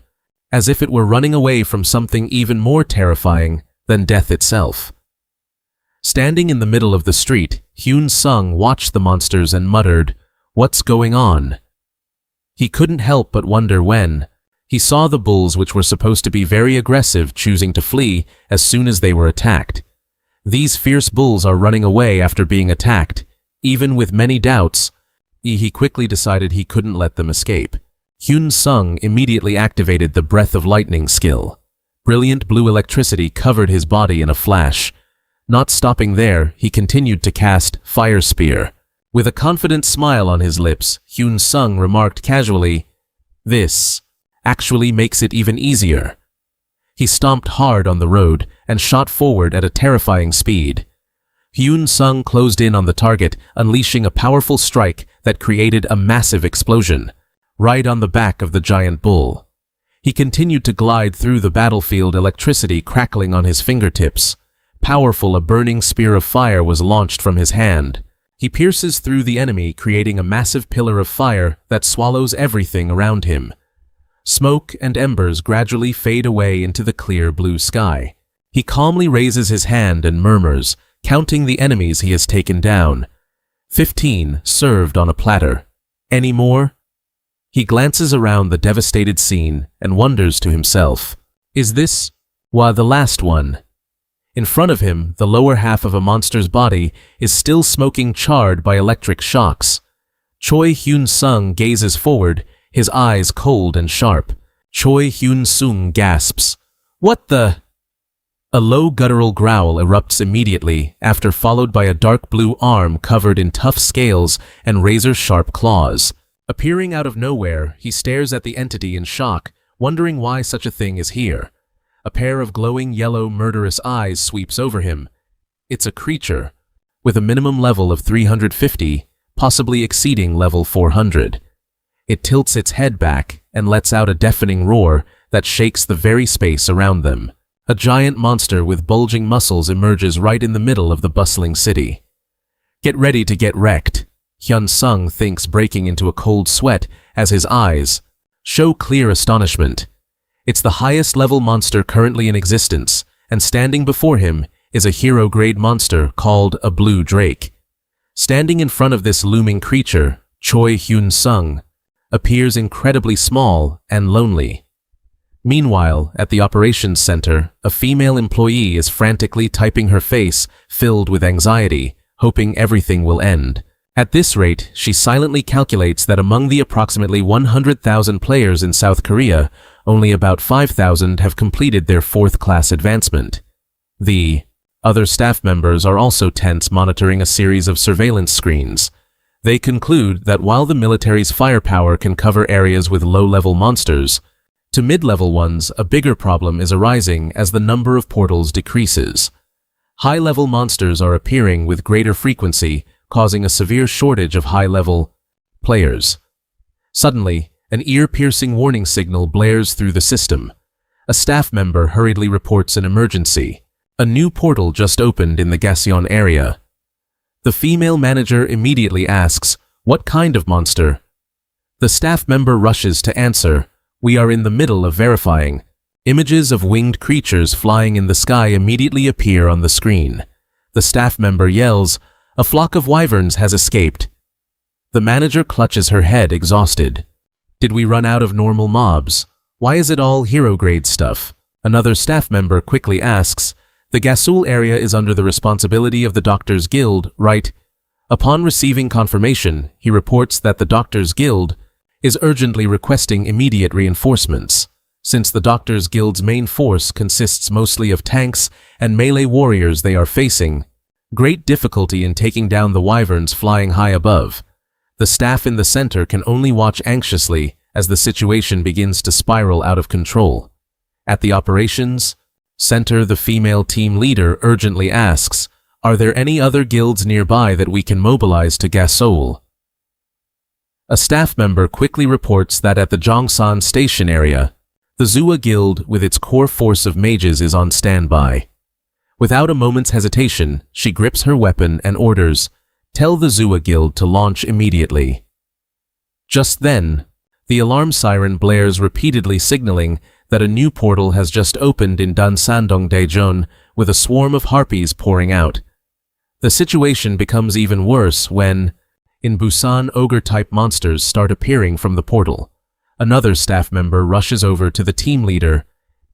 as if it were running away from something even more terrifying than death itself. Standing in the middle of the street, Hyun-sung watched the monsters and muttered, "What's going on?" He couldn't help but wonder when he saw the bulls, which were supposed to be very aggressive, choosing to flee as soon as they were attacked. These fierce bulls are running away after being attacked. Even with many doubts, he quickly decided he couldn't let them escape. Hyun-sung immediately activated the Breath of Lightning skill. Brilliant blue electricity covered his body in a flash. Not stopping there, he continued to cast Fire Spear. With a confident smile on his lips, Hyun-sung remarked casually, "This actually makes it even easier." He stomped hard on the road and shot forward at a terrifying speed. Hyun-sung closed in on the target, unleashing a powerful strike that created a massive explosion, right on the back of the giant bull. He continued to glide through the battlefield, electricity crackling on his fingertips. Powerful, a burning spear of fire was launched from his hand. He pierces through the enemy, creating a massive pillar of fire that swallows everything around him. Smoke and embers gradually fade away into the clear blue sky. He calmly raises his hand and murmurs, counting the enemies he has taken down. 15 served on a platter. Any more? He glances around the devastated scene and wonders to himself, is this, the last one? In front of him, the lower half of a monster's body is still smoking, charred by electric shocks. Choi Hyun-sung gazes forward, his eyes cold and sharp. Choi Hyun-sung gasps, "What the?" A low guttural growl erupts immediately, after followed by a dark blue arm covered in tough scales and razor-sharp claws. Appearing out of nowhere, he stares at the entity in shock, wondering why such a thing is here. A pair of glowing yellow murderous eyes sweeps over him. It's a creature, with a minimum level of 350, possibly exceeding level 400. It tilts its head back and lets out a deafening roar that shakes the very space around them. A giant monster with bulging muscles emerges right in the middle of the bustling city. "Get ready to get wrecked," Hyun-sung thinks, breaking into a cold sweat as his eyes show clear astonishment. It's the highest level monster currently in existence, and standing before him is a hero-grade monster called a blue drake. Standing in front of this looming creature, Choi Hyun-sung appears incredibly small and lonely. Meanwhile, at the operations center, a female employee is frantically typing, her face filled with anxiety, hoping everything will end. At this rate, she silently calculates that among the approximately 100,000 players in South Korea, only about 5,000 have completed their 4th class advancement. The other staff members are also tense, monitoring a series of surveillance screens. They conclude that while the military's firepower can cover areas with low-level monsters, to mid-level ones, a bigger problem is arising as the number of portals decreases. High-level monsters are appearing with greater frequency, causing a severe shortage of high-level players. Suddenly, an ear-piercing warning signal blares through the system. A staff member hurriedly reports an emergency. A new portal just opened in the Gaseon area. The female manager immediately asks, "What kind of monster?" The staff member rushes to answer, "We are in the middle of verifying." Images of winged creatures flying in the sky immediately appear on the screen. The staff member yells, "A flock of wyverns has escaped." The manager clutches her head, exhausted. "Did we run out of normal mobs? Why is it all hero-grade stuff?" Another staff member quickly asks, "The Gasul area is under the responsibility of the Doctors Guild, right?" Upon receiving confirmation, he reports that the Doctors Guild is urgently requesting immediate reinforcements. Since the Doctors Guild's main force consists mostly of tanks and melee warriors, they are facing great difficulty in taking down the wyverns flying high above. The staff in the center can only watch anxiously as the situation begins to spiral out of control. At the operations center, the female team leader urgently asks, "Are there any other guilds nearby that we can mobilize to Gasol?" A staff member quickly reports that at the Jongsan station area, the Zua Guild with its core force of mages is on standby. Without a moment's hesitation, she grips her weapon and orders, "Tell the Zua Guild to launch immediately." Just then, the alarm siren blares, repeatedly signaling that a new portal has just opened in Dansandong Daejeon, with a swarm of harpies pouring out. The situation becomes even worse when, in Busan, ogre-type monsters start appearing from the portal. Another staff member rushes over to the team leader.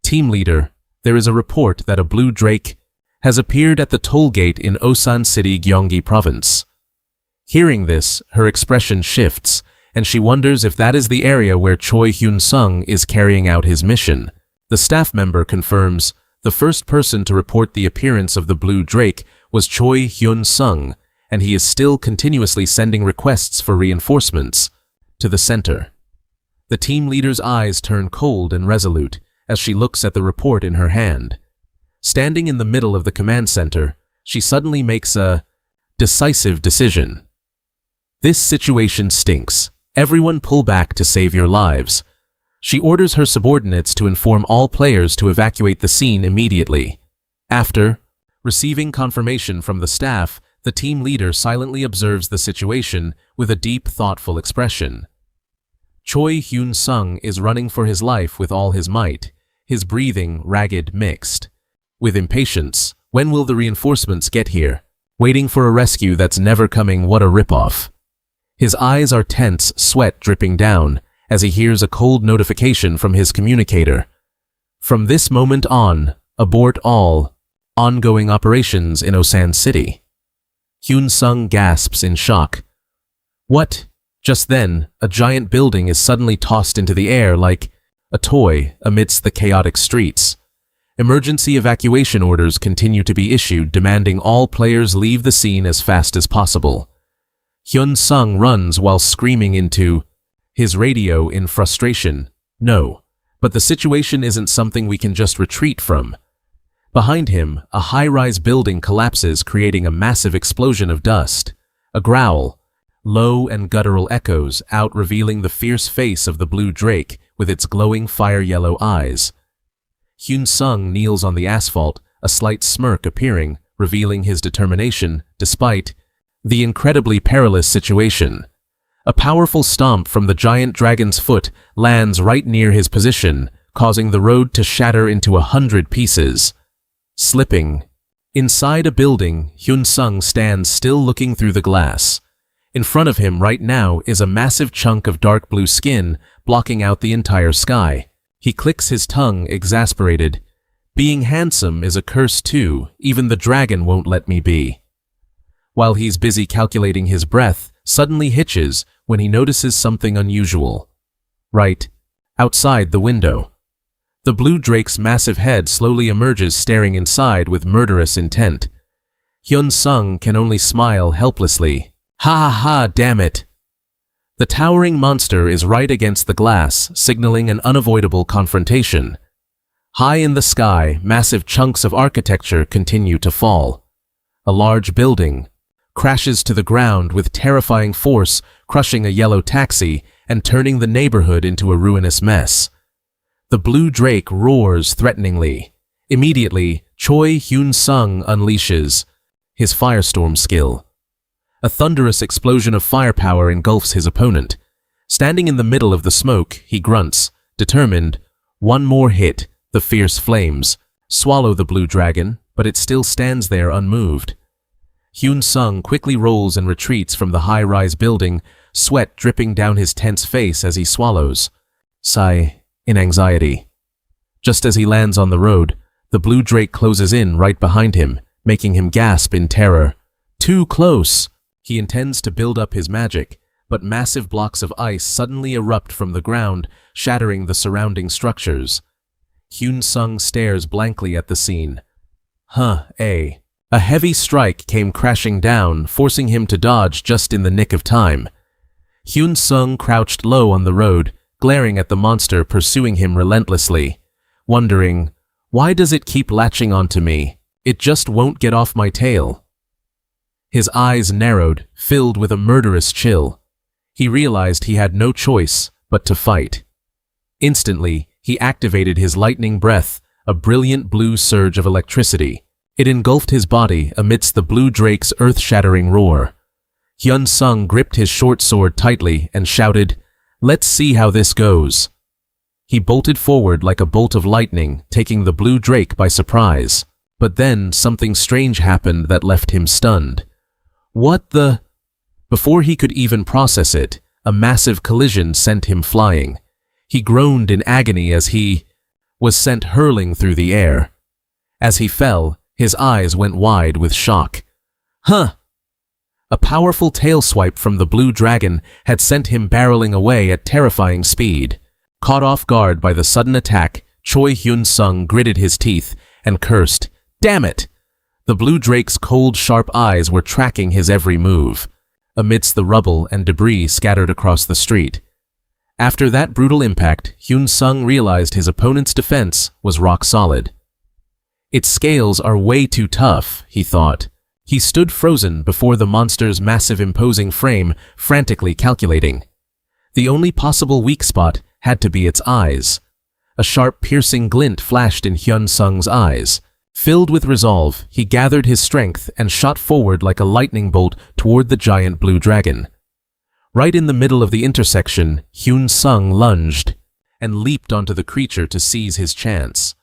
"Team leader, there is a report that a blue drake has appeared at the toll gate in Osan City, Gyeonggi Province." Hearing this, her expression shifts, and she wonders if that is the area where Choi Hyun-sung is carrying out his mission. The staff member confirms the first person to report the appearance of the blue drake was Choi Hyun-sung, and he is still continuously sending requests for reinforcements to the center. The team leader's eyes turn cold and resolute as she looks at the report in her hand. Standing in the middle of the command center, she suddenly makes a decisive decision. This situation stinks. Everyone pull back to save your lives. She orders her subordinates to inform all players to evacuate the scene immediately. After receiving confirmation from the staff, the team leader silently observes the situation with a deep, thoughtful expression. Choi Hyun-sung is running for his life with all his might, his breathing ragged mixed with impatience. When will the reinforcements get here? Waiting for a rescue that's never coming, what a ripoff. His eyes are tense, sweat dripping down, as he hears a cold notification from his communicator. From this moment on, abort all ongoing operations in Osan City. Hyun-sung gasps in shock. What? Just then, a giant building is suddenly tossed into the air like a toy amidst the chaotic streets. Emergency evacuation orders continue to be issued, demanding all players leave the scene as fast as possible. Hyun-sung runs while screaming into his radio in frustration. No, but the situation isn't something we can just retreat from. Behind him, a high-rise building collapses, creating a massive explosion of dust. A growl, low and guttural, echoes out, revealing the fierce face of the blue drake with its glowing fire-yellow eyes. Hyun-sung kneels on the asphalt, a slight smirk appearing, revealing his determination despite the incredibly perilous situation. A powerful stomp from the giant dragon's foot lands right near his position, causing the road to shatter into 100 pieces. Slipping inside a building, Hyun-sung stands still, looking through the glass. In front of him right now is a massive chunk of dark blue skin, blocking out the entire sky. He clicks his tongue, exasperated. Being handsome is a curse too, even the dragon won't let me be. While he's busy calculating his breath, suddenly hitches when he notices something unusual. Right outside the window. The blue drake's massive head slowly emerges, staring inside with murderous intent. Hyun-sung can only smile helplessly. Ha ha ha, damn it! The towering monster is right against the glass, signaling an unavoidable confrontation. High in the sky, massive chunks of architecture continue to fall. A large building crashes to the ground with terrifying force, crushing a yellow taxi and turning the neighborhood into a ruinous mess. The blue drake roars threateningly. Immediately, Choi Hyun-sung unleashes his firestorm skill. A thunderous explosion of firepower engulfs his opponent. Standing in the middle of the smoke, he grunts, determined. One more hit, the fierce flames swallow the blue dragon, but it still stands there unmoved. Hyun-sung quickly rolls and retreats from the high-rise building, sweat dripping down his tense face as he swallows. Sigh in anxiety. Just as he lands on the road, the blue drake closes in right behind him, making him gasp in terror. Too close! He intends to build up his magic, but massive blocks of ice suddenly erupt from the ground, shattering the surrounding structures. Hyun-sung stares blankly at the scene. A heavy strike came crashing down, forcing him to dodge just in the nick of time. Hyun-sung crouched low on the road, glaring at the monster pursuing him relentlessly, wondering, why does it keep latching onto me? It just won't get off my tail. His eyes narrowed, filled with a murderous chill. He realized he had no choice but to fight. Instantly, he activated his lightning breath, a brilliant blue surge of electricity. It engulfed his body amidst the blue drake's earth-shattering roar. Hyun Sung gripped his short sword tightly and shouted, "Let's see how this goes." He bolted forward like a bolt of lightning, taking the blue drake by surprise. But then something strange happened that left him stunned. What the? Before he could even process it, a massive collision sent him flying. He groaned in agony as he was sent hurling through the air. As he fell, his eyes went wide with shock. Huh! A powerful tail swipe from the blue dragon had sent him barreling away at terrifying speed. Caught off guard by the sudden attack, Choi Hyun Sung gritted his teeth and cursed, "Damn it!" The blue drake's cold, sharp eyes were tracking his every move, amidst the rubble and debris scattered across the street. After that brutal impact, Hyun Sung realized his opponent's defense was rock solid. Its scales are way too tough, he thought. He stood frozen before the monster's massive imposing frame, frantically calculating. The only possible weak spot had to be its eyes. A sharp, piercing glint flashed in Hyun Sung's eyes. Filled with resolve, he gathered his strength and shot forward like a lightning bolt toward the giant blue dragon. Right in the middle of the intersection, Hyun Sung lunged and leaped onto the creature to seize his chance.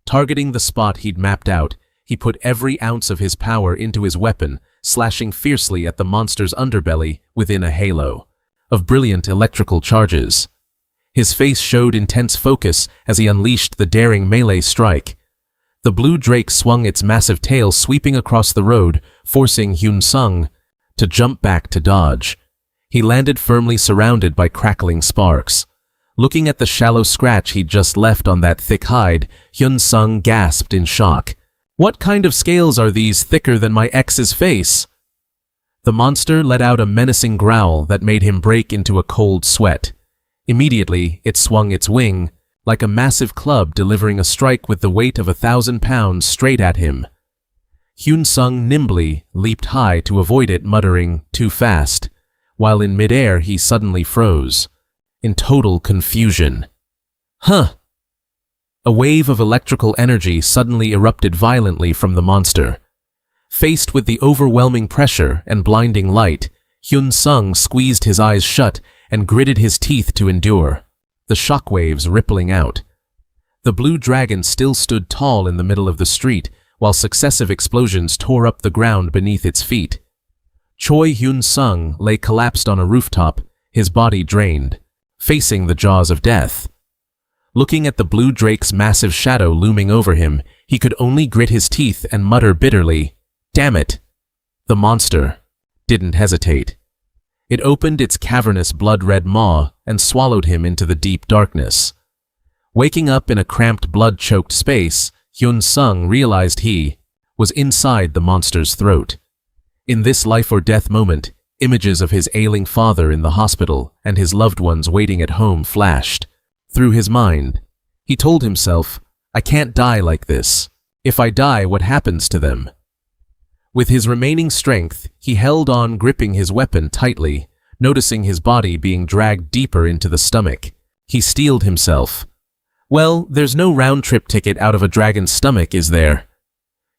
Targeting the spot he'd mapped out, he put every ounce of his power into his weapon, slashing fiercely at the monster's underbelly within a halo of brilliant electrical charges. His face showed intense focus as he unleashed the daring melee strike. The blue drake swung its massive tail sweeping across the road, forcing Hyun Sung to jump back to dodge. He landed firmly surrounded by crackling sparks. Looking at the shallow scratch he'd just left on that thick hide, Hyun Sung gasped in shock. "What kind of scales are these thicker than my ex's face?" The monster let out a menacing growl that made him break into a cold sweat. Immediately, it swung its wing, like a massive club delivering a strike with the weight of 1,000 pounds straight at him. Hyun Sung nimbly leaped high to avoid it, muttering, "Too fast," while in midair he suddenly froze, in total confusion. Huh! A wave of electrical energy suddenly erupted violently from the monster. Faced with the overwhelming pressure and blinding light, Hyun Sung squeezed his eyes shut and gritted his teeth to endure, the shockwaves rippling out. The blue dragon still stood tall in the middle of the street, while successive explosions tore up the ground beneath its feet. Choi Hyun Sung lay collapsed on a rooftop, his body drained, facing the jaws of death. Looking at the blue drake's massive shadow looming over him, he could only grit his teeth and mutter bitterly, "Damn it!" The monster didn't hesitate. It opened its cavernous blood-red maw and swallowed him into the deep darkness. Waking up in a cramped, blood-choked space, Hyun Sung realized he was inside the monster's throat. In this life-or-death moment, images of his ailing father in the hospital and his loved ones waiting at home flashed through his mind. He told himself, "I can't die like this. If I die, what happens to them?" With his remaining strength, he held on, gripping his weapon tightly, noticing his body being dragged deeper into the stomach. He steeled himself. Well, there's no round-trip ticket out of a dragon's stomach, is there?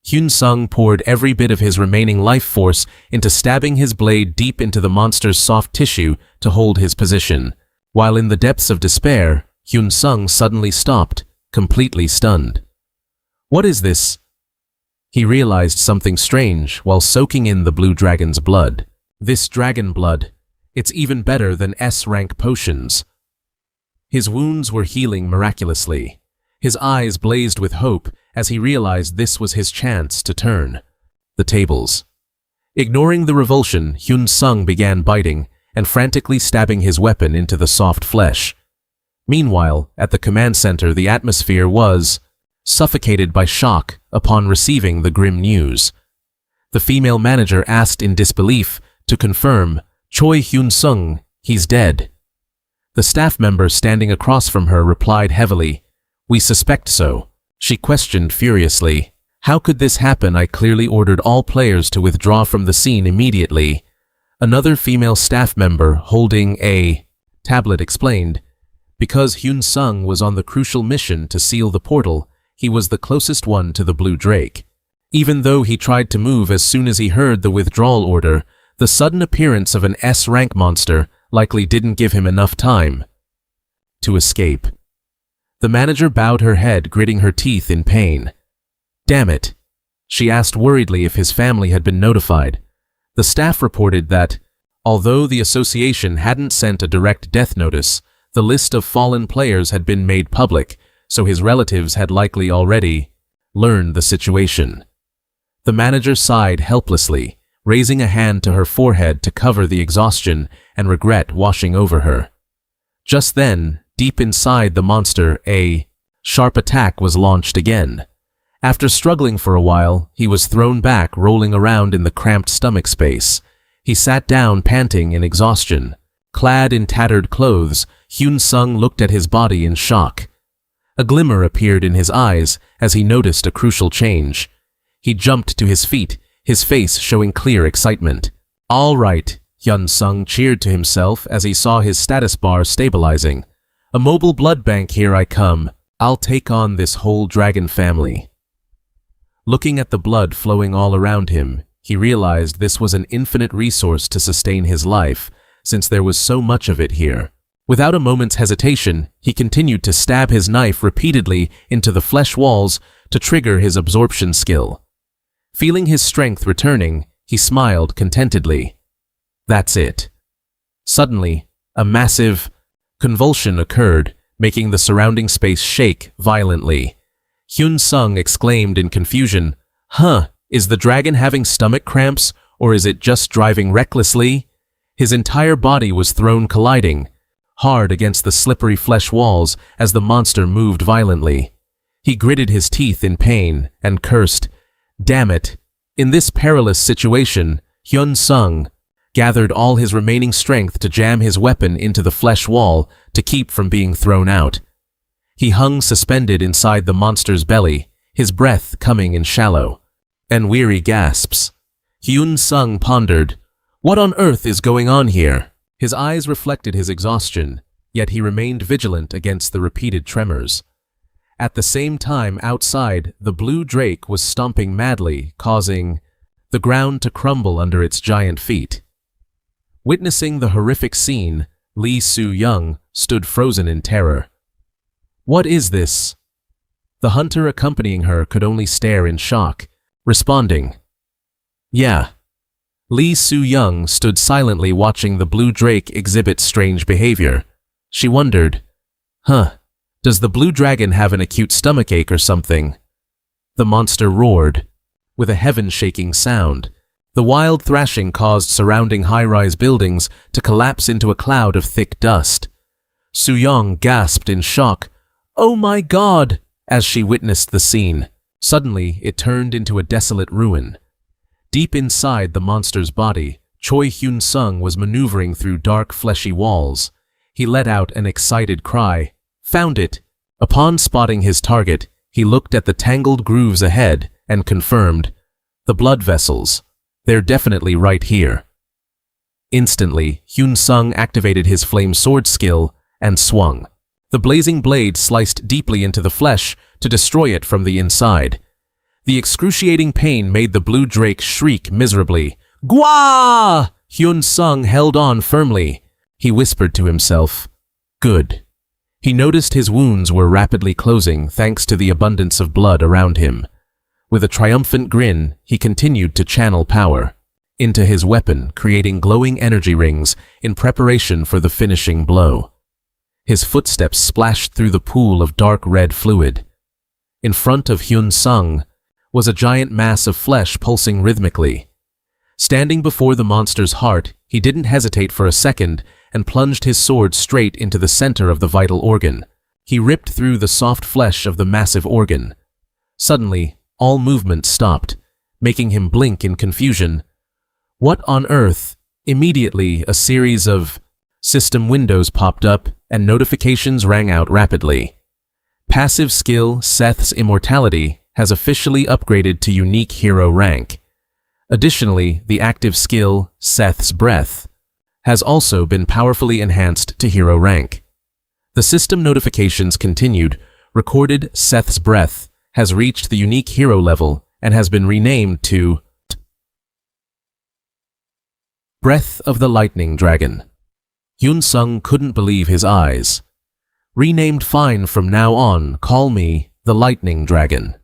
Hyun Sung poured every bit of his remaining life force into stabbing his blade deep into the monster's soft tissue to hold his position. While in the depths of despair, Hyun Sung suddenly stopped, completely stunned. What is this? He realized something strange while soaking in the blue dragon's blood. This dragon blood, it's even better than S-rank potions. His wounds were healing miraculously. His eyes blazed with hope as he realized this was his chance to turn the tables. Ignoring the revulsion, Hyun Sung began biting and frantically stabbing his weapon into the soft flesh. Meanwhile, at the command center, the atmosphere was suffocated by shock upon receiving the grim news. The female manager asked in disbelief to confirm, "Choi Hyun Sung, he's dead." The staff member standing across from her replied heavily, "We suspect so." She questioned furiously, "How could this happen? I clearly ordered all players to withdraw from the scene immediately." Another female staff member holding a tablet explained, "Because Hyun Sung was on the crucial mission to seal the portal, he was the closest one to the Blue Drake. Even though he tried to move as soon as he heard the withdrawal order, the sudden appearance of an S-rank monster likely didn't give him enough time to escape." The manager bowed her head, gritting her teeth in pain. "Damn it." She asked worriedly if his family had been notified. The staff reported that, although the association hadn't sent a direct death notice, the list of fallen players had been made public, so his relatives had likely already learned the situation. The manager sighed helplessly, raising a hand to her forehead to cover the exhaustion and regret washing over her. Just then, deep inside the monster, a sharp attack was launched again. After struggling for a while, he was thrown back, rolling around in the cramped stomach space. He sat down, panting in exhaustion. Clad in tattered clothes, Hyun Sung looked at his body in shock. A glimmer appeared in his eyes as he noticed a crucial change. He jumped to his feet, his face showing clear excitement. "All right," Hyun Sung cheered to himself as he saw his status bar stabilizing. "A mobile blood bank, here I come. I'll take on this whole dragon family." Looking at the blood flowing all around him, he realized this was an infinite resource to sustain his life, since there was so much of it here. Without a moment's hesitation, he continued to stab his knife repeatedly into the flesh walls to trigger his absorption skill. Feeling his strength returning, he smiled contentedly. That's it. Suddenly, a massive convulsion occurred, making the surrounding space shake violently. Hyun Sung exclaimed in confusion, "Huh, is the dragon having stomach cramps, or is it just driving recklessly?" His entire body was thrown colliding hard against the slippery flesh walls as the monster moved violently. He gritted his teeth in pain and cursed, "Damn it." In this perilous situation, Hyun Sung gathered all his remaining strength to jam his weapon into the flesh wall to keep from being thrown out. He hung suspended inside the monster's belly, his breath coming in shallow and weary gasps. Hyun Sung pondered, "What on earth is going on here?" His eyes reflected his exhaustion, yet he remained vigilant against the repeated tremors. At the same time, outside, the blue drake was stomping madly, causing the ground to crumble under its giant feet. Witnessing the horrific scene, Lee Soo-young stood frozen in terror. "What is this?" The hunter accompanying her could only stare in shock, responding, "Yeah." Lee Soo-young stood silently watching the blue drake exhibit strange behavior. She wondered, does the blue dragon have an acute stomachache or something? The monster roared, with a heaven-shaking sound. The wild thrashing caused surrounding high-rise buildings to collapse into a cloud of thick dust. Soo-young gasped in shock, "Oh my God!" as she witnessed the scene. Suddenly, it turned into a desolate ruin. Deep inside the monster's body, Choi Hyun Sung was maneuvering through dark, fleshy walls. He let out an excited cry. "Found it!" Upon spotting his target, he looked at the tangled grooves ahead and confirmed, "The blood vessels. They're definitely right here." Instantly, Hyun Sung activated his flame sword skill and swung. The blazing blade sliced deeply into the flesh to destroy it from the inside. The excruciating pain made the blue drake shriek miserably. "Gwa!" Hyun Sung held on firmly. He whispered to himself, "Good." He noticed his wounds were rapidly closing thanks to the abundance of blood around him. With a triumphant grin, he continued to channel power into his weapon, creating glowing energy rings in preparation for the finishing blow. His footsteps splashed through the pool of dark red fluid. In front of Hyun Sung was a giant mass of flesh pulsing rhythmically. Standing before the monster's heart, he didn't hesitate for a second and plunged his sword straight into the center of the vital organ. He ripped through the soft flesh of the massive organ. Suddenly, all movement stopped, making him blink in confusion. What on earth? Immediately, a series of System windows popped up, and notifications rang out rapidly. Passive skill Seth's Immortality has officially upgraded to unique hero rank. Additionally, the active skill Seth's Breath has also been powerfully enhanced to hero rank. The system notifications continued. Recorded Seth's Breath has reached the unique hero level and has been renamed to Breath of the Lightning Dragon. Hyun-sung couldn't believe his eyes. Renamed fine from now on, call me the Lightning Dragon.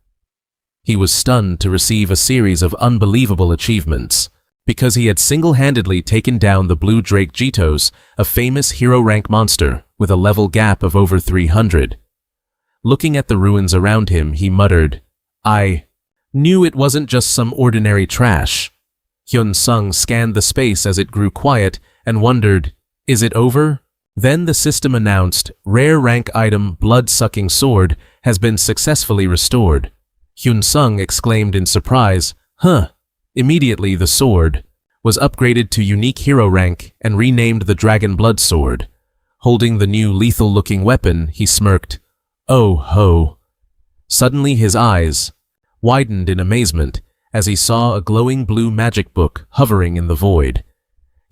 He was stunned to receive a series of unbelievable achievements, because he had single-handedly taken down the Blue Drake Jitos, a famous hero rank monster with a level gap of over 300. Looking at the ruins around him, he muttered, I knew it wasn't just some ordinary trash. Hyun-sung scanned the space as it grew quiet and wondered, is it over? Then the system announced, rare rank item Blood-Sucking Sword has been successfully restored. Hyun-sung exclaimed in surprise, huh. Immediately the sword was upgraded to unique hero rank and renamed the Dragon Blood Sword. Holding the new lethal-looking weapon, he smirked, oh ho. Suddenly his eyes widened in amazement as he saw a glowing blue magic book hovering in the void.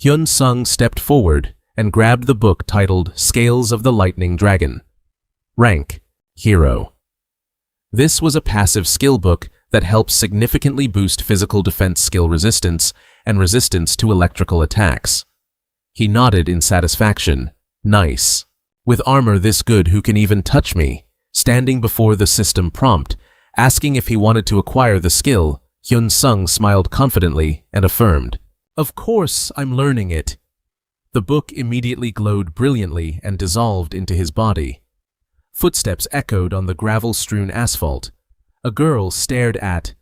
Hyun-sung stepped forward and grabbed the book titled Scales of the Lightning Dragon. Rank: Hero. This was a passive skill book that helps significantly boost physical defense skill resistance and resistance to electrical attacks. He nodded in satisfaction. Nice. With armor this good, who can even touch me? Standing before the system prompt, asking if he wanted to acquire the skill, Hyun-sung smiled confidently and affirmed, of course, I'm learning it. The book immediately glowed brilliantly and dissolved into his body. Footsteps echoed on the gravel-strewn asphalt. A girl stared at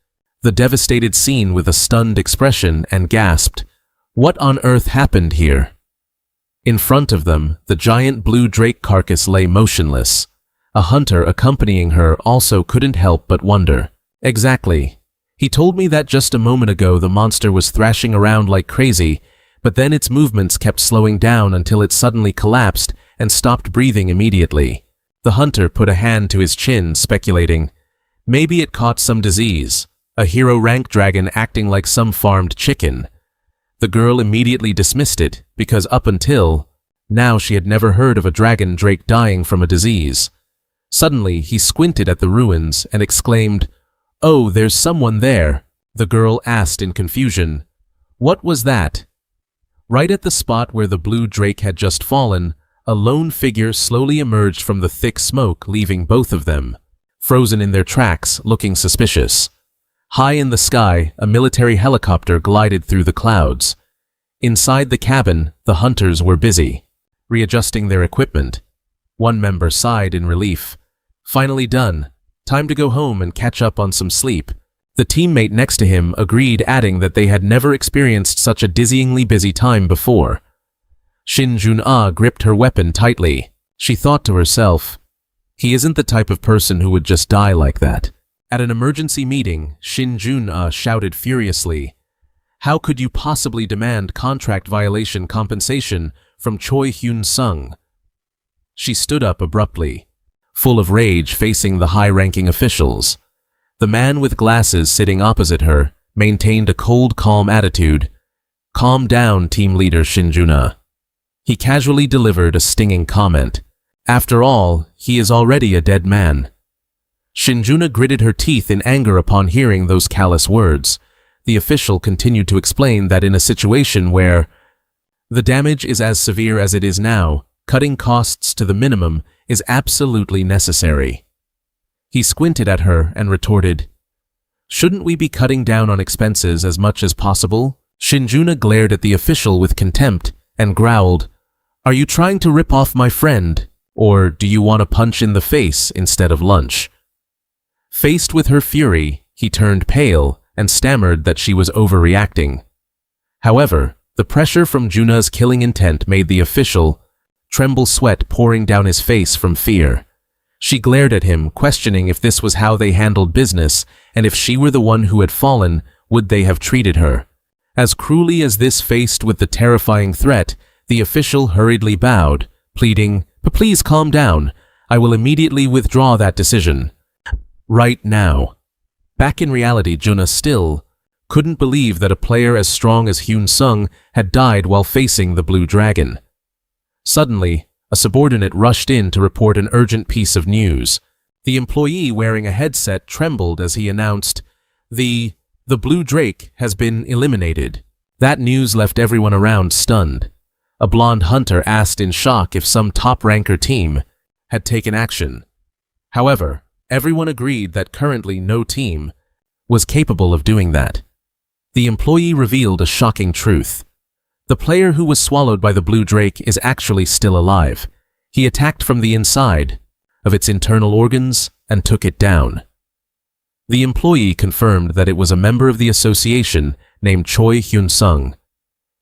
the devastated scene with a stunned expression and gasped, what on earth happened here? In front of them, the giant blue drake carcass lay motionless. A hunter accompanying her also couldn't help but wonder. Exactly. He told me that just a moment ago the monster was thrashing around like crazy, but then its movements kept slowing down until it suddenly collapsed and stopped breathing immediately. The hunter put a hand to his chin, speculating, maybe it caught some disease, a hero rank dragon acting like some farmed chicken. The girl immediately dismissed it, because up until now she had never heard of a dragon drake dying from a disease. Suddenly, he squinted at the ruins and exclaimed, oh, there's someone there. The girl asked in confusion, what was that? Right at the spot where the blue drake had just fallen, a lone figure slowly emerged from the thick smoke, leaving both of them frozen in their tracks, looking suspicious. High in the sky, a military helicopter glided through the clouds. Inside the cabin, the hunters were busy readjusting their equipment. One member sighed in relief. Finally done. Time to go home and catch up on some sleep. The teammate next to him agreed, adding that they had never experienced such a dizzyingly busy time before. Shin Jun-ah gripped her weapon tightly. She thought to herself, he isn't the type of person who would just die like that. At an emergency meeting, Shin Jun-ah shouted furiously, how could you possibly demand contract violation compensation from Choi Hyun-sung? She stood up abruptly, full of rage, facing the high-ranking officials. The man with glasses sitting opposite her maintained a cold, calm attitude. Calm down, team leader Shin Jun-ah. He casually delivered a stinging comment. After all, he is already a dead man. Shin Jun-ah gritted her teeth in anger upon hearing those callous words. The official continued to explain that in a situation where the damage is as severe as it is now, cutting costs to the minimum is absolutely necessary. He squinted at her and retorted, shouldn't we be cutting down on expenses as much as possible? Shin Jun-ah glared at the official with contempt and growled, are you trying to rip off my friend, or do you want a punch in the face instead of lunch? Faced with her fury, he turned pale and stammered that she was overreacting. However, the pressure from Jun-ah's killing intent made the official tremble, sweat pouring down his face from fear. She glared at him, questioning if this was how they handled business, and if she were the one who had fallen, would they have treated her as cruelly as this? Faced with the terrifying threat, The official hurriedly bowed, pleading, "Please calm down. I will immediately withdraw that decision. Right now." Back in reality, Junna still couldn't believe that a player as strong as Hyun Sung had died while facing the Blue Dragon. Suddenly, a subordinate rushed in to report an urgent piece of news. The employee wearing a headset trembled as he announced, The Blue Drake has been eliminated." That news left everyone around stunned. A blonde hunter asked in shock if some top-ranker team had taken action. However, everyone agreed that currently no team was capable of doing that. The employee revealed a shocking truth. The player who was swallowed by the Blue Drake is actually still alive. He attacked from the inside of its internal organs and took it down. The employee confirmed that it was a member of the association named Choi Hyun Sung.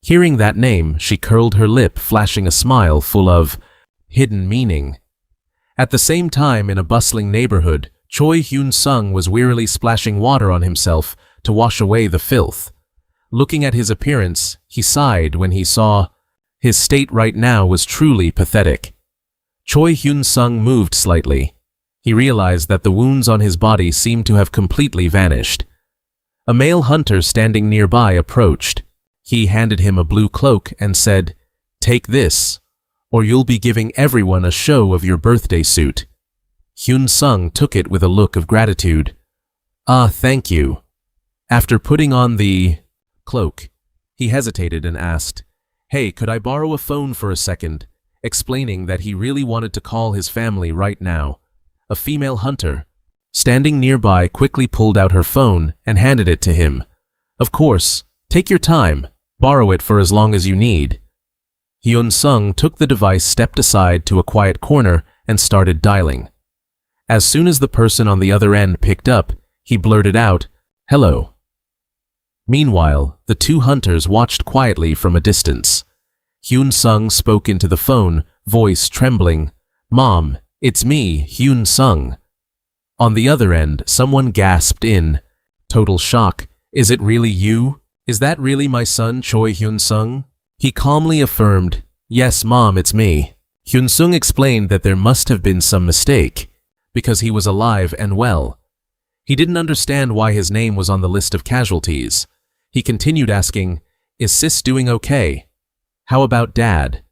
Hearing that name, she curled her lip, flashing a smile full of hidden meaning. At the same time, in a bustling neighborhood, Choi Hyun Sung was wearily splashing water on himself to wash away the filth. Looking at his appearance, he sighed when he saw his state right now was truly pathetic. Choi Hyun Sung moved slightly. He realized that the wounds on his body seemed to have completely vanished. A male hunter standing nearby approached. He handed him a blue cloak and said, "Take this, or you'll be giving everyone a show of your birthday suit." Hyun Sung took it with a look of gratitude. "Ah, thank you." After putting on the cloak, he hesitated and asked, "Hey, could I borrow a phone for a second?" explaining that he really wanted to call his family right now. A female hunter, standing nearby, quickly pulled out her phone and handed it to him. "Of course, take your time. Borrow it for as long as you need." Hyun Sung took the device, stepped aside to a quiet corner, and started dialing. As soon as the person on the other end picked up, he blurted out, "Hello." Meanwhile, the two hunters watched quietly from a distance. Hyun Sung spoke into the phone, voice trembling, "Mom, it's me, Hyun Sung." On the other end, someone gasped in total shock, "Is it really you? Is that really my son, Choi Hyun Sung?" He calmly affirmed, "Yes, Mom, it's me." Hyun Sung explained that there must have been some mistake, because he was alive and well. He didn't understand why his name was on the list of casualties. He continued asking, "Is Sis doing okay? How about Dad?"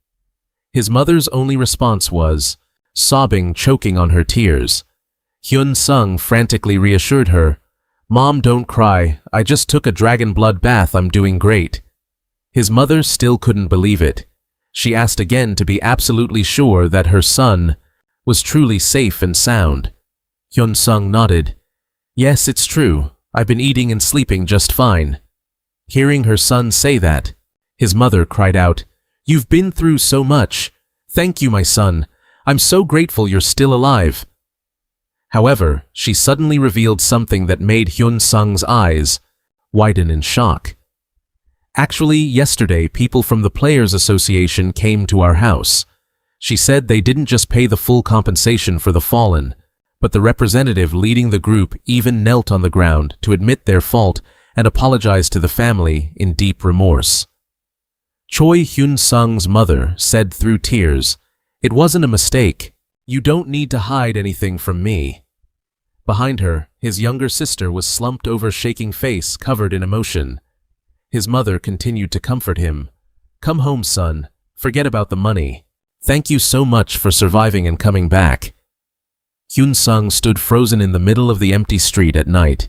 His mother's only response was, sobbing, choking on her tears. Hyun Sung frantically reassured her, "Mom, don't cry. I just took a dragon blood bath. I'm doing great." His mother still couldn't believe it. She asked again to be absolutely sure that her son was truly safe and sound. Hyun Sung nodded. "Yes, it's true. I've been eating and sleeping just fine." Hearing her son say that, his mother cried out, "You've been through so much. Thank you, my son. I'm so grateful you're still alive." However, she suddenly revealed something that made Hyun Sung's eyes widen in shock. "Actually, yesterday, people from the Players Association came to our house. She said they didn't just pay the full compensation for the fallen, but the representative leading the group even knelt on the ground to admit their fault and apologize to the family in deep remorse." Choi Hyun Sung's mother said through tears, "It wasn't a mistake. You don't need to hide anything from me." Behind her, his younger sister was slumped over, shaking face covered in emotion. His mother continued to comfort him. "Come home, son. Forget about the money. Thank you so much for surviving and coming back." Hyun Sung stood frozen in the middle of the empty street at night.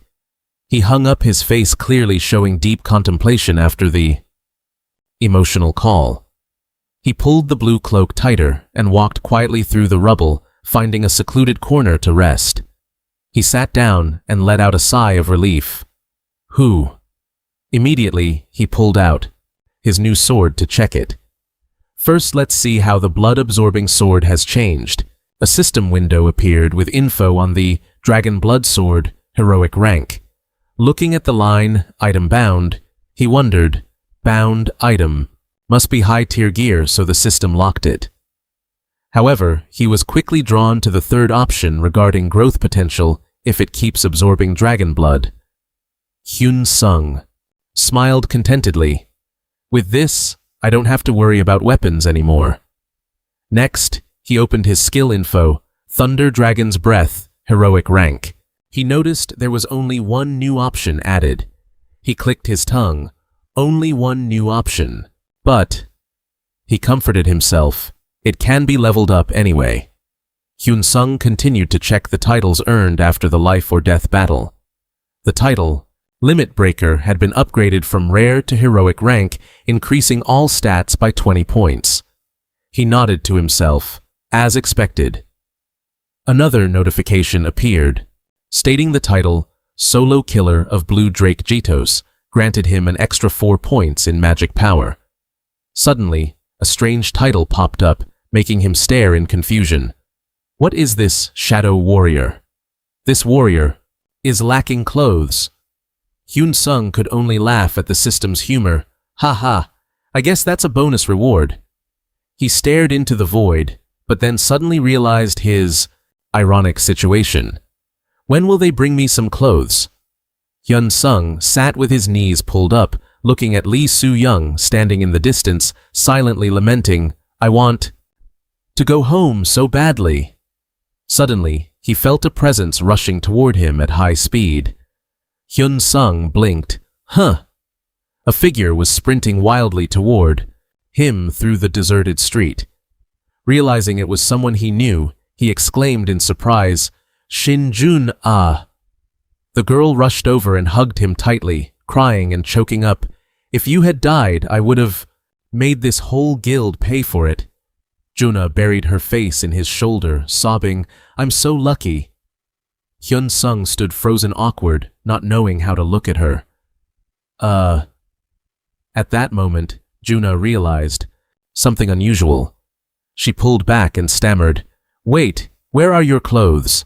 He hung up, his face clearly showing deep contemplation after the emotional call. He pulled the blue cloak tighter and walked quietly through the rubble, finding a secluded corner to rest. He sat down and let out a sigh of relief. "Who?" Immediately, he pulled out his new sword to check it. First, let's see how the blood-absorbing sword has changed. A system window appeared with info on the Dragon Blood Sword heroic rank. Looking at the line, item bound, he wondered, bound item, must be high-tier gear, so the system locked it. However, he was quickly drawn to the third option regarding growth potential if it keeps absorbing dragon blood. Hyun Sung smiled contentedly. "With this, I don't have to worry about weapons anymore. Next, he opened his skill info, Thunder Dragon's Breath, Heroic Rank. He noticed there was only one new option added. He clicked his tongue. Only one new option. But, he comforted himself, it can be leveled up anyway. Hyun-sung continued to check the titles earned after the life or death battle. The title, Limit Breaker, had been upgraded from rare to heroic rank, increasing all stats by 20 points. He nodded to himself, as expected. Another notification appeared, stating the title, Solo Killer of Blue Drake Jitos, granted him an extra 4 points in magic power. Suddenly, a strange title popped up, making him stare in confusion. What is this shadow warrior? This warrior is lacking clothes. Hyun-sung could only laugh at the system's humor. Ha ha, I guess that's a bonus reward. He stared into the void, but then suddenly realized his ironic situation. When will they bring me some clothes? Hyun-sung sat with his knees pulled up, looking at Lee Soo-young standing in the distance, silently lamenting, I want to go home so badly. Suddenly, he felt a presence rushing toward him at high speed. Hyun-sung blinked. Huh! A figure was sprinting wildly toward him through the deserted street. Realizing it was someone he knew, he exclaimed in surprise, Shin-jun, ah! The girl rushed over and hugged him tightly, crying and choking up. If you had died, I would have made this whole guild pay for it. Juna buried her face in his shoulder, sobbing, I'm so lucky. Hyun-sung stood frozen awkward, not knowing how to look at her. At that moment, Juna realized something unusual. She pulled back and stammered, Wait, where are your clothes?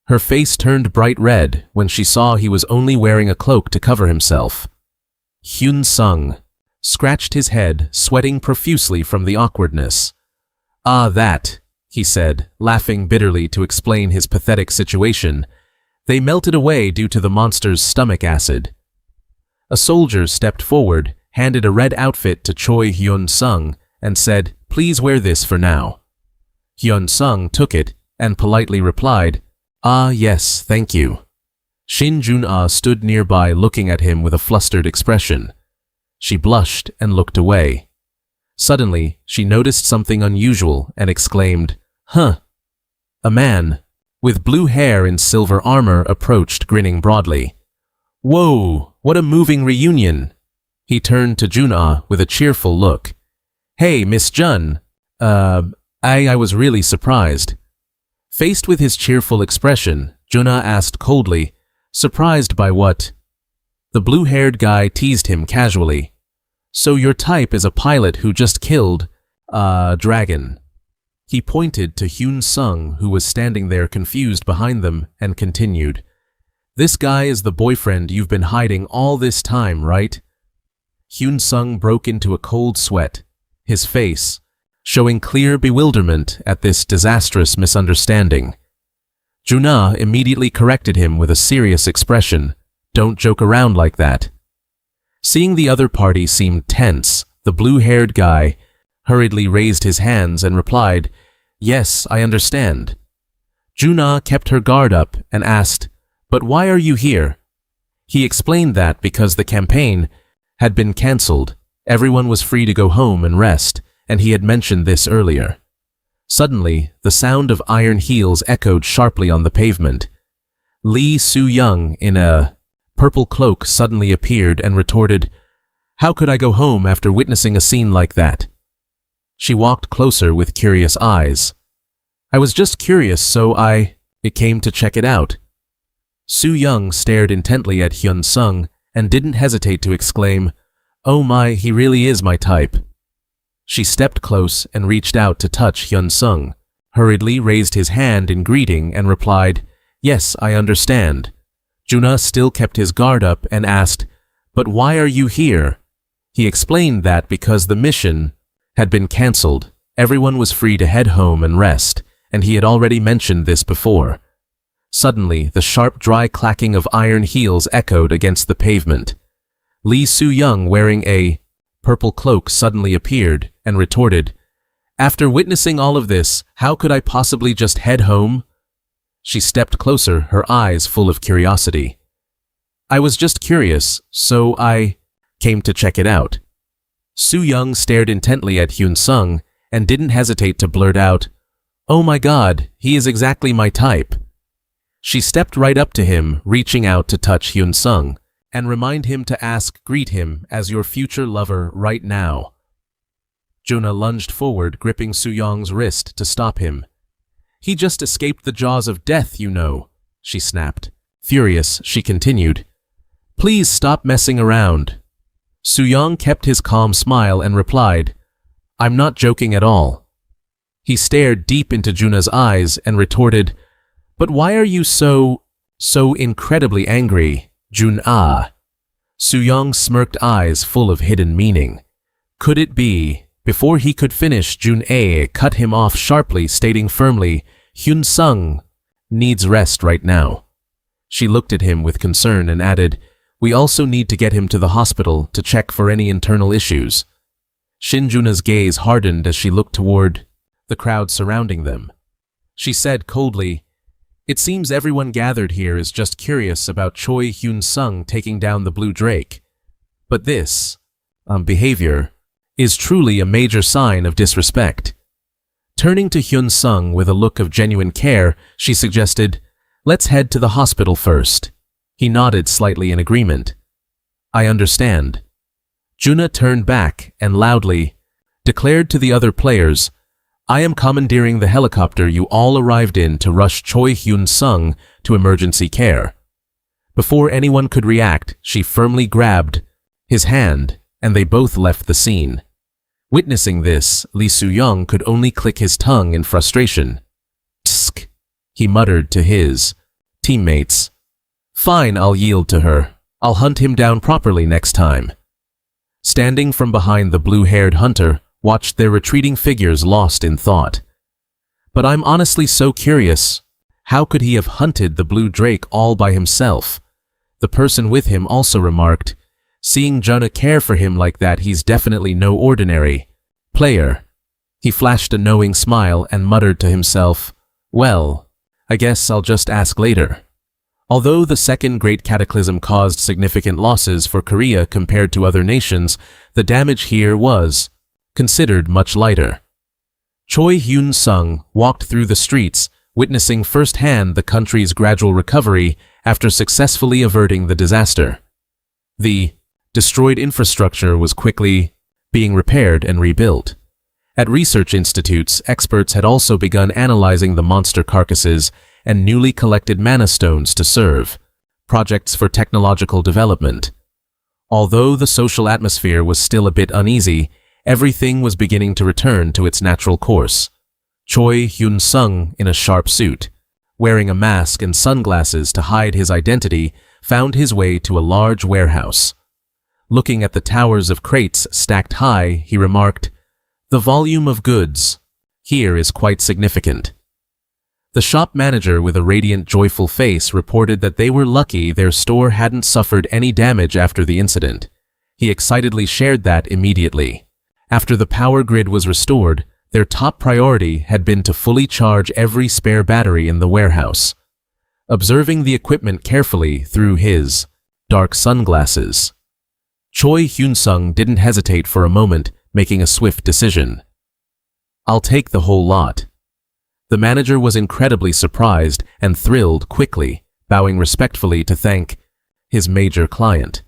Her face turned bright red when she saw he was only wearing a cloak to cover himself. Hyun-sung scratched his head, sweating profusely from the awkwardness. Ah, that, he said, laughing bitterly to explain his pathetic situation. They melted away due to the monster's stomach acid. A soldier stepped forward, handed a red outfit to Choi Hyun-sung, and said, Please wear this for now. Hyun-sung took it and politely replied, Ah, yes, thank you. Shin Jun-ah stood nearby looking at him with a flustered expression. She blushed and looked away. Suddenly, she noticed something unusual and exclaimed, Huh! A man, with blue hair and silver armor, approached grinning broadly. Whoa, what a moving reunion! He turned to Jun-ah with a cheerful look. Hey, Miss Jun. I was really surprised. Faced with his cheerful expression, Jun-ah asked coldly, Surprised by what? The blue-haired guy teased him casually. So your type is a pilot who just killed a dragon. He pointed to Hyun-sung, who was standing there confused behind them, and continued, This guy is the boyfriend you've been hiding all this time, right? Hyun-sung broke into a cold sweat, his face showing clear bewilderment at this disastrous misunderstanding. Jun-ah immediately corrected him with a serious expression, Don't joke around like that. Seeing the other party seemed tense, the blue-haired guy hurriedly raised his hands and replied, Yes, I understand. Jun-ah kept her guard up and asked, But why are you here? He explained that because the campaign had been cancelled, everyone was free to go home and rest, and he had mentioned this earlier. Suddenly, the sound of iron heels echoed sharply on the pavement. Lee Soo-young, in a purple cloak, suddenly appeared and retorted, How could I go home after witnessing a scene like that? She walked closer with curious eyes. I was just curious, so it came to check it out. Soo-young stared intently at Hyun-sung and didn't hesitate to exclaim, Oh my, he really is my type. She stepped close and reached out to touch Hyun-sung, hurriedly raised his hand in greeting and replied, Yes, I understand. Jun-ah still kept his guard up and asked, But why are you here? He explained that because the mission had been cancelled, everyone was free to head home and rest, and he had already mentioned this before. Suddenly, the sharp, dry clacking of iron heels echoed against the pavement. Lee Soo-young, wearing a purple cloak suddenly appeared and retorted, "After witnessing all of this, how could I possibly just head home?" She stepped closer, her eyes full of curiosity. "I was just curious, so I came to check it out." Su Young stared intently at Hyun Sung and didn't hesitate to blurt out, "Oh my god, he is exactly my type." She stepped right up to him, reaching out to touch Hyun Sung and remind him to greet him as your future lover right now. Junha lunged forward, gripping Su Young's wrist to stop him. "He just escaped the jaws of death, you know," she snapped. Furious, she continued, "Please stop messing around." Su Young kept his calm smile and replied, "I'm not joking at all." He stared deep into Junha's eyes and retorted, "But why are you so incredibly angry, Junha?" Su Young's smirked eyes full of hidden meaning. Could it be? Before he could finish, Junha cut him off sharply, stating firmly, "Hyun Sung needs rest right now." She looked at him with concern and added, "We also need to get him to the hospital to check for any internal issues." Shin Junha's gaze hardened as she looked toward the crowd surrounding them. She said coldly, "It seems everyone gathered here is just curious about Choi Hyun Sung taking down the Blue Drake. But this behavior is truly a major sign of disrespect." Turning to Hyun Sung with a look of genuine care, she suggested, "Let's head to the hospital first." He nodded slightly in agreement. "I understand." Junha turned back and loudly declared to the other players, "I am commandeering the helicopter you all arrived in to rush Choi Hyun Sung to emergency care." Before anyone could react, she firmly grabbed his hand, and they both left the scene. Witnessing this, Lee Soo-young could only click his tongue in frustration. "Tsk," he muttered to his teammates. "Fine, I'll yield to her. I'll hunt him down properly next time." Standing from behind the blue-haired hunter, watched their retreating figures lost in thought. "But I'm honestly so curious. How could he have hunted the Blue Drake all by himself?" The person with him also remarked, "Seeing Junha care for him like that, he's definitely no ordinary player." He flashed a knowing smile and muttered to himself, "Well, I guess I'll just ask later." Although the Second Great Cataclysm caused significant losses for Korea compared to other nations, the damage here was considered much lighter. Choi Hyun Sung walked through the streets, witnessing firsthand the country's gradual recovery after successfully averting the disaster. The destroyed infrastructure was quickly being repaired and rebuilt. At research institutes, experts had also begun analyzing the monster carcasses and newly collected mana stones to serve projects for technological development. Although the social atmosphere was still a bit uneasy, everything was beginning to return to its natural course. Choi Hyun Sung, in a sharp suit, wearing a mask and sunglasses to hide his identity, found his way to a large warehouse. Looking at the towers of crates stacked high, he remarked, "The volume of goods here is quite significant." The shop manager, with a radiant, joyful face, reported that they were lucky their store hadn't suffered any damage after the incident. He excitedly shared that immediately. After the power grid was restored, their top priority had been to fully charge every spare battery in the warehouse. Observing the equipment carefully through his dark sunglasses, Choi Hyun Sung didn't hesitate for a moment, making a swift decision. "I'll take the whole lot." The manager was incredibly surprised and thrilled quickly, bowing respectfully to thank his major client.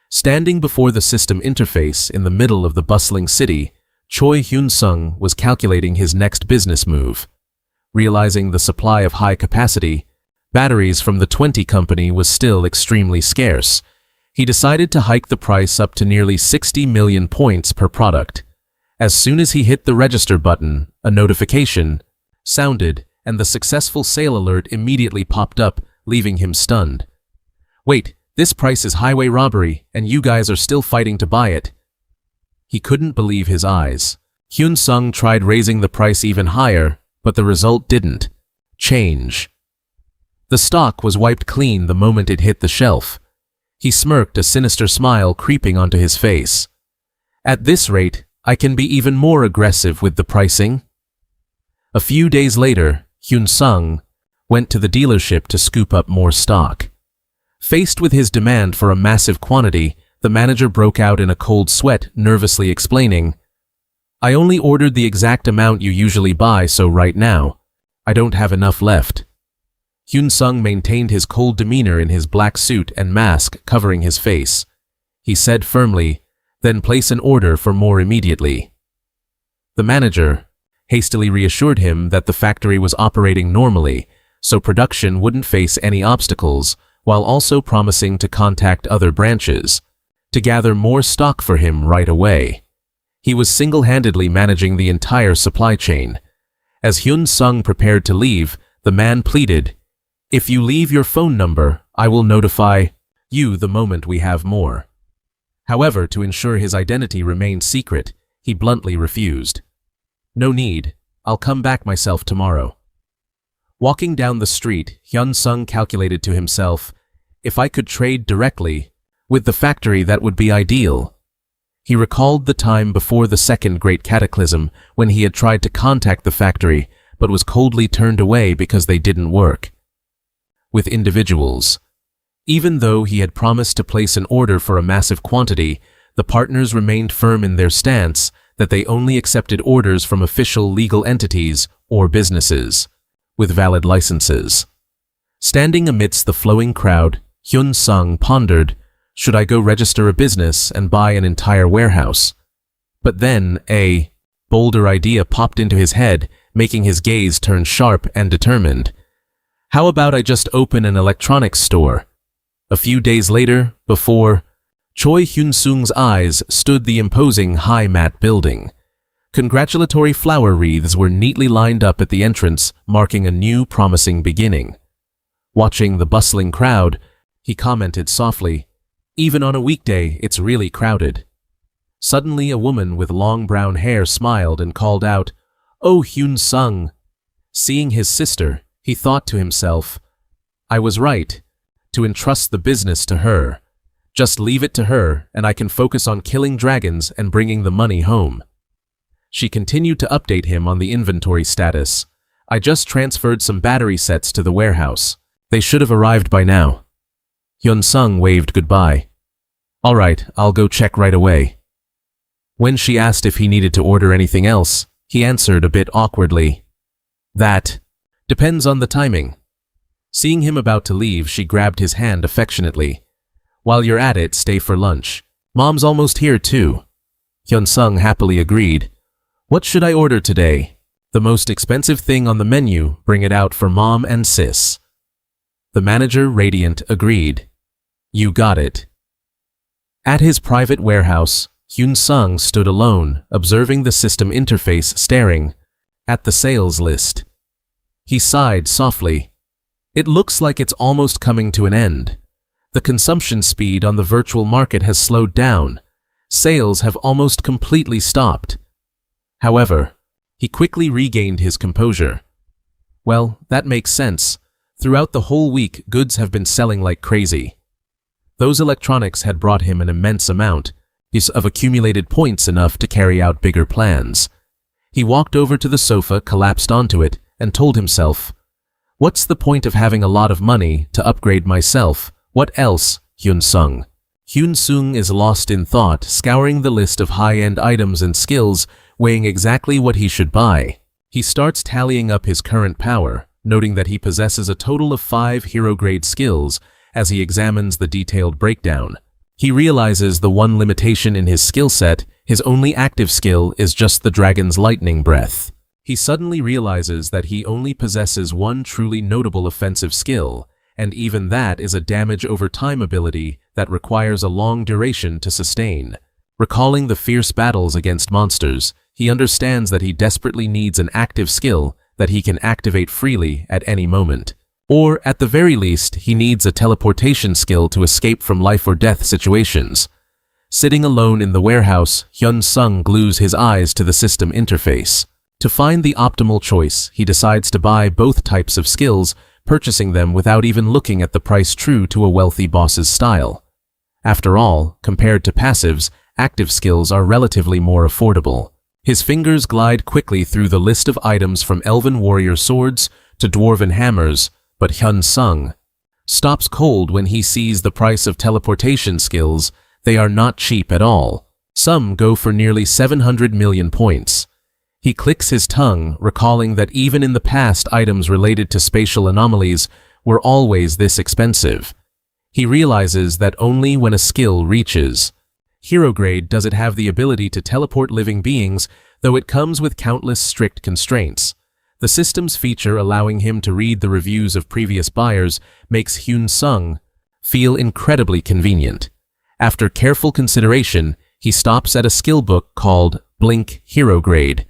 Standing before the system interface in the middle of the bustling city, Choi Hyun Sung was calculating his next business move. Realizing the supply of high-capacity batteries from the 20 company was still extremely scarce, he decided to hike the price up to nearly 60 million points per product. As soon as he hit the register button, a notification sounded, and the successful sale alert immediately popped up, leaving him stunned. "Wait, this price is highway robbery, and you guys are still fighting to buy it." He couldn't believe his eyes. Hyun Sung tried raising the price even higher, but the result didn't change. The stock was wiped clean the moment it hit the shelf. He smirked, a sinister smile creeping onto his face. At this rate, I can be even more aggressive with the pricing. A few days later, Hyun-sung went to the dealership to scoop up more stock. Faced with his demand for a massive quantity, the manager broke out in a cold sweat, nervously explaining, "I only ordered the exact amount you usually buy, so right now, I don't have enough left." Hyun-sung maintained his cold demeanor in his black suit and mask covering his face. He said firmly, "Then place an order for more immediately." The manager hastily reassured him that the factory was operating normally, so production wouldn't face any obstacles, while also promising to contact other branches to gather more stock for him right away. He was single-handedly managing the entire supply chain. As Hyun-sung prepared to leave, the man pleaded, "If you leave your phone number, I will notify you the moment we have more." However, to ensure his identity remained secret, he bluntly refused. "No need, I'll come back myself tomorrow." Walking down the street, Hyun-sung calculated to himself, "If I could trade directly with the factory, that would be ideal." He recalled the time before the second great cataclysm when he had tried to contact the factory but was coldly turned away because they didn't work with individuals. Even though he had promised to place an order for a massive quantity, the partners remained firm in their stance that they only accepted orders from official legal entities or businesses with valid licenses. Standing amidst the flowing crowd, Hyun-sung pondered, should I go register a business and buy an entire warehouse? But then a bolder idea popped into his head, making his gaze turn sharp and determined. How about I just open an electronics store? A few days later, before Choi Hyun-sung's eyes stood the imposing high-mat building. Congratulatory flower wreaths were neatly lined up at the entrance, marking a new promising beginning. Watching the bustling crowd, he commented softly, "Even on a weekday, it's really crowded." Suddenly, a woman with long brown hair smiled and called out, "Oh, Hyun-sung." Seeing his sister, he thought to himself, "I was right to entrust the business to her. Just leave it to her, and I can focus on killing dragons and bringing the money home." She continued to update him on the inventory status. "I just transferred some battery sets to the warehouse. They should have arrived by now." Hyun-sung waved goodbye. "All right, I'll go check right away." When she asked if he needed to order anything else, he answered a bit awkwardly, "That depends on the timing." Seeing him about to leave, she grabbed his hand affectionately. "While you're at it, stay for lunch. Mom's almost here too." Hyun-sung happily agreed. "What should I order today?" "The most expensive thing on the menu, bring it out for Mom and Sis." The manager, radiant, agreed. "You got it." At his private warehouse, Hyun-sung stood alone, observing the system interface, staring at the sales list. He sighed softly. It looks like it's almost coming to an end. The consumption speed on the virtual market has slowed down. Sales have almost completely stopped. However, he quickly regained his composure. Well, that makes sense. Throughout the whole week, goods have been selling like crazy. Those electronics had brought him an immense amount of accumulated points, enough to carry out bigger plans. He walked over to the sofa, collapsed onto it, and told himself, "What's the point of having a lot of money to upgrade myself? What else, Hyun-sung?" Hyun-sung is lost in thought, scouring the list of high-end items and skills, weighing exactly what he should buy. He starts tallying up his current power, noting that he possesses a total of 5 hero-grade skills. As he examines the detailed breakdown, he realizes the one limitation in his skill set: his only active skill is just the dragon's lightning breath. He suddenly realizes that he only possesses one truly notable offensive skill, and even that is a damage over time ability that requires a long duration to sustain. Recalling the fierce battles against monsters, he understands that he desperately needs an active skill that he can activate freely at any moment. Or, at the very least, he needs a teleportation skill to escape from life or death situations. Sitting alone in the warehouse, Hyun-sung glues his eyes to the system interface. To find the optimal choice, he decides to buy both types of skills, purchasing them without even looking at the price, true to a wealthy boss's style. After all, compared to passives, active skills are relatively more affordable. His fingers glide quickly through the list of items from elven warrior swords to dwarven hammers, but Hyun-sung stops cold when he sees the price of teleportation skills. They are not cheap at all. Some go for nearly 700 million points. He clicks his tongue, recalling that even in the past items related to spatial anomalies were always this expensive. He realizes that only when a skill reaches hero grade does it have the ability to teleport living beings, though it comes with countless strict constraints. The system's feature allowing him to read the reviews of previous buyers makes Hyun-sung feel incredibly convenient. After careful consideration, he stops at a skill book called Blink Hero Grade.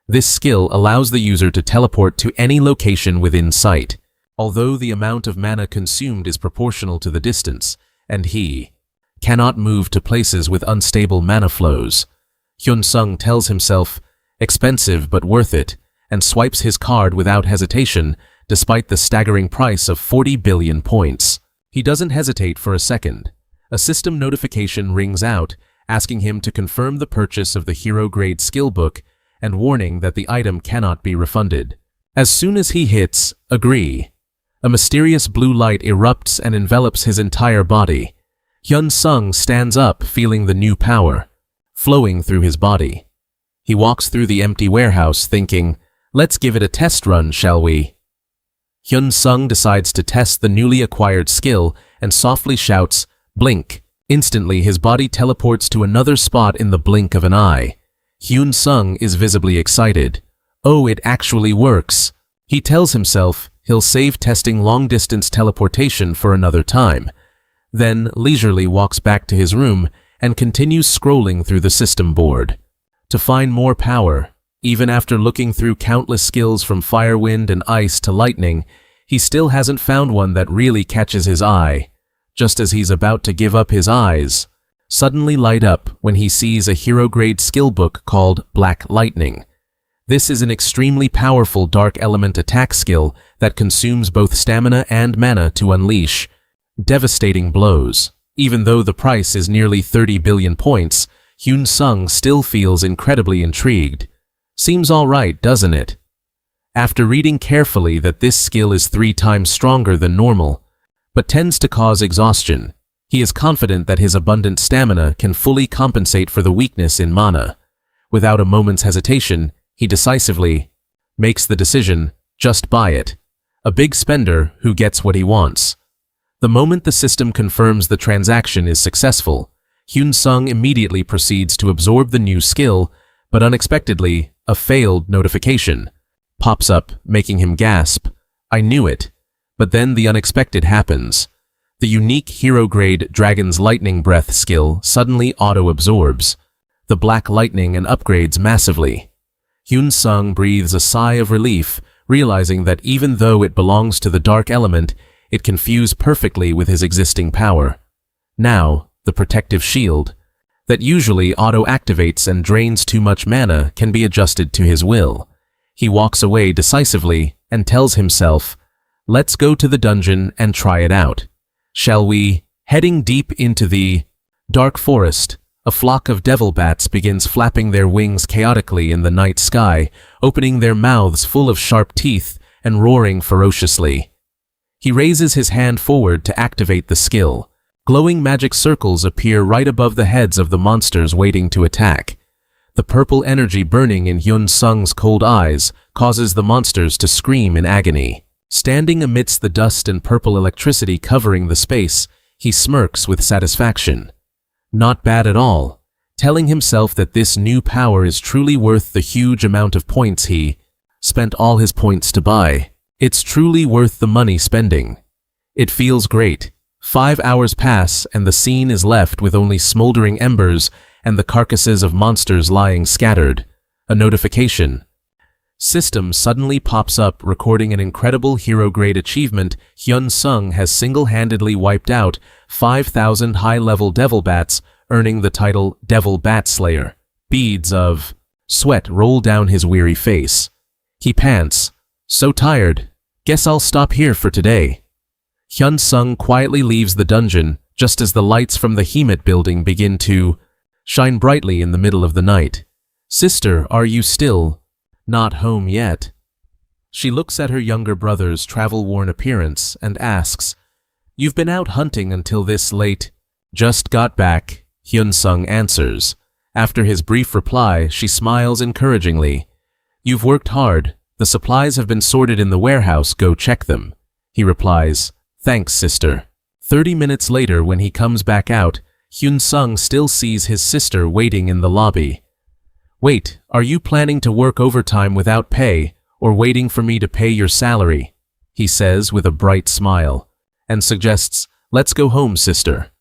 This skill allows the user to teleport to any location within sight, although the amount of mana consumed is proportional to the distance, and he cannot move to places with unstable mana flows. Hyun-sung tells himself, expensive but worth it, and swipes his card without hesitation, despite the staggering price of 40 billion points. He doesn't hesitate for a second. A system notification rings out, asking him to confirm the purchase of the hero grade skill book and warning that the item cannot be refunded. As soon as he hits agree, a mysterious blue light erupts and envelops his entire body. Hyun-sung stands up, feeling the new power flowing through his body. He walks through the empty warehouse thinking, let's give it a test run, shall we? Hyun-sung decides to test the newly acquired skill and softly shouts, blink. Instantly, his body teleports to another spot in the blink of an eye. Hyun-sung is visibly excited. Oh, it actually works. He tells himself he'll save testing long-distance teleportation for another time, then leisurely walks back to his room and continues scrolling through the system board to find more power. Even after looking through countless skills from fire, wind, and ice to lightning, he still hasn't found one that really catches his eye. Just as he's about to give up, his eyes suddenly light up when he sees a hero-grade skill book called Black Lightning. This is an extremely powerful dark element attack skill that consumes both stamina and mana to unleash devastating blows. Even though the price is nearly 30 billion points, Hyun-sung still feels incredibly intrigued. Seems alright, doesn't it? After reading carefully that this skill is 3 times stronger than normal, but tends to cause exhaustion, he is confident that his abundant stamina can fully compensate for the weakness in mana. Without a moment's hesitation, he decisively makes the decision, just buy it. A big spender who gets what he wants. The moment the system confirms the transaction is successful, Hyun-sung immediately proceeds to absorb the new skill, but unexpectedly, a failed notification pops up, making him gasp. I knew it. But then the unexpected happens. The unique hero-grade Dragon's Lightning Breath skill suddenly auto-absorbs the black lightning and upgrades massively. Hyun-sung breathes a sigh of relief, realizing that even though it belongs to the dark element, it can fuse perfectly with his existing power. Now, the protective shield that usually auto-activates and drains too much mana can be adjusted to his will. He walks away decisively and tells himself, let's go to the dungeon and try it out. Shall we? Heading deep into the dark forest, a flock of devil bats begins flapping their wings chaotically in the night sky, opening their mouths full of sharp teeth and roaring ferociously. He raises his hand forward to activate the skill. Glowing magic circles appear right above the heads of the monsters waiting to attack. The purple energy burning in Hyun-sung's cold eyes causes the monsters to scream in agony. Standing amidst the dust and purple electricity covering the space, he smirks with satisfaction. Not bad at all, telling himself that this new power is truly worth the huge amount of points he spent all his points to buy. It's truly worth the money spending. It feels great. 5 hours pass and the scene is left with only smoldering embers and the carcasses of monsters lying scattered. A notification system suddenly pops up recording an incredible hero-grade achievement. Hyun-sung has single-handedly wiped out 5,000 high-level devil bats, earning the title Devil Bat Slayer. Beads of sweat roll down his weary face. He pants. So tired. Guess I'll stop here for today. Hyun-sung quietly leaves the dungeon just as the lights from the Hemet building begin to shine brightly in the middle of the night. Sister, are you still not home yet? She looks at her younger brother's travel-worn appearance and asks, You've been out hunting until this late? Just got back, Hyun-sung answers. After his brief reply, she smiles encouragingly. You've worked hard. The supplies have been sorted in the warehouse. Go check them. He replies, Thanks, sister. 30 minutes later, when he comes back out, Hyun-sung still sees his sister waiting in the lobby. Wait, are you planning to work overtime without pay, or waiting for me to pay your salary? He says with a bright smile, and suggests, Let's go home, sister.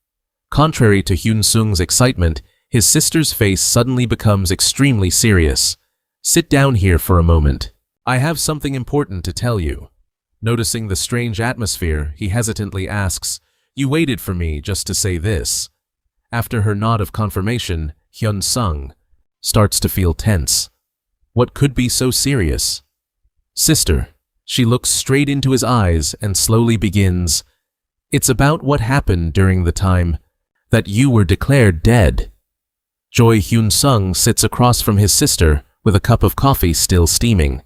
Contrary to Hyun-sung's excitement, his sister's face suddenly becomes extremely serious. Sit down here for a moment. I have something important to tell you. Noticing the strange atmosphere, he hesitantly asks, You waited for me just to say this. After her nod of confirmation, Hyun-sung starts to feel tense. What could be so serious? Sister, she looks straight into his eyes and slowly begins, It's about what happened during the time that you were declared dead. Choi Hyun-sung sits across from his sister with a cup of coffee still steaming.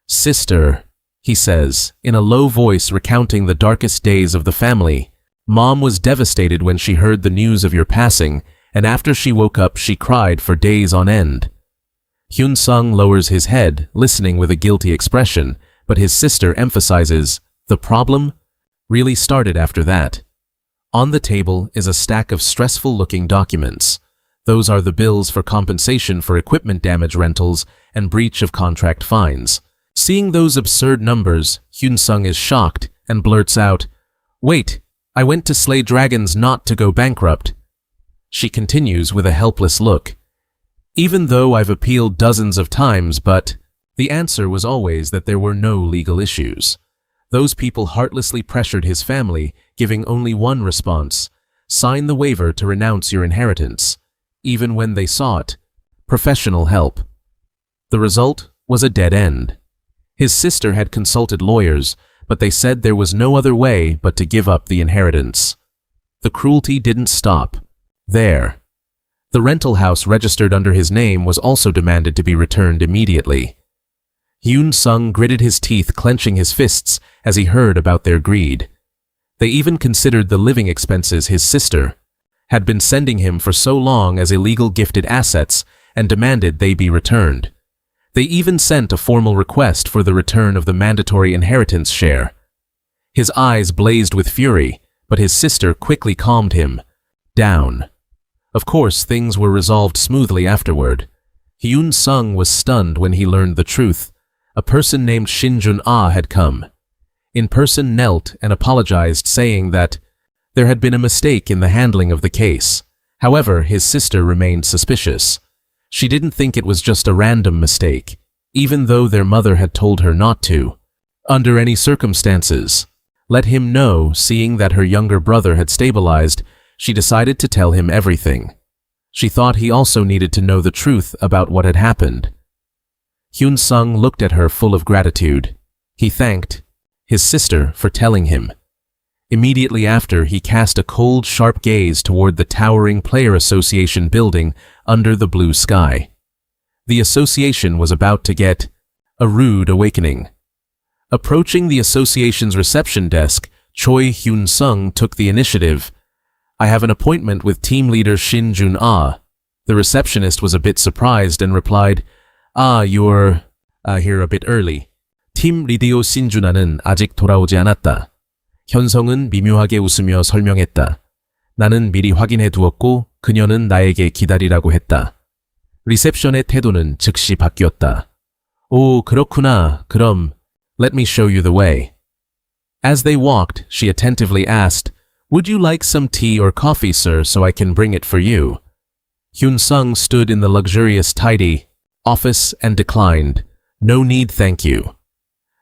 Sister, he says, in a low voice recounting the darkest days of the family. Mom was devastated when she heard the news of your passing, and after she woke up she cried for days on end. Hyun-sung lowers his head, listening with a guilty expression, but his sister emphasizes, the problem really started after that. On the table is a stack of stressful-looking documents. Those are the bills for compensation for equipment damage rentals and breach of contract fines. Seeing those absurd numbers, Hyun-sung is shocked and blurts out, Wait, I went to slay dragons not to go bankrupt. She continues with a helpless look. Even though I've appealed dozens of times, but the answer was always that there were no legal issues. Those people heartlessly pressured his family, giving only one response, sign the waiver to renounce your inheritance, even when they sought professional help. The result was a dead end. His sister had consulted lawyers, but they said there was no other way but to give up the inheritance. The cruelty didn't stop there. The rental house registered under his name was also demanded to be returned immediately. Hyun-sung gritted his teeth, clenching his fists as he heard about their greed. They even considered the living expenses his sister had been sending him for so long as illegal gifted assets and demanded they be returned. They even sent a formal request for the return of the mandatory inheritance share. His eyes blazed with fury, but his sister quickly calmed him down. Of course, things were resolved smoothly afterward. Hyun-sung was stunned when he learned the truth. A person named Shin Jun-ah had come. In person knelt and apologized, saying that there had been a mistake in the handling of the case. However, his sister remained suspicious. She didn't think it was just a random mistake, even though their mother had told her not to. Under any circumstances, let him know. Seeing that her younger brother had stabilized, she decided to tell him everything. She thought he also needed to know the truth about what had happened. Hyun-sung looked at her full of gratitude. He thanked his sister for telling him. Immediately after, he cast a cold, sharp gaze toward the towering Player Association building under the blue sky. The association was about to get a rude awakening. Approaching the association's reception desk, Choi Hyun-sung took the initiative. I have an appointment with team leader Shin Jun-ah. The receptionist was a bit surprised and replied, you're here a bit early. 팀 리디오 신준아는 아직 돌아오지 않았다. 현성은 미묘하게 웃으며 설명했다. 나는 미리 확인해 두었고 그녀는 나에게 기다리라고 했다. 리셉션의 태도는 즉시 바뀌었다. 오, 그렇구나. 그럼 let me show you the way. As they walked, she attentively asked, Would you like some tea or coffee, sir, so I can bring it for you? Hyun-sung stood in the luxurious, tidy office and declined. No need, thank you.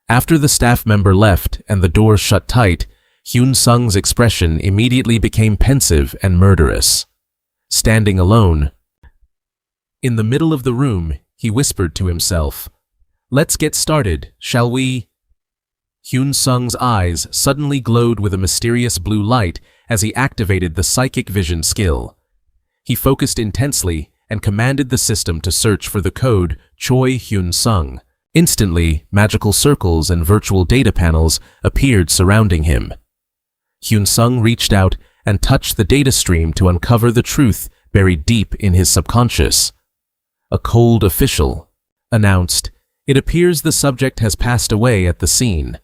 After the staff member left and the door shut tight, Hyun-sung's expression immediately became pensive and murderous. Standing alone in the middle of the room, he whispered to himself, Let's get started, shall we? Hyun-sung's eyes suddenly glowed with a mysterious blue light as he activated the psychic vision skill. He focused intensely and commanded the system to search for the code Choi Hyun Sung. Instantly, magical circles and virtual data panels appeared surrounding him. Hyun Sung reached out and touched the data stream to uncover the truth buried deep in his subconscious. A cold official announced, "It appears the subject has passed away at the scene."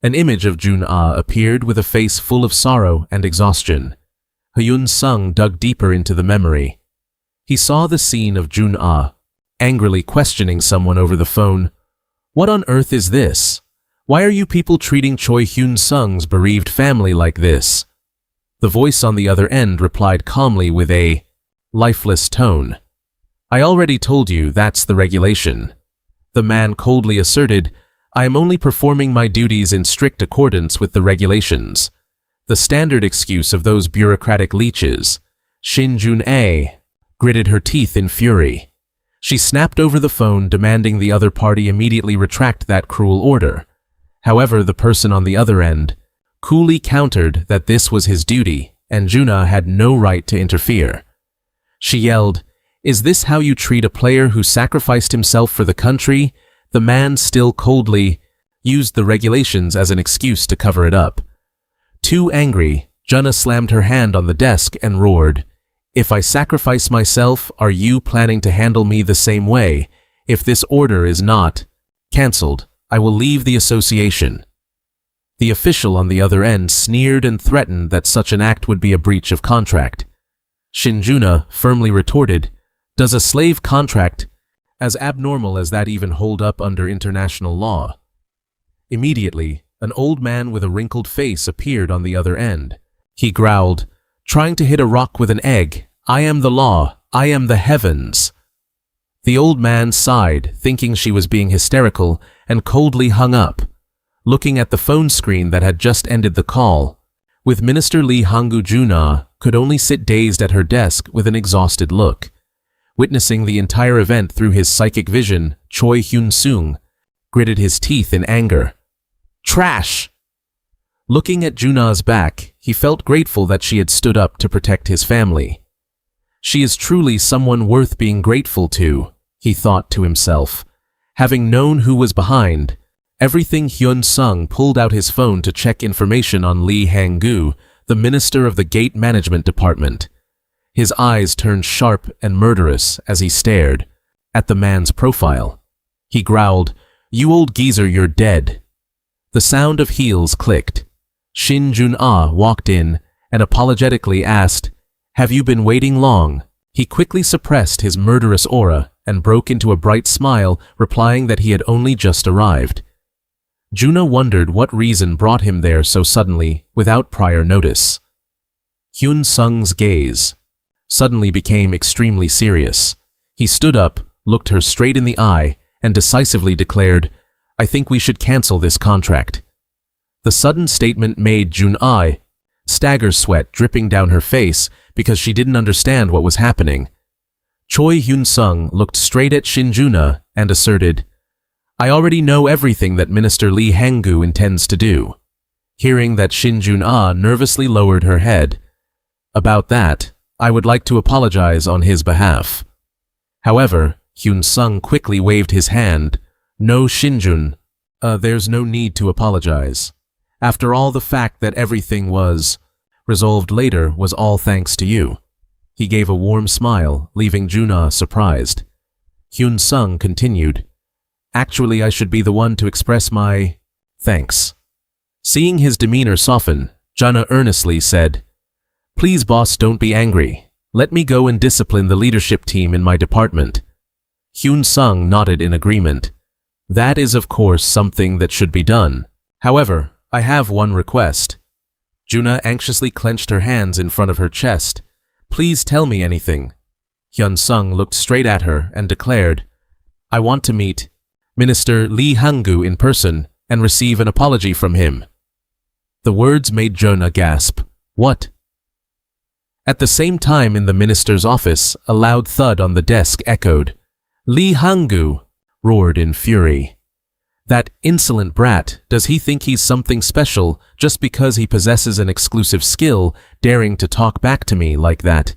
An image of Jun-ah appeared with a face full of sorrow and exhaustion. Hyun Sung dug deeper into the memory. He saw the scene of Jun-ah, angrily questioning someone over the phone. "What on earth is this? Why are you people treating Choi Hyun Sung's bereaved family like this?" The voice on the other end replied calmly with a lifeless tone. "I already told you that's the regulation." The man coldly asserted, "I am only performing my duties in strict accordance with the regulations." The standard excuse of those bureaucratic leeches. Shin Jun-ae gritted her teeth in fury. She snapped over the phone, demanding the other party immediately retract that cruel order. However, the person on the other end coolly countered that this was his duty, and Juna had no right to interfere. She yelled, "Is this how you treat a player who sacrificed himself for the country?" The man still coldly used the regulations as an excuse to cover it up. Too angry, Juna slammed her hand on the desk and roared, "If I sacrifice myself, are you planning to handle me the same way? If this order is not cancelled, I will leave the association." The official on the other end sneered and threatened that such an act would be a breach of contract. Shinjuna firmly retorted, "Does a slave contract as abnormal as that even hold up under international law?" Immediately, an old man with a wrinkled face appeared on the other end. He growled, "Trying to hit a rock with an egg. I am the law. I am the heavens." The old man sighed, thinking she was being hysterical, and coldly hung up, looking at the phone screen that had just ended the call. With Minister Lee Hangu, Juna could only sit dazed at her desk with an exhausted look. Witnessing the entire event through his psychic vision, Choi Hyun Sung gritted his teeth in anger. "Trash!" Looking at Juna's back, he felt grateful that she had stood up to protect his family. She is truly someone worth being grateful to, he thought to himself. Having known who was behind everything, Hyun Sung pulled out his phone to check information on Lee Hang-gu, the minister of the Gate Management Department. His eyes turned sharp and murderous as he stared at the man's profile. He growled, "You old geezer, you're dead." The sound of heels clicked. Shin Jun-ah walked in and apologetically asked, "Have you been waiting long?" He quickly suppressed his murderous aura and broke into a bright smile, replying that he had only just arrived. Juna wondered what reason brought him there so suddenly, without prior notice. Hyun Sung's gaze suddenly became extremely serious. He stood up, looked her straight in the eye, and decisively declared, "I think we should cancel this contract." The sudden statement made Jun-ah stagger, sweat dripping down her face because she didn't understand what was happening. Choi Hyun Sung looked straight at Shin-juna and asserted, "I already know everything that Minister Lee Hang-gu intends to do." Hearing that, Shin-juna nervously lowered her head. "About that, I would like to apologize on his behalf." However, Hyun Sung quickly waved his hand. "No, Shinjun, there's no need to apologize. After all, the fact that everything was resolved later was all thanks to you." He gave a warm smile, leaving Juna surprised. Hyun Sung continued, "Actually, I should be the one to express my thanks." Seeing his demeanor soften, Juna earnestly said, "Please, boss, don't be angry. Let me go and discipline the leadership team in my department." Hyun Sung nodded in agreement. "That is, of course, something that should be done. However, I have one request." Juna anxiously clenched her hands in front of her chest. "Please tell me anything." Hyun Sung looked straight at her and declared, "I want to meet Minister Lee Hang-gu in person and receive an apology from him." The words made Juna gasp. "What?" At the same time, in the minister's office, a loud thud on the desk echoed. "Lee Hang-gu!" roared in fury. "That insolent brat, does he think he's something special just because he possesses an exclusive skill, daring to talk back to me like that?"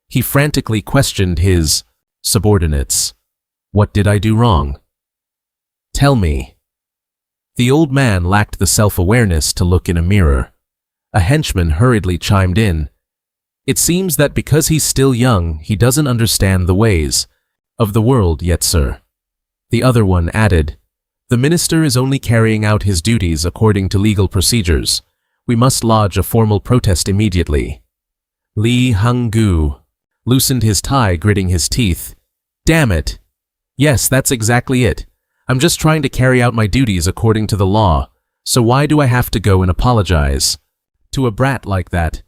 He frantically questioned his subordinates. What did I do wrong? Tell me. The old man lacked the self-awareness to look in a mirror. A henchman hurriedly chimed in. It seems that because he's still young, he doesn't understand the ways of the world yet, sir. The other one added, The minister is only carrying out his duties according to legal procedures. We must lodge a formal protest immediately. Li Hanggu loosened his tie, gritting his teeth. Damn it! Yes, that's exactly it. I'm just trying to carry out my duties according to the law, so why do I have to go and apologize to a brat like that?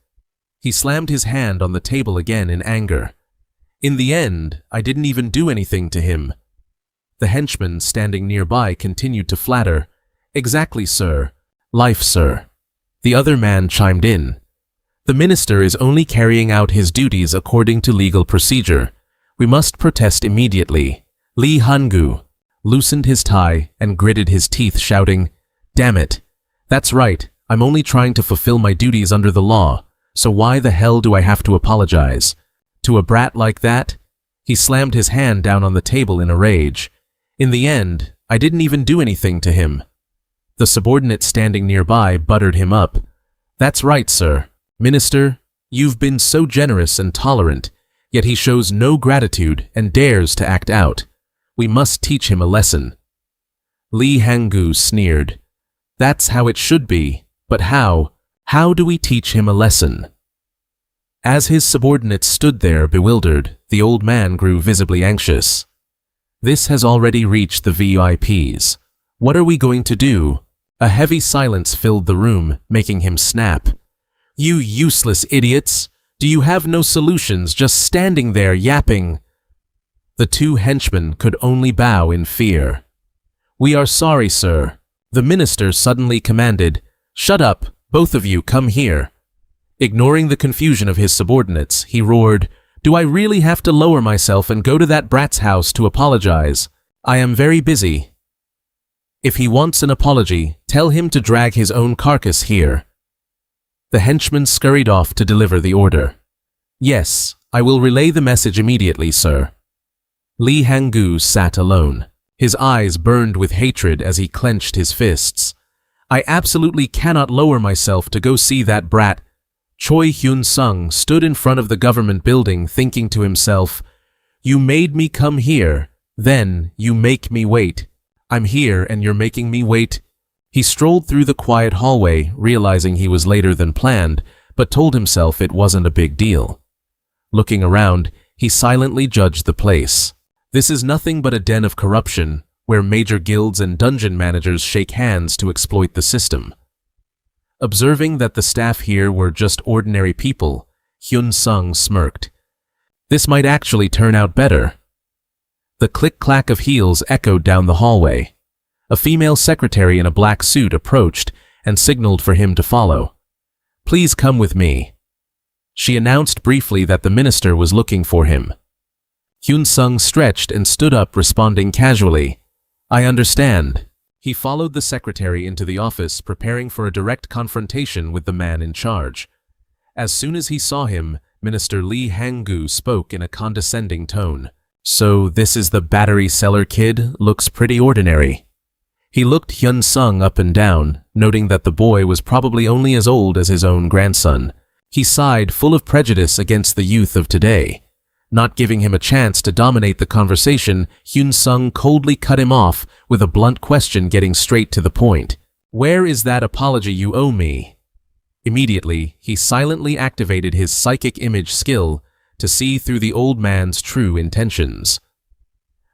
He slammed his hand on the table again in anger. In the end, I didn't even do anything to him. The henchman standing nearby continued to flatter. Exactly, sir. Life, sir. The other man chimed in. The minister is only carrying out his duties according to legal procedure. We must protest immediately. Li Hanggu loosened his tie and gritted his teeth, shouting, Damn it! That's right, I'm only trying to fulfill my duties under the law, so why the hell do I have to apologize? To a brat like that? He slammed his hand down on the table in a rage. In the end, I didn't even do anything to him. The subordinate standing nearby buttered him up. That's right, sir. Minister, you've been so generous and tolerant, yet he shows no gratitude and dares to act out. We must teach him a lesson. Li Hanggu sneered. That's how it should be, but how? How do we teach him a lesson? As his subordinates stood there bewildered, the old man grew visibly anxious. This has already reached the VIPs. What are we going to do? A heavy silence filled the room, making him snap. You useless idiots! Do you have no solutions, just standing there yapping? The two henchmen could only bow in fear. We are sorry, sir. The minister suddenly commanded, Shut up, both of you, come here. Ignoring the confusion of his subordinates, he roared, Do I really have to lower myself and go to that brat's house to apologize? I am very busy. If he wants an apology, tell him to drag his own carcass here. The henchman scurried off to deliver the order. Yes, I will relay the message immediately, sir. Li Hanggu sat alone. His eyes burned with hatred as he clenched his fists. I absolutely cannot lower myself to go see that brat. Choi Hyun-sung stood in front of the government building thinking to himself, You made me come here, then you make me wait. I'm here and you're making me wait. He strolled through the quiet hallway, realizing he was later than planned, but told himself it wasn't a big deal. Looking around, he silently judged the place. This is nothing but a den of corruption, where major guilds and dungeon managers shake hands to exploit the system. Observing that the staff here were just ordinary people, Hyun-sung smirked. This might actually turn out better. The click-clack of heels echoed down the hallway. A female secretary in a black suit approached and signaled for him to follow. Please come with me. She announced briefly that the minister was looking for him. Hyun-sung stretched and stood up, responding casually, I understand. He followed the secretary into the office, preparing for a direct confrontation with the man in charge. As soon as he saw him, Minister Li Hanggu spoke in a condescending tone. So this is the battery seller kid? Looks pretty ordinary. He looked Hyun-sung up and down, noting that the boy was probably only as old as his own grandson. He sighed, full of prejudice against the youth of today. Not giving him a chance to dominate the conversation, Hyun-sung coldly cut him off with a blunt question, getting straight to the point. Where is that apology you owe me? Immediately, he silently activated his psychic image skill to see through the old man's true intentions.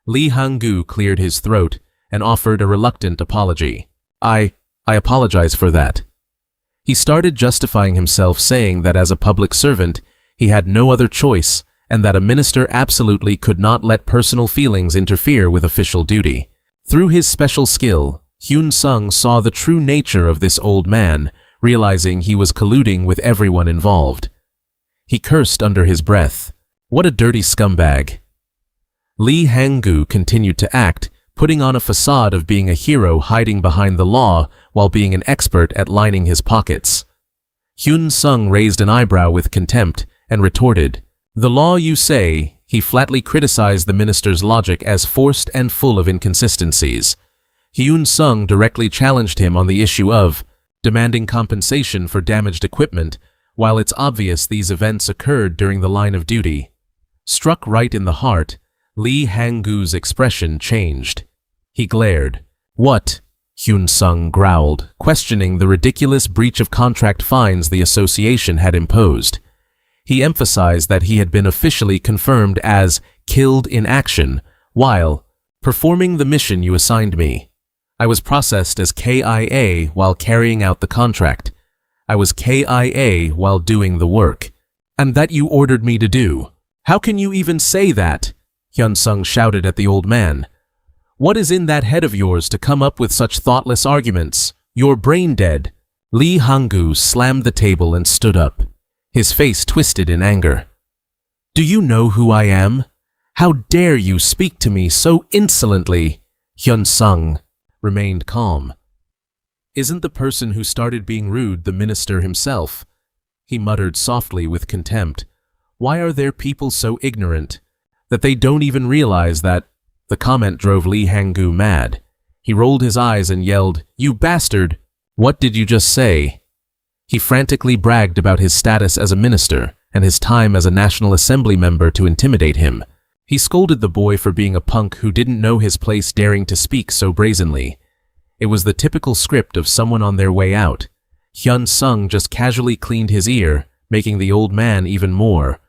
Li Hanggu cleared his throat and offered a reluctant apology. I apologize for that. He started justifying himself, saying that as a public servant, he had no other choice and that a minister absolutely could not let personal feelings interfere with official duty. Through his special skill, Hyun-sung saw the true nature of this old man, realizing he was colluding with everyone involved. He cursed under his breath. What a dirty scumbag. Li Hanggu continued to act, putting on a facade of being a hero hiding behind the law while being an expert at lining his pockets. Hyun-sung raised an eyebrow with contempt and retorted, The law, you say? He flatly criticized the minister's logic as forced and full of inconsistencies. Hyun Sung directly challenged him on the issue of demanding compensation for damaged equipment, while it's obvious these events occurred during the line of duty. Struck right in the heart, Lee Hang-gu's expression changed. He glared. What? Hyun Sung growled, questioning the ridiculous breach of contract fines the association had imposed. He emphasized that he had been officially confirmed as killed in action while performing the mission you assigned me. I was processed as KIA while carrying out the contract. I was KIA while doing the work. And that you ordered me to do. How can you even say that? Hyun Sung shouted at the old man. What is in that head of yours to come up with such thoughtless arguments? You're brain dead. Lee Hang-gu slammed the table and stood up. His face twisted in anger. Do you know who I am? How dare you speak to me so insolently? Hyun Sung remained calm. Isn't the person who started being rude the minister himself? He muttered softly with contempt. Why are there people so ignorant that they don't even realize that? The comment drove Lee Hang-gu mad. He rolled his eyes and yelled, You bastard! What did you just say? He frantically bragged about his status as a minister and his time as a National Assembly member to intimidate him. He scolded the boy for being a punk who didn't know his place, daring to speak so brazenly. It was the typical script of someone on their way out. Hyun Sung just casually cleaned his ear, making the old man even more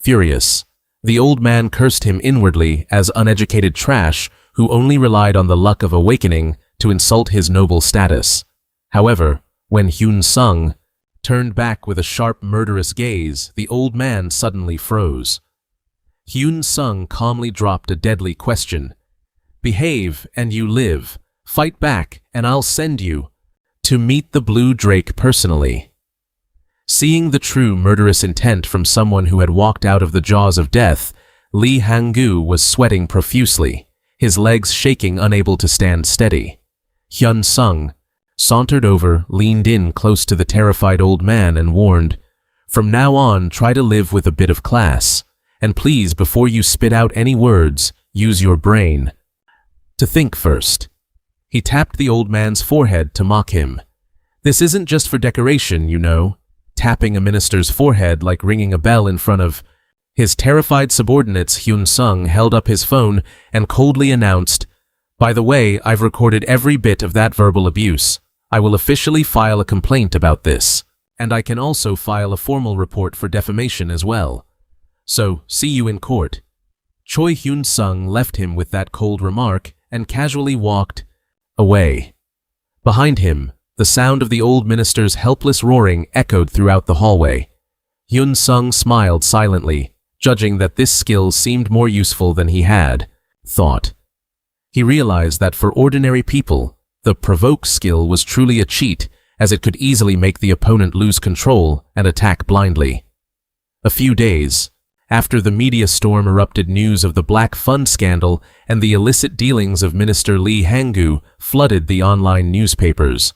furious. The old man cursed him inwardly as uneducated trash who only relied on the luck of awakening to insult his noble status. However, when Hyun Sung turned back with a sharp, murderous gaze, the old man suddenly froze. Hyun Sung calmly dropped a deadly question. Behave and you live. Fight back and I'll send you to meet the Blue Drake personally. Seeing the true murderous intent from someone who had walked out of the jaws of death, Lee Hang-gu was sweating profusely, his legs shaking, unable to stand steady. Hyun Sung sauntered over, leaned in close to the terrified old man and warned, From now on, try to live with a bit of class. And please, before you spit out any words, use your brain to think first. He tapped the old man's forehead to mock him. This isn't just for decoration, you know. Tapping a minister's forehead like ringing a bell in front of his terrified subordinates, Hyun Sung held up his phone and coldly announced, By the way, I've recorded every bit of that verbal abuse. I will officially file a complaint about this, and I can also file a formal report for defamation as well. So, see you in court. Choi Hyun Sung left him with that cold remark and casually walked away. Behind him, the sound of the old minister's helpless roaring echoed throughout the hallway. Hyun Sung smiled silently, judging that this skill seemed more useful than he had thought. He realized that for ordinary people, the provoke skill was truly a cheat, as it could easily make the opponent lose control and attack blindly. A few days after the media storm erupted, news of the Black Fund scandal and the illicit dealings of Minister Lee Hang-gu flooded the online newspapers.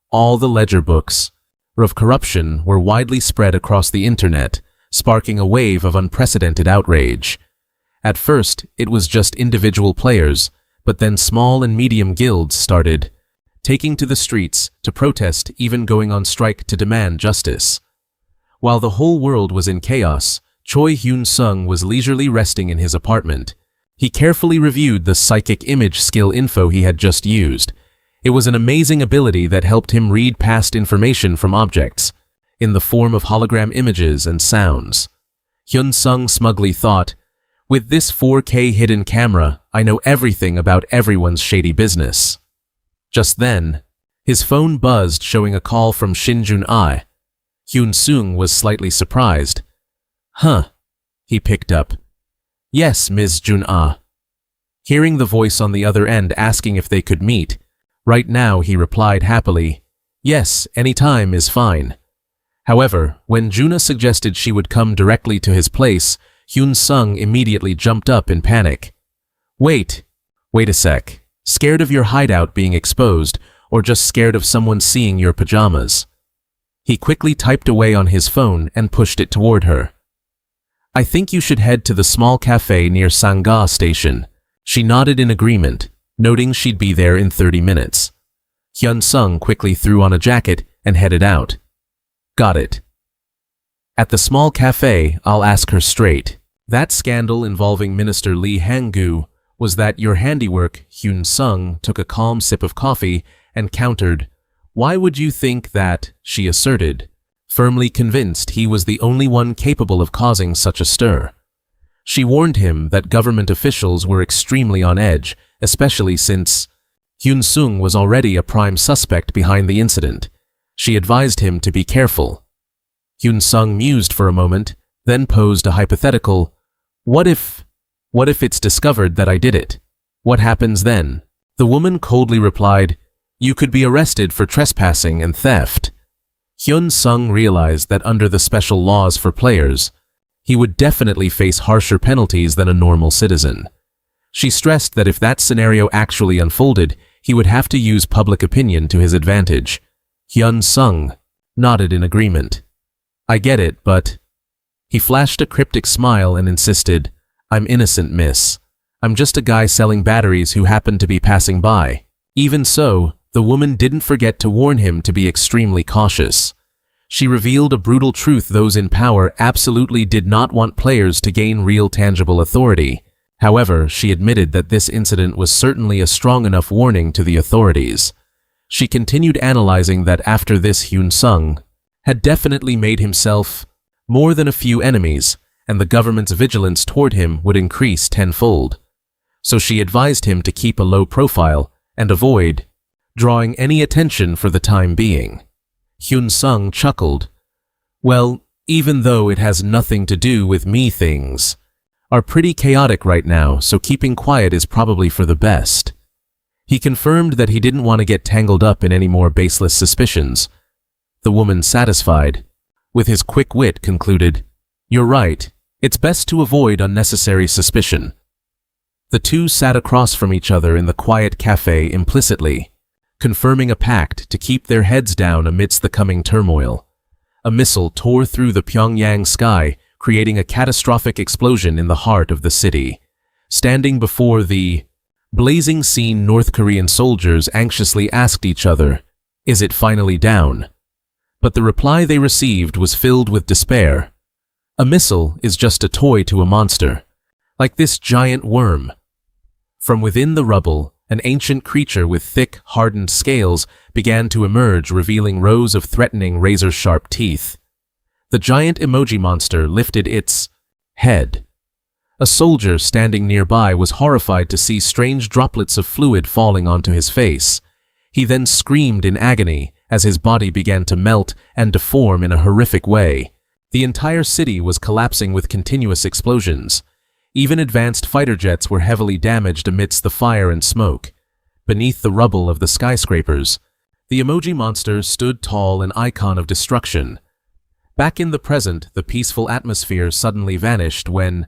All the ledger books of corruption were widely spread across the internet, sparking a wave of unprecedented outrage. At first, it was just individual players, but then small and medium guilds started taking to the streets to protest, even going on strike to demand justice. While the whole world was in chaos, Choi Hyun Sung was leisurely resting in his apartment. He carefully reviewed the psychic image skill info he had just used. It was an amazing ability that helped him read past information from objects, in the form of hologram images and sounds. Hyun Sung smugly thought, With this 4K hidden camera, I know everything about everyone's shady business. Just then, his phone buzzed, showing a call from Shin Jun-ah. Hyun Sung was slightly surprised. Huh, he picked up. Yes, Ms. Jun-ah. Hearing the voice on the other end asking if they could meet, right now, he replied happily, Yes, any time is fine. However, when Juna suggested she would come directly to his place, Hyun Sung immediately jumped up in panic. Wait a sec. Scared of your hideout being exposed, or just scared of someone seeing your pajamas? He quickly typed away on his phone and pushed it toward her. I think you should head to the small cafe near Sangha station. She nodded in agreement, noting she'd be there in 30 minutes. Hyun-sung quickly threw on a jacket and headed out. Got it. At the small cafe, I'll ask her straight. That scandal involving Minister Lee Hang-gu was that your handiwork. Hyun-sung took a calm sip of coffee and countered. Why would you think that? She asserted, firmly convinced he was the only one capable of causing such a stir. She warned him that government officials were extremely on edge, especially since Hyun-sung was already a prime suspect behind the incident. She advised him to be careful. Hyun-sung mused for a moment, then posed a hypothetical. What if it's discovered that I did it? What happens then? The woman coldly replied, you could be arrested for trespassing and theft. Hyun-sung realized that under the special laws for players, he would definitely face harsher penalties than a normal citizen. She stressed that if that scenario actually unfolded, he would have to use public opinion to his advantage. Hyun-sung nodded in agreement. I get it, but... He flashed a cryptic smile and insisted, I'm innocent, miss. I'm just a guy selling batteries who happened to be passing by. Even so, the woman didn't forget to warn him to be extremely cautious. She revealed a brutal truth: those in power absolutely did not want players to gain real tangible authority. However, she admitted that this incident was certainly a strong enough warning to the authorities. She continued analyzing that after this, Hyun-sung had definitely made himself more than a few enemies, and the government's vigilance toward him would increase tenfold. So she advised him to keep a low profile and avoid drawing any attention for the time being. Hyun-sung chuckled. Well, even though it has nothing to do with me, things are pretty chaotic right now, so keeping quiet is probably for the best. He confirmed that he didn't want to get tangled up in any more baseless suspicions. The woman, satisfied with his quick wit, concluded, You're right, it's best to avoid unnecessary suspicion. The two sat across from each other in the quiet cafe implicitly, confirming a pact to keep their heads down amidst the coming turmoil. A missile tore through the Pyongyang sky, creating a catastrophic explosion in the heart of the city. Standing before the blazing scene, North Korean soldiers anxiously asked each other, Is it finally down? But the reply they received was filled with despair. A missile is just a toy to a monster, like this giant worm. From within the rubble, an ancient creature with thick, hardened scales began to emerge, revealing rows of threatening, razor-sharp teeth. The giant emoji monster lifted its head. A soldier standing nearby was horrified to see strange droplets of fluid falling onto his face. He then screamed in agony as his body began to melt and deform in a horrific way. The entire city was collapsing with continuous explosions. Even advanced fighter jets were heavily damaged amidst the fire and smoke. Beneath the rubble of the skyscrapers, the emoji monster stood tall, an icon of destruction. Back in the present, the peaceful atmosphere suddenly vanished when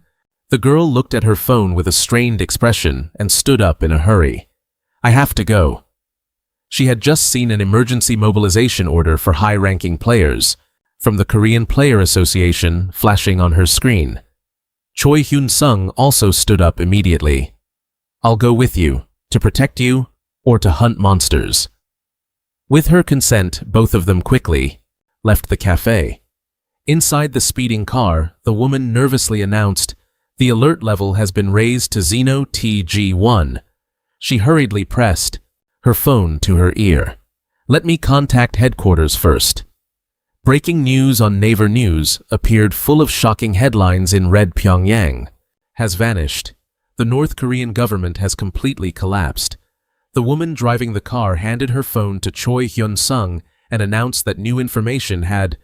the girl looked at her phone with a strained expression and stood up in a hurry. I have to go. She had just seen an emergency mobilization order for high-ranking players from the Korean Player Association flashing on her screen. Choi Hyun-sung also stood up immediately. I'll go with you, to protect you, or to hunt monsters. With her consent, both of them quickly left the cafe. Inside the speeding car, the woman nervously announced, The alert level has been raised to Xeno TG1. She hurriedly pressed her phone to her ear. Let me contact headquarters first. Breaking news on Naver News appeared, full of shocking headlines in red. Pyongyang has vanished. The North Korean government has completely collapsed. The woman driving the car handed her phone to Choi Hyun-sung and announced that new information had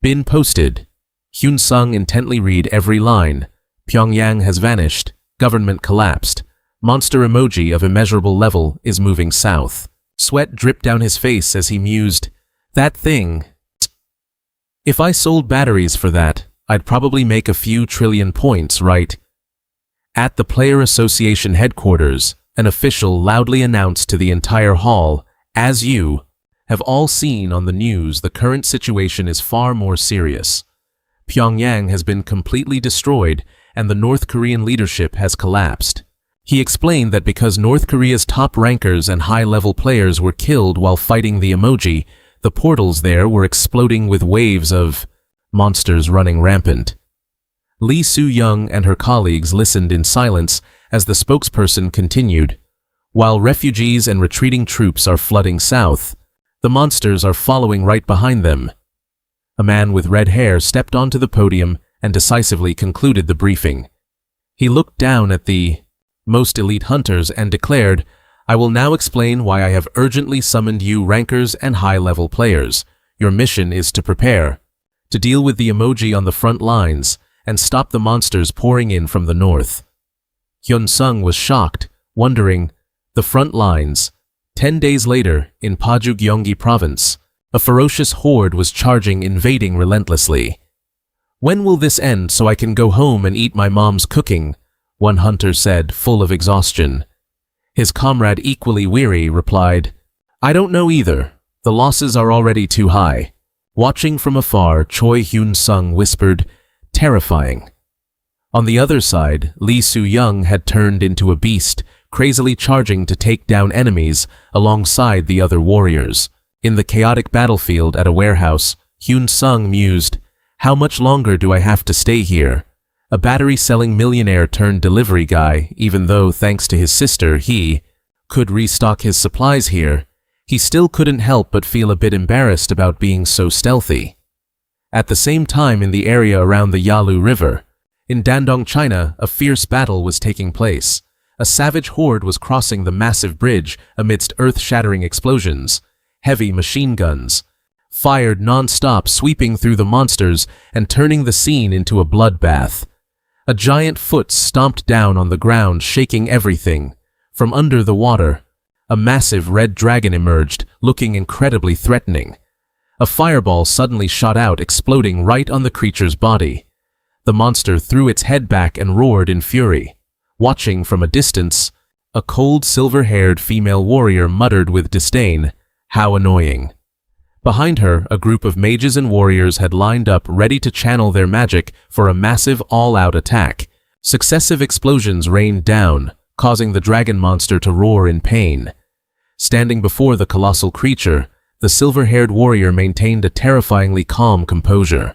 been posted. Hyun-sung intently read every line. Pyongyang has vanished. Government collapsed. Monster emoji of immeasurable level is moving south. Sweat dripped down his face as he mused, That thing. If I sold batteries for that, I'd probably make a few trillion points, right? At the Player Association headquarters, an official loudly announced to the entire hall, As you have all seen on the news, the current situation is far more serious. Pyongyang has been completely destroyed and the North Korean leadership has collapsed. He explained that because North Korea's top rankers and high-level players were killed while fighting the emoji, the portals there were exploding with waves of monsters running rampant. Lee Soo-young and her colleagues listened in silence as the spokesperson continued. While refugees and retreating troops are flooding south, the monsters are following right behind them. A man with red hair stepped onto the podium and decisively concluded the briefing. He looked down at the most elite hunters and declared, "I will now explain why I have urgently summoned you rankers and high-level players. Your mission is to prepare, to deal with the emoji on the front lines, and stop the monsters pouring in from the north." Hyun Sung was shocked, wondering, the front lines. 10 days later, in Paju Gyeonggi province, a ferocious horde was charging, invading relentlessly. "When will this end so I can go home and eat my mom's cooking?" one hunter said, full of exhaustion. His comrade, equally weary, replied, "I don't know either. The losses are already too high." Watching from afar, Choi Hyun Sung whispered, "Terrifying." On the other side, Lee Soo-young had turned into a beast, crazily charging to take down enemies alongside the other warriors. In the chaotic battlefield at a warehouse, Hyun Sung mused, "How much longer do I have to stay here?" A battery-selling millionaire turned delivery guy, even though, thanks to his sister, he could restock his supplies here, he still couldn't help but feel a bit embarrassed about being so stealthy. At the same time, in the area around the Yalu River, in Dandong, China, a fierce battle was taking place. A savage horde was crossing the massive bridge amidst earth-shattering explosions. Heavy machine guns fired non-stop, sweeping through the monsters and turning the scene into a bloodbath. A giant foot stomped down on the ground, shaking everything. From under the water, a massive red dragon emerged, looking incredibly threatening. A fireball suddenly shot out, exploding right on the creature's body. The monster threw its head back and roared in fury. Watching from a distance, a cold silver-haired female warrior muttered with disdain, "How annoying." Behind her, a group of mages and warriors had lined up, ready to channel their magic for a massive all-out attack. Successive explosions rained down, causing the dragon monster to roar in pain. Standing before the colossal creature, the silver-haired warrior maintained a terrifyingly calm composure.